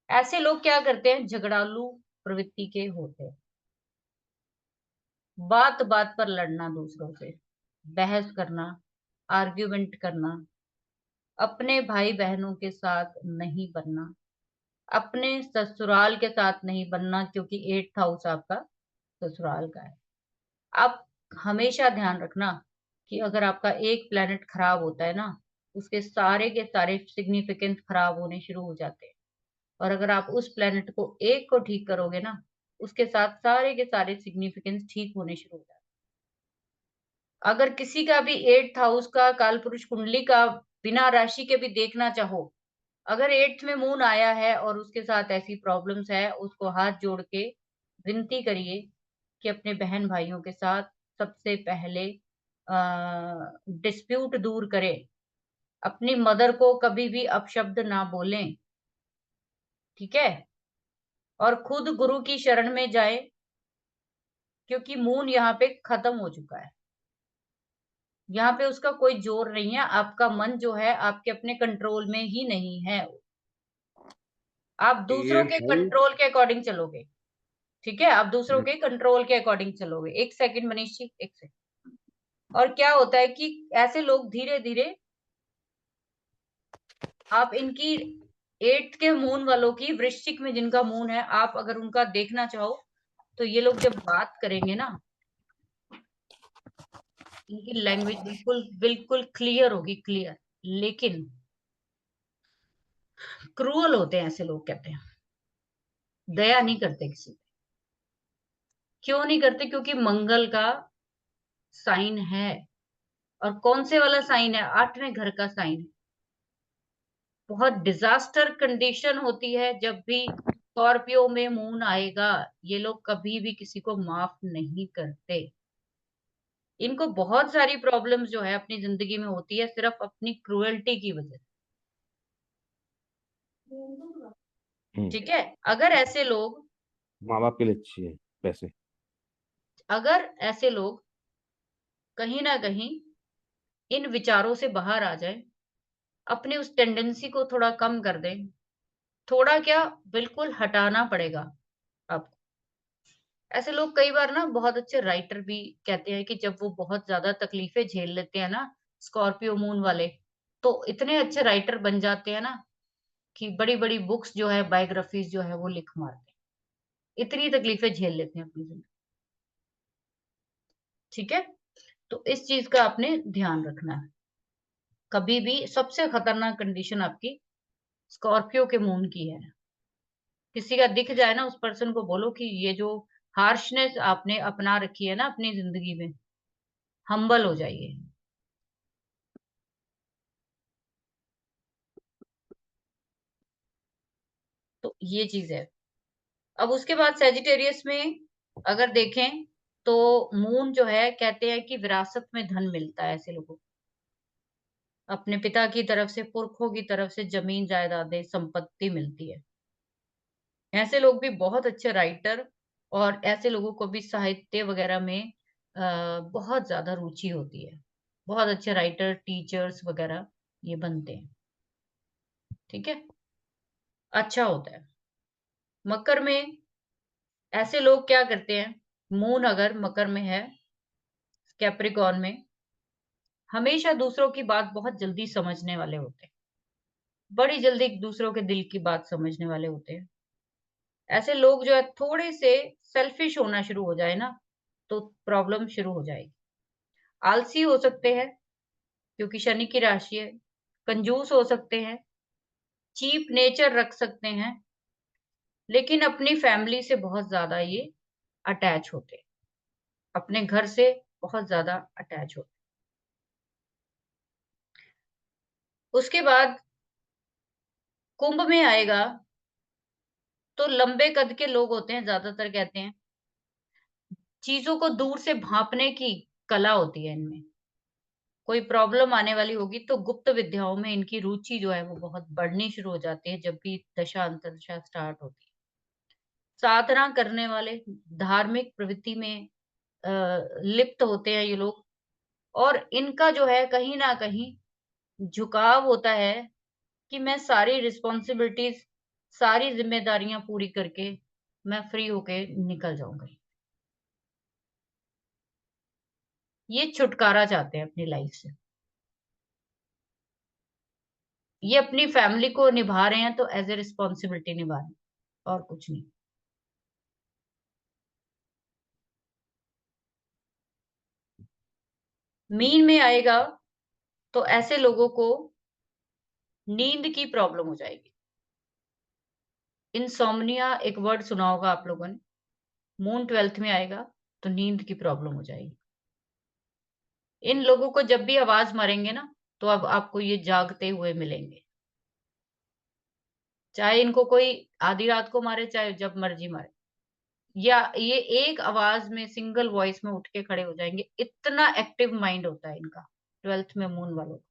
Speaker 1: ऐसे लोग क्या करते हैं, झगड़ालू प्रवृत्ति के होते हैं, बात बात पर लड़ना, दूसरों से बहस करना, आर्ग्यूमेंट करना, अपने भाई बहनों के साथ नहीं बनना, अपने ससुराल के साथ नहीं बनना, क्योंकि 8th हाउस आपका ससुराल का है। आप हमेशा ध्यान रखना कि अगर आपका एक प्लेनेट खराब होता है ना, उसके सारे के सारे सिग्निफिकेंस खराब होने शुरू हो जाते हैं। और अगर आप उस प्लेनेट को एक को ठीक करोगे ना, उसके साथ सारे के सारे सिग्निफिकेंस ठीक होने शुरू हो जाते हैं। अगर किसी का भी 8th हाउस का काल पुरुष कुंडली का बिना राशि के भी देखना चाहो, अगर 8th में मून आया है और उसके साथ ऐसी प्रॉब्लम्स है, उसको हाथ जोड़ के विनती करिए कि अपने बहन भाइयों के साथ सबसे पहले डिस्प्यूट दूर करें। अपनी मदर को कभी भी अपशब्द ना बोलें, ठीक है? और खुद गुरु की शरण में जाए, क्योंकि मून यहाँ पे खत्म हो चुका है। यहाँ पे उसका कोई जोर नहीं है। आपका मन जो है आपके अपने कंट्रोल में ही नहीं है, आप दूसरों के
Speaker 3: 8th हाउस।
Speaker 1: कंट्रोल के अकॉर्डिंग चलोगे। ठीक है, आप दूसरों के कंट्रोल के अकॉर्डिंग चलोगे। एक सेकंड मनीष जी, एक सेकंड। और क्या होता है कि ऐसे लोग धीरे धीरे आप इनकी 8th के मून वालों की, वृश्चिक में जिनका मून है, आप अगर उनका देखना चाहो तो ये लोग जब बात करेंगे ना, इनकी लैंग्वेज बिल्कुल बिल्कुल क्लियर होगी, क्लियर। लेकिन क्रूअल होते हैं ऐसे लोग, कहते हैं दया नहीं करते किसी पे। क्यों नहीं करते? क्योंकि मंगल का साइन है। और कौन से वाला साइन है? 8वें घर का साइन है। बहुत डिजास्टर कंडीशन होती है जब भी स्कॉर्पियो में मून आएगा। ये लोग कभी भी किसी को माफ नहीं करते। इनको बहुत सारी प्रॉब्लम्स जो है अपनी जिंदगी में होती है सिर्फ अपनी क्रूएल्टी की वजह से। ठीक है, अगर ऐसे लोग,
Speaker 3: माँ बाप के लिए अच्छी है पैसे।
Speaker 1: अगर ऐसे लोग कहीं ना कहीं इन विचारों से बाहर आ जाए अपनी उस टेंडेंसी को थोड़ा कम कर दें। थोड़ा क्या, बिल्कुल हटाना पड़ेगा आपको। ऐसे लोग कई बार ना बहुत अच्छे राइटर भी कहते हैं कि जब वो बहुत ज्यादा तकलीफें झेल लेते हैं ना, स्कॉर्पियो मून वाले, तो इतने अच्छे राइटर बन जाते हैं ना कि बड़ी-बड़ी बुक्स जो है, बायोग्राफीज जो है वो लिख मारते हैं। इतनी तकलीफें झेल लेते हैं अपनी जिंदगी। ठीक है? तो इस चीज का आपने ध्यान रखना है। कभी भी सबसे खतरनाक कंडीशन आपकी स्कॉर्पियो के मून की है। किसी का दिख जाए ना, उस पर्सन को बोलो कि ये जो हार्शनेस आपने अपना रखी है ना अपनी जिंदगी में, हम्बल हो जाइए। तो ये चीज है। अब उसके बाद सेजिटेरियस में अगर देखें तो मून जो है, कहते हैं कि विरासत में धन मिलता है ऐसे लोगों को। अपने पिता की तरफ से, पुरखों की तरफ से जमीन जायदादें, संपत्ति मिलती है। ऐसे लोग भी बहुत अच्छे राइटर, और ऐसे लोगों को भी साहित्य वगैरह में बहुत ज्यादा रुचि होती है। बहुत अच्छे राइटर, टीचर्स वगैरह ये बनते हैं। ठीक है, अच्छा होता है। मकर में ऐसे लोग क्या करते हैं, मून अगर मकर में है, कैप्रिकॉर्न में, हमेशा दूसरों की बात बहुत जल्दी समझने वाले होते हैं। बड़ी जल्दी दूसरों के दिल की बात समझने वाले होते हैं। ऐसे लोग जो है थोड़े से सेल्फिश होना शुरू हो जाए ना, तो प्रॉब्लम शुरू हो जाएगी। आलसी हो सकते हैं क्योंकि शनि की राशि है। कंजूस हो सकते हैं, चीप नेचर रख सकते हैं, लेकिन अपनी फैमिली से बहुत ज्यादा ये अटैच होते हैं। अपने घर से बहुत ज्यादा अटैच होते हैं। उसके बाद कुंभ में आएगा तो लंबे कद के लोग होते हैं, ज्यादातर कहते हैं। चीजों को दूर से भांपने की कला होती है इनमें। कोई प्रॉब्लम आने वाली होगी तो गुप्त विद्याओं में इनकी रुचि जो है वो बहुत बढ़नी शुरू हो जाती है जब भी दशा अंतर्दशा स्टार्ट होती है। साधना करने वाले, धार्मिक प्रवृत्ति में लिप्त होते हैं ये लोग। और इनका जो है कहीं ना कहीं झुकाव होता है कि मैं सारी रिस्पॉन्सिबिलिटीज, सारी जिम्मेदारियां पूरी करके मैं फ्री होके निकल जाऊंगा। ये छुटकारा चाहते हैं अपनी लाइफ से। ये अपनी फैमिली को निभा रहे हैं तो एज ए रिस्पॉन्सिबिलिटी निभा रहे हैं, और कुछ नहीं। मीन में आएगा तो ऐसे लोगों को नींद की प्रॉब्लम हो जाएगी। इंसोम्निया एक वर्ड सुना होगा आप लोगों ने। मून 12th में आएगा तो नींद की प्रॉब्लम हो जाएगी। इन लोगों को जब भी आवाज मारेंगे ना, तो अब आपको ये जागते हुए मिलेंगे। चाहे इनको कोई आधी रात को मारे, चाहे जब मर्जी मारे, या ये एक आवाज में, सिंगल वॉइस में उठ के खड़े हो जाएंगे। इतना एक्टिव माइंड होता है इनका 12th में मून वालों का।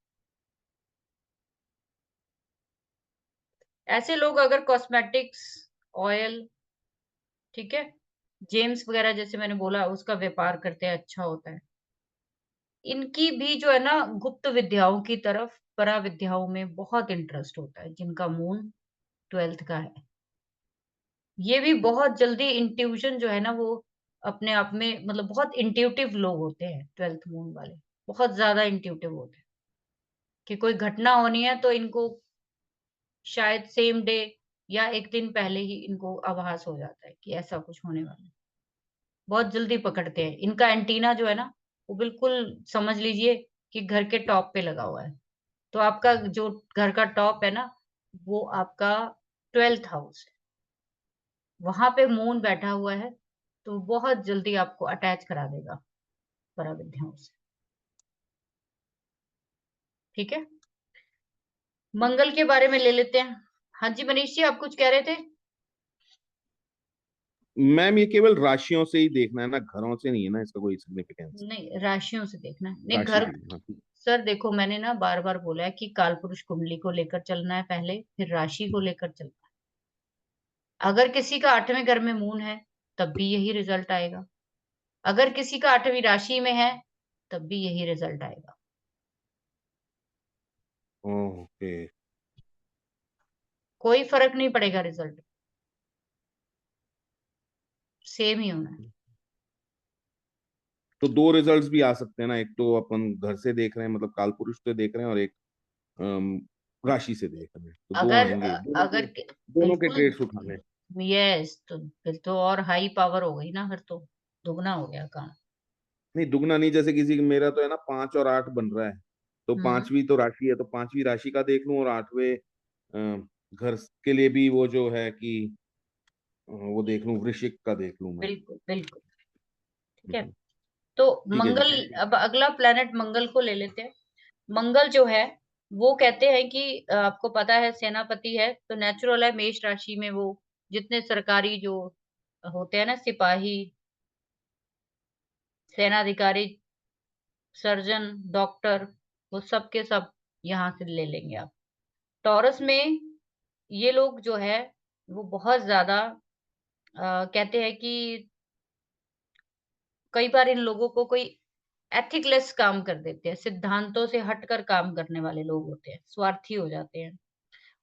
Speaker 1: ऐसे लोग अगर कॉस्मेटिक्स, ऑयल, ठीक है, जेम्स वगैरह जैसे मैंने बोला उसका व्यापार करते हैं, अच्छा होता है। इनकी भी जो है ना गुप्त विद्याओं की तरफ, परा विद्याओं में बहुत इंटरेस्ट होता है जिनका मून 12th का है। ये भी बहुत जल्दी इंट्यूशन जो है ना वो अपने आप में, मतलब बहुत इंट्यूटिव लोग होते हैं 12th मून वाले। बहुत ज्यादा इंट्यूटिव होते हैं कि कोई घटना होनी है तो इनको शायद सेम डे या एक दिन पहले ही इनको आभास हो जाता है कि ऐसा कुछ होने वाला है। बहुत जल्दी पकड़ते हैं। इनका एंटीना जो है ना वो बिल्कुल समझ लीजिए कि घर के टॉप पे लगा हुआ है। तो आपका जो घर का टॉप है ना, वो आपका 12th हाउस है। वहां पे मून बैठा हुआ है तो बहुत जल्दी आपको अटैच करा देगा पराविद्याओं से। ठीक है, मंगल के बारे में ले लेते हैं। हाँ जी मनीष जी, आप कुछ कह रहे थे।
Speaker 3: मैम ये केवल राशियों से ही देखना है ना, घरों से नहीं है ना इसका कोई सिग्निफिकेंस?
Speaker 1: नहीं, राशियों से देखना है। नहीं,
Speaker 3: राशि
Speaker 1: घर।
Speaker 3: से, हाँ।
Speaker 1: सर देखो, मैंने ना बार बार बोला है कि काल पुरुष कुंडली को लेकर चलना है पहले, फिर राशि को लेकर चलना है। अगर किसी का 8वें घर में मून है तब भी यही रिजल्ट आएगा। अगर किसी का 8वीं राशि में है तब भी यही रिजल्ट आएगा।
Speaker 3: ओके।
Speaker 1: कोई फर्क नहीं पड़ेगा, रिजल्ट सेम ही होना है।
Speaker 3: तो दो रिजल्ट्स भी आ सकते हैं ना, एक तो अपन घर से देख रहे हैं मतलब काल पुरुष से देख रहे हैं, और एक अम, राशि से देख रहे हैं, तो दो
Speaker 1: अगर
Speaker 3: आएंगे, दोनों के दोनों के
Speaker 1: बिल्कुल,
Speaker 3: ट्रेड्स उठाने।
Speaker 1: यस, तो फिर तो और हाई पावर हो गई ना, फिर तो दुगना हो गया काम।
Speaker 3: नहीं दुगना नहीं, जैसे किसी मेरा तो है ना 5 और 8 बन रहा है, तो
Speaker 1: हम्म,
Speaker 3: पांचवी तो राशि है, तो पांचवी राशि का देख लूं, और 8वें घर के लिए भी वो जो है कि वो देख लूं, वृश्चिक का देख लूं मैं।
Speaker 1: बिल्कुल बिल्कुल। ठीक है,
Speaker 3: हम्म,
Speaker 1: तो
Speaker 3: ठीक है जी।
Speaker 1: मंगल, अब अगला प्लेनेट मंगल को ले लेते हैं। मंगल जो है वो कहते हैं कि आपको पता है सेनापति है, तो नेचुरल है मेष राशि में वो जितने सरकारी जो होते हैं ना, सिपाही, सेनाधिकारी, सर्जन, डॉक्टर, वो सब के सब यहाँ से ले लेंगे आप। टॉरस में ये लोग जो है वो बहुत ज्यादा कहते हैं कि कई बार इन लोगों को कोई एथिकलेस काम कर देते हैं, सिद्धांतों से हटकर काम करने वाले लोग होते हैं, स्वार्थी हो जाते हैं,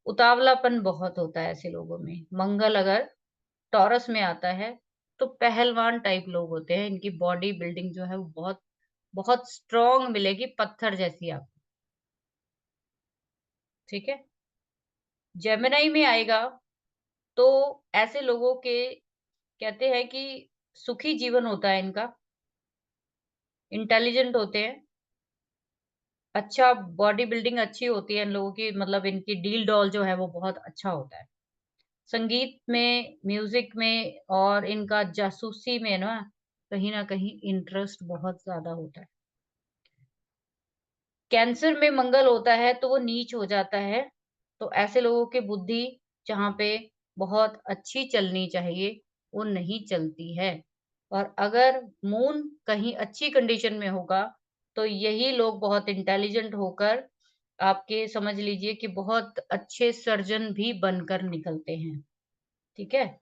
Speaker 1: उतावलापन बहुत होता है ऐसे लोगों में। मंगल अगर टॉरस में आता है तो पहलवान टाइप लोग होते हैं, इनकी बॉडी बिल्डिंग जो है वो बहुत बहुत स्ट्रांग मिलेगी, पत्थर जैसी आपको। ठीक है, जेमिनाई में आएगा तो ऐसे लोगों के कहते हैं कि सुखी जीवन होता है इनका, इंटेलिजेंट होते हैं, अच्छा बॉडी बिल्डिंग अच्छी होती है इन लोगों की, मतलब इनकी डील डॉल जो है वो बहुत अच्छा होता है। संगीत में, म्यूजिक में और इनका जासूसी में ना कहीं इंटरेस्ट बहुत ज्यादा होता है। कैंसर में मंगल होता है तो वो नीच हो जाता है, तो ऐसे लोगों की बुद्धि जहाँ पे बहुत अच्छी चलनी चाहिए वो नहीं चलती है। और अगर मून कहीं अच्छी कंडीशन में होगा तो यही लोग बहुत इंटेलिजेंट होकर आपके समझ लीजिए कि बहुत अच्छे सर्जन भी बनकर निकलते हैं। ठीक है,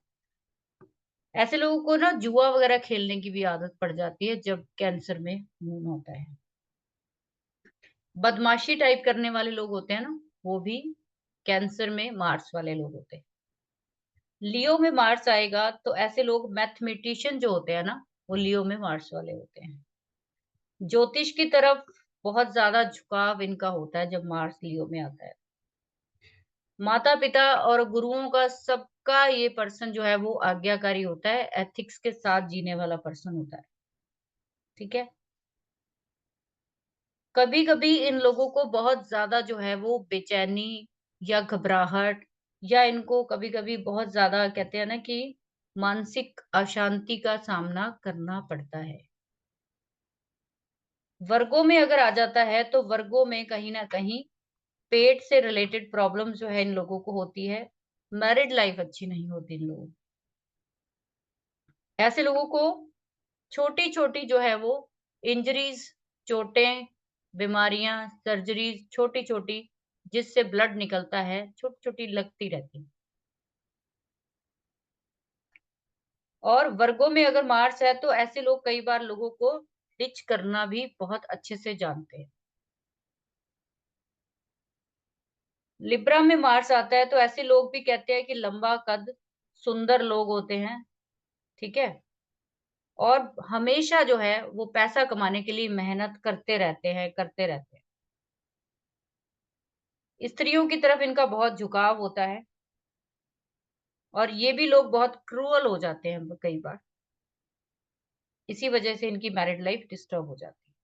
Speaker 1: ऐसे लोगों को ना जुआ वगैरह खेलने की भी आदत पड़ जाती है जब कैंसर में मून होता है। बदमाशी टाइप करने वाले लोग होते हैं ना, वो भी कैंसर में मार्स वाले लोग होते हैं। लियो में मार्स आएगा तो ऐसे लोग मैथमेटिशियन जो होते हैं ना, वो लियो में मार्स वाले होते हैं। ज्योतिष की तरफ बहुत ज्यादा झुकाव इनका होता है जब मार्स लियो में आता है। माता पिता और गुरुओं का सबका ये पर्सन जो है वो आज्ञाकारी होता है, एथिक्स के साथ जीने वाला पर्सन होता है। ठीक है, कभी कभी इन लोगों को बहुत ज्यादा जो है वो बेचैनी या घबराहट, या इनको कभी कभी बहुत ज्यादा कहते हैं ना कि मानसिक अशांति का सामना करना पड़ता है। वर्गों में अगर आ जाता है तो वर्गों में कहीं ना कहीं पेट से रिलेटेड प्रॉब्लम जो है इन लोगों को होती है। मैरिड लाइफ अच्छी नहीं होती इन लोगों की। ऐसे लोगों को छोटी छोटी जो है वो इंजरीज, चोटें, बीमारियां, सर्जरीज छोटी छोटी जिससे ब्लड निकलता है, छोटी छोटी लगती रहती। और वर्गों में अगर मार्स है तो ऐसे लोग कई बार लोगों को डिच करना भी बहुत अच्छे से जानते हैं। लिब्रा में मार्स आता है तो ऐसे लोग भी कहते हैं कि लंबा कद, सुंदर लोग होते हैं। ठीक है, और हमेशा जो है वो पैसा कमाने के लिए मेहनत करते रहते हैं। स्त्रियों की तरफ इनका बहुत झुकाव होता है, और ये भी लोग बहुत क्रूअल हो जाते हैं कई बार, इसी वजह से इनकी मैरिड लाइफ डिस्टर्ब हो जाती है।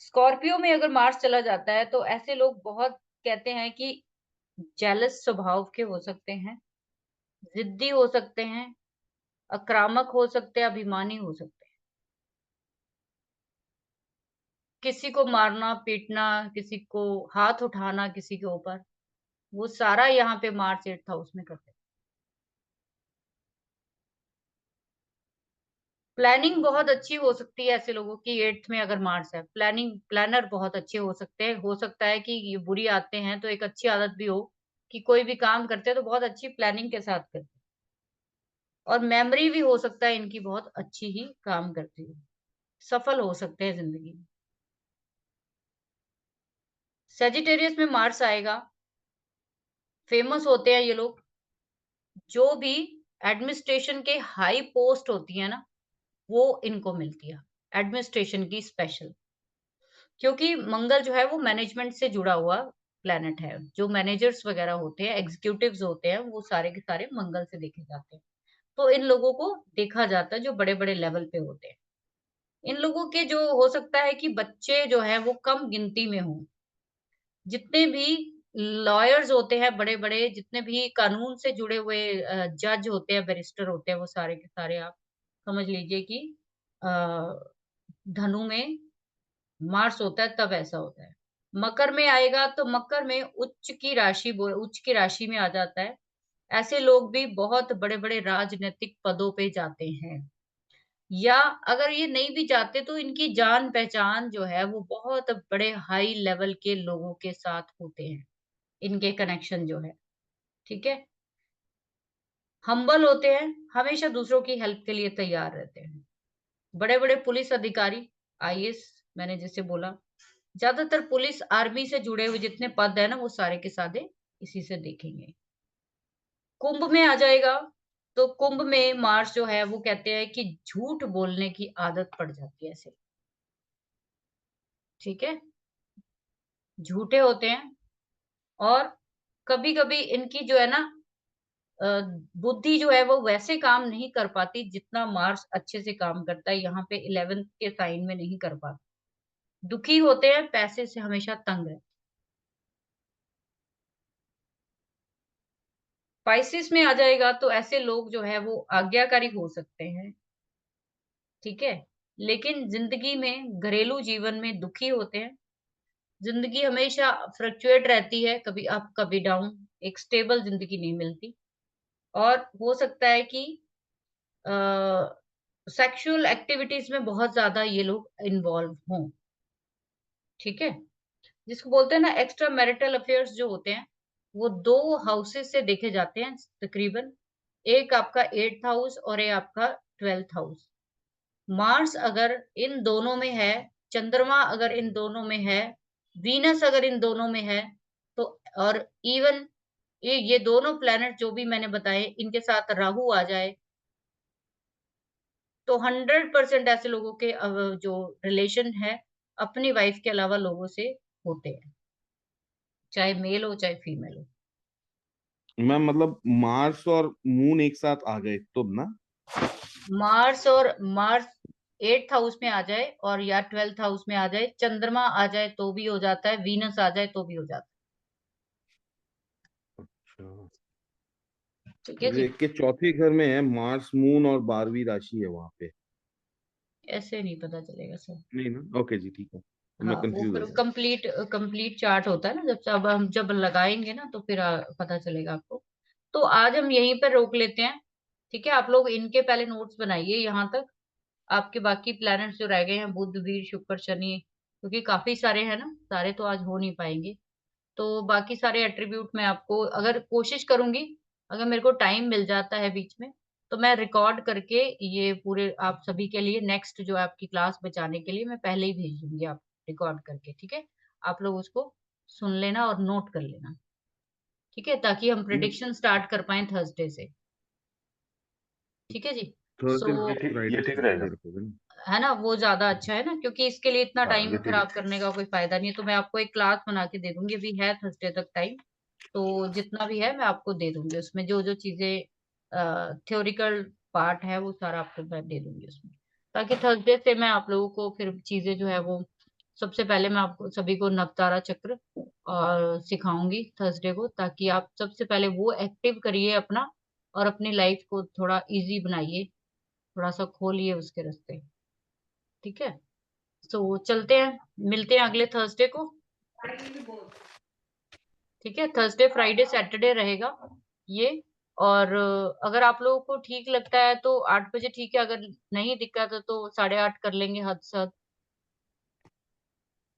Speaker 1: स्कॉर्पियो में अगर मार्स चला जाता है तो ऐसे लोग बहुत कहते हैं कि जेलस स्वभाव के हो सकते हैं, जिद्दी हो सकते हैं, आक्रामक हो सकते हैं, अभिमानी हो सकते हैं। किसी को मारना पीटना, किसी को हाथ उठाना किसी के ऊपर, वो सारा यहाँ पे मार्च 8 हाउस में करते हैं। प्लानिंग बहुत अच्छी हो सकती है ऐसे लोगों की, 8th में अगर मार्स है, प्लानर बहुत अच्छे हो सकते हैं। हो सकता है कि ये बुरी आदतें हैं तो एक अच्छी आदत भी हो कि कोई भी काम करते हैं तो बहुत अच्छी प्लानिंग के साथ करते हैं। और मेमोरी भी हो सकता है इनकी बहुत अच्छी ही काम करती है, सफल हो सकते हैं जिंदगी में। सेजिटेरियस में मार्स आएगा, फेमस होते हैं ये लोग, जो भी एडमिनिस्ट्रेशन के हाई पोस्ट होती है ना, वो इनको मिलती है, एडमिनिस्ट्रेशन की स्पेशल। क्योंकि मंगल जो है वो मैनेजमेंट से जुड़ा हुआ प्लेनेट है, जो मैनेजर्स वगैरह होते हैं, एग्जीक्यूटिव्स होते हैं, वो सारे के सारे मंगल से देखे जाते हैं। तो इन लोगों को देखा जाता है जो बड़े बड़े लेवल पे होते हैं। इन लोगों के जो हो सकता है कि बच्चे जो है वो कम गिनती में हों। जितने भी लॉयर्स होते हैं बड़े बड़े, जितने भी कानून से जुड़े हुए जज होते हैं, बैरिस्टर होते हैं, वो सारे के सारे आप समझ लीजिए कि अ, धनु में मार्स होता है तब ऐसा होता है। मकर में आएगा तो मकर में उच्च की राशि में आ जाता है। ऐसे लोग भी बहुत बड़े बड़े राजनीतिक पदों पे जाते हैं, या अगर ये नहीं भी जाते तो इनकी जान पहचान जो है वो बहुत बड़े हाई लेवल के लोगों के साथ होते हैं, इनके कनेक्शन जो है, ठीक है। हम्बल होते हैं, हमेशा दूसरों की हेल्प के लिए तैयार रहते हैं। बड़े बड़े पुलिस अधिकारी, आईएएस, मैंने जैसे बोला, ज्यादातर पुलिस आर्मी से जुड़े हुए जितने पद है ना, वो सारे के सारे इसी से देखेंगे। कुंभ में आ जाएगा तो कुंभ में मार्स जो है वो कहते हैं कि झूठ बोलने की आदत पड़ जाती है ऐसे, ठीक है, झूठे होते हैं। और कभी कभी इनकी जो है ना अ, बुद्धि जो है वो वैसे काम नहीं कर पाती जितना मार्स अच्छे से काम करता है, यहाँ पे 11th के साइन में नहीं कर पाता। दुखी होते हैं, पैसे से हमेशा तंग रहते। स्पाइसेस में आ जाएगा तो ऐसे लोग जो है वो आज्ञाकारी हो सकते हैं, ठीक है, लेकिन जिंदगी में घरेलू जीवन में दुखी होते हैं। जिंदगी हमेशा फ्लक्चुएट रहती है, कभी अप कभी डाउन, एक स्टेबल जिंदगी नहीं मिलती। और हो सकता है कि सेक्सुअल एक्टिविटीज में बहुत ज्यादा ये लोग इन्वॉल्व हों, ठीक है। जिसको बोलते हैं ना एक्स्ट्रा मैरिटल अफेयर्स जो होते हैं, वो 2 हाउसेस से देखे जाते हैं तकरीबन। एक आपका 8th हाउस और एक आपका 12th हाउस। मार्स अगर इन दोनों में है, चंद्रमा अगर इन दोनों में है, वीनस अगर इन दोनों में है, तो और इवन ये दोनों प्लैनेट जो भी मैंने बताए इनके साथ राहु आ जाए, तो 100% ऐसे लोगों के जो रिलेशन है अपनी वाइफ के अलावा लोगों से होते हैं, चाहे मेल हो चाहे फीमेल हो।
Speaker 3: मैम मतलब मार्स और मून एक साथ आ गए तो ना?
Speaker 1: मार्स 8th हाउस में आ जाए और या 12th हाउस में आ जाए, चंद्रमा आ जाए तो भी हो जाता है, वीनस आ जाए तो भी हो जाता
Speaker 3: अच्छा,
Speaker 1: है, ठीक है जी।
Speaker 3: के चौथे घर में है मार्स, मून और 12वीं राशि है वहां पे।
Speaker 1: ऐसे नहीं पता चलेगा सर।
Speaker 3: नहीं ना? ओके जी, ठीक है, मैं
Speaker 1: हाँ, वो
Speaker 3: कंफ्यूज हो
Speaker 1: फिर
Speaker 3: गया।
Speaker 1: कंप्लीट चार्ट होता है ना, जब हम जब लगाएंगे ना तो फिर पता चलेगा आपको। तो आज हम यहीं पर रोक लेते हैं, ठीक है। आप लोग इनके पहले नोट्स बनाइए यहाँ तक। आपके बाकी प्लैनेट्स जो रह गए हैं, बुध वीर शुक्र शनि, क्योंकि काफी सारे हैं ना, सारे तो आज हो नहीं पाएंगे। तो बाकी सारे एट्रीब्यूट मैं आपको अगर कोशिश करूंगी, अगर मेरे को टाइम मिल जाता है बीच में, तो मैं रिकॉर्ड करके ये पूरे आप सभी के लिए नेक्स्ट जो आपकी क्लास बचाने के लिए मैं पहले ही भेज दूंगी, आप रिकॉर्ड करके, ठीक है। आप लोग उसको सुन लेना और नोट कर लेना, ठीक है, ताकि हम प्रिडिक्शन स्टार्ट कर पाए थर्सडे से, ठीक है जी। सो
Speaker 3: थर्सडे
Speaker 2: ये
Speaker 3: फ्राइडे
Speaker 2: ठीक रहेगा।
Speaker 3: सैटरडे रखोगे ना?
Speaker 1: है ना, वो ज्यादा अच्छा है ना, क्योंकि इसके लिए इतना
Speaker 2: हाँ,
Speaker 1: टाइम
Speaker 2: ये ठीक
Speaker 1: खराब करने का कोई फायदा नहीं है। तो मैं आपको एक क्लास बना के दे दूंगी, अभी है थर्सडे तक टाइम, तो जितना भी है मैं आपको दे दूंगी, उसमें जो जो चीजें थ्योरिकल पार्ट है वो सारा आपको मैं दे दूंगी उसमें, ताकि थर्सडे से मैं आप लोगों को फिर चीजें जो है वो सबसे पहले मैं आपको सभी को नवतारा चक्र और सिखाऊंगी थर्सडे को, ताकि आप सबसे पहले वो एक्टिव करिए अपना, और अपनी लाइफ को थोड़ा इजी बनाइए, थोड़ा सा खोलिए उसके रास्ते, ठीक है। तो चलते हैं, मिलते हैं अगले थर्सडे को, ठीक है। थर्सडे फ्राइडे सैटरडे रहेगा ये। और अगर आप लोगों को ठीक लगता है तो 8 बजे ठीक है, अगर नहीं दिक्कत है तो 8:30 कर लेंगे हद से हद।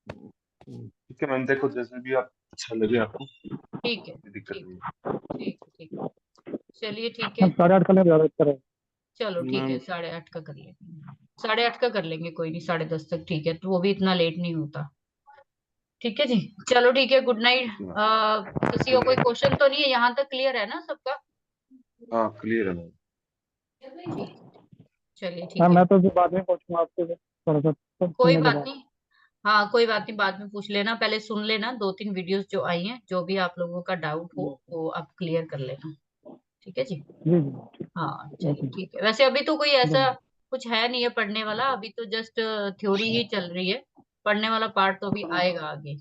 Speaker 2: ठीक है मैम, देखो जैसे भी आप अच्छा लगे आपको,
Speaker 1: ठीक है,
Speaker 2: कोई दिक्कत
Speaker 1: ठीक
Speaker 2: नहीं
Speaker 1: ठीक ठीक, चलिए ठीक
Speaker 5: हम
Speaker 1: है।
Speaker 5: 8:30 का नहीं ज्यादा अच्छा रहेगा।
Speaker 1: चलो ठीक है,
Speaker 3: मैम
Speaker 1: 8:30 का कर लेंगे, 8:30 का कर लेंगे, कोई नहीं, 10:30 तक ठीक है, तो वो भी इतना लेट नहीं होता। ठीक है जी, चलो ठीक है, गुड नाइट। किसी को कोई क्वेश्चन तो नहीं है? यहाँ तक क्लियर है ना सबका?
Speaker 2: हाँ क्लियर है मैम।
Speaker 1: ठीक, चलिए ठीक
Speaker 5: मैम
Speaker 1: है,
Speaker 5: मैं तो अभी बाद में पूछूंगा आपसे थोड़ा सा
Speaker 1: कोई
Speaker 5: सुनने के
Speaker 1: बात
Speaker 5: बाद।
Speaker 1: नहीं। हाँ कोई बात नहीं, बाद में पूछ लेना, पहले सुन लेना 2-3 वीडियोस जो आई हैं, जो भी आप लोगों का डाउट हो वो आप क्लियर कर लेना। ठीक है जी,
Speaker 5: जी जी
Speaker 1: हाँ
Speaker 5: ठीक,
Speaker 1: चलिए
Speaker 5: ओके
Speaker 1: ठीक है। वैसे अभी तो कोई
Speaker 5: गुड
Speaker 1: ऐसा कुछ है नहीं है पढ़ने वाला, अभी तो जस्ट थ्योरी ही चल रही है, पढ़ने वाला पार्ट तो अभी आएगा आगे।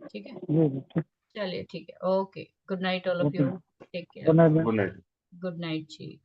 Speaker 1: ठीक है,
Speaker 5: जी जी ठीक,
Speaker 1: चलिए ठीक है, okay, good night all of
Speaker 5: okay
Speaker 1: you, take care,
Speaker 5: good night ma'am.
Speaker 2: Good night.
Speaker 1: Good night ji.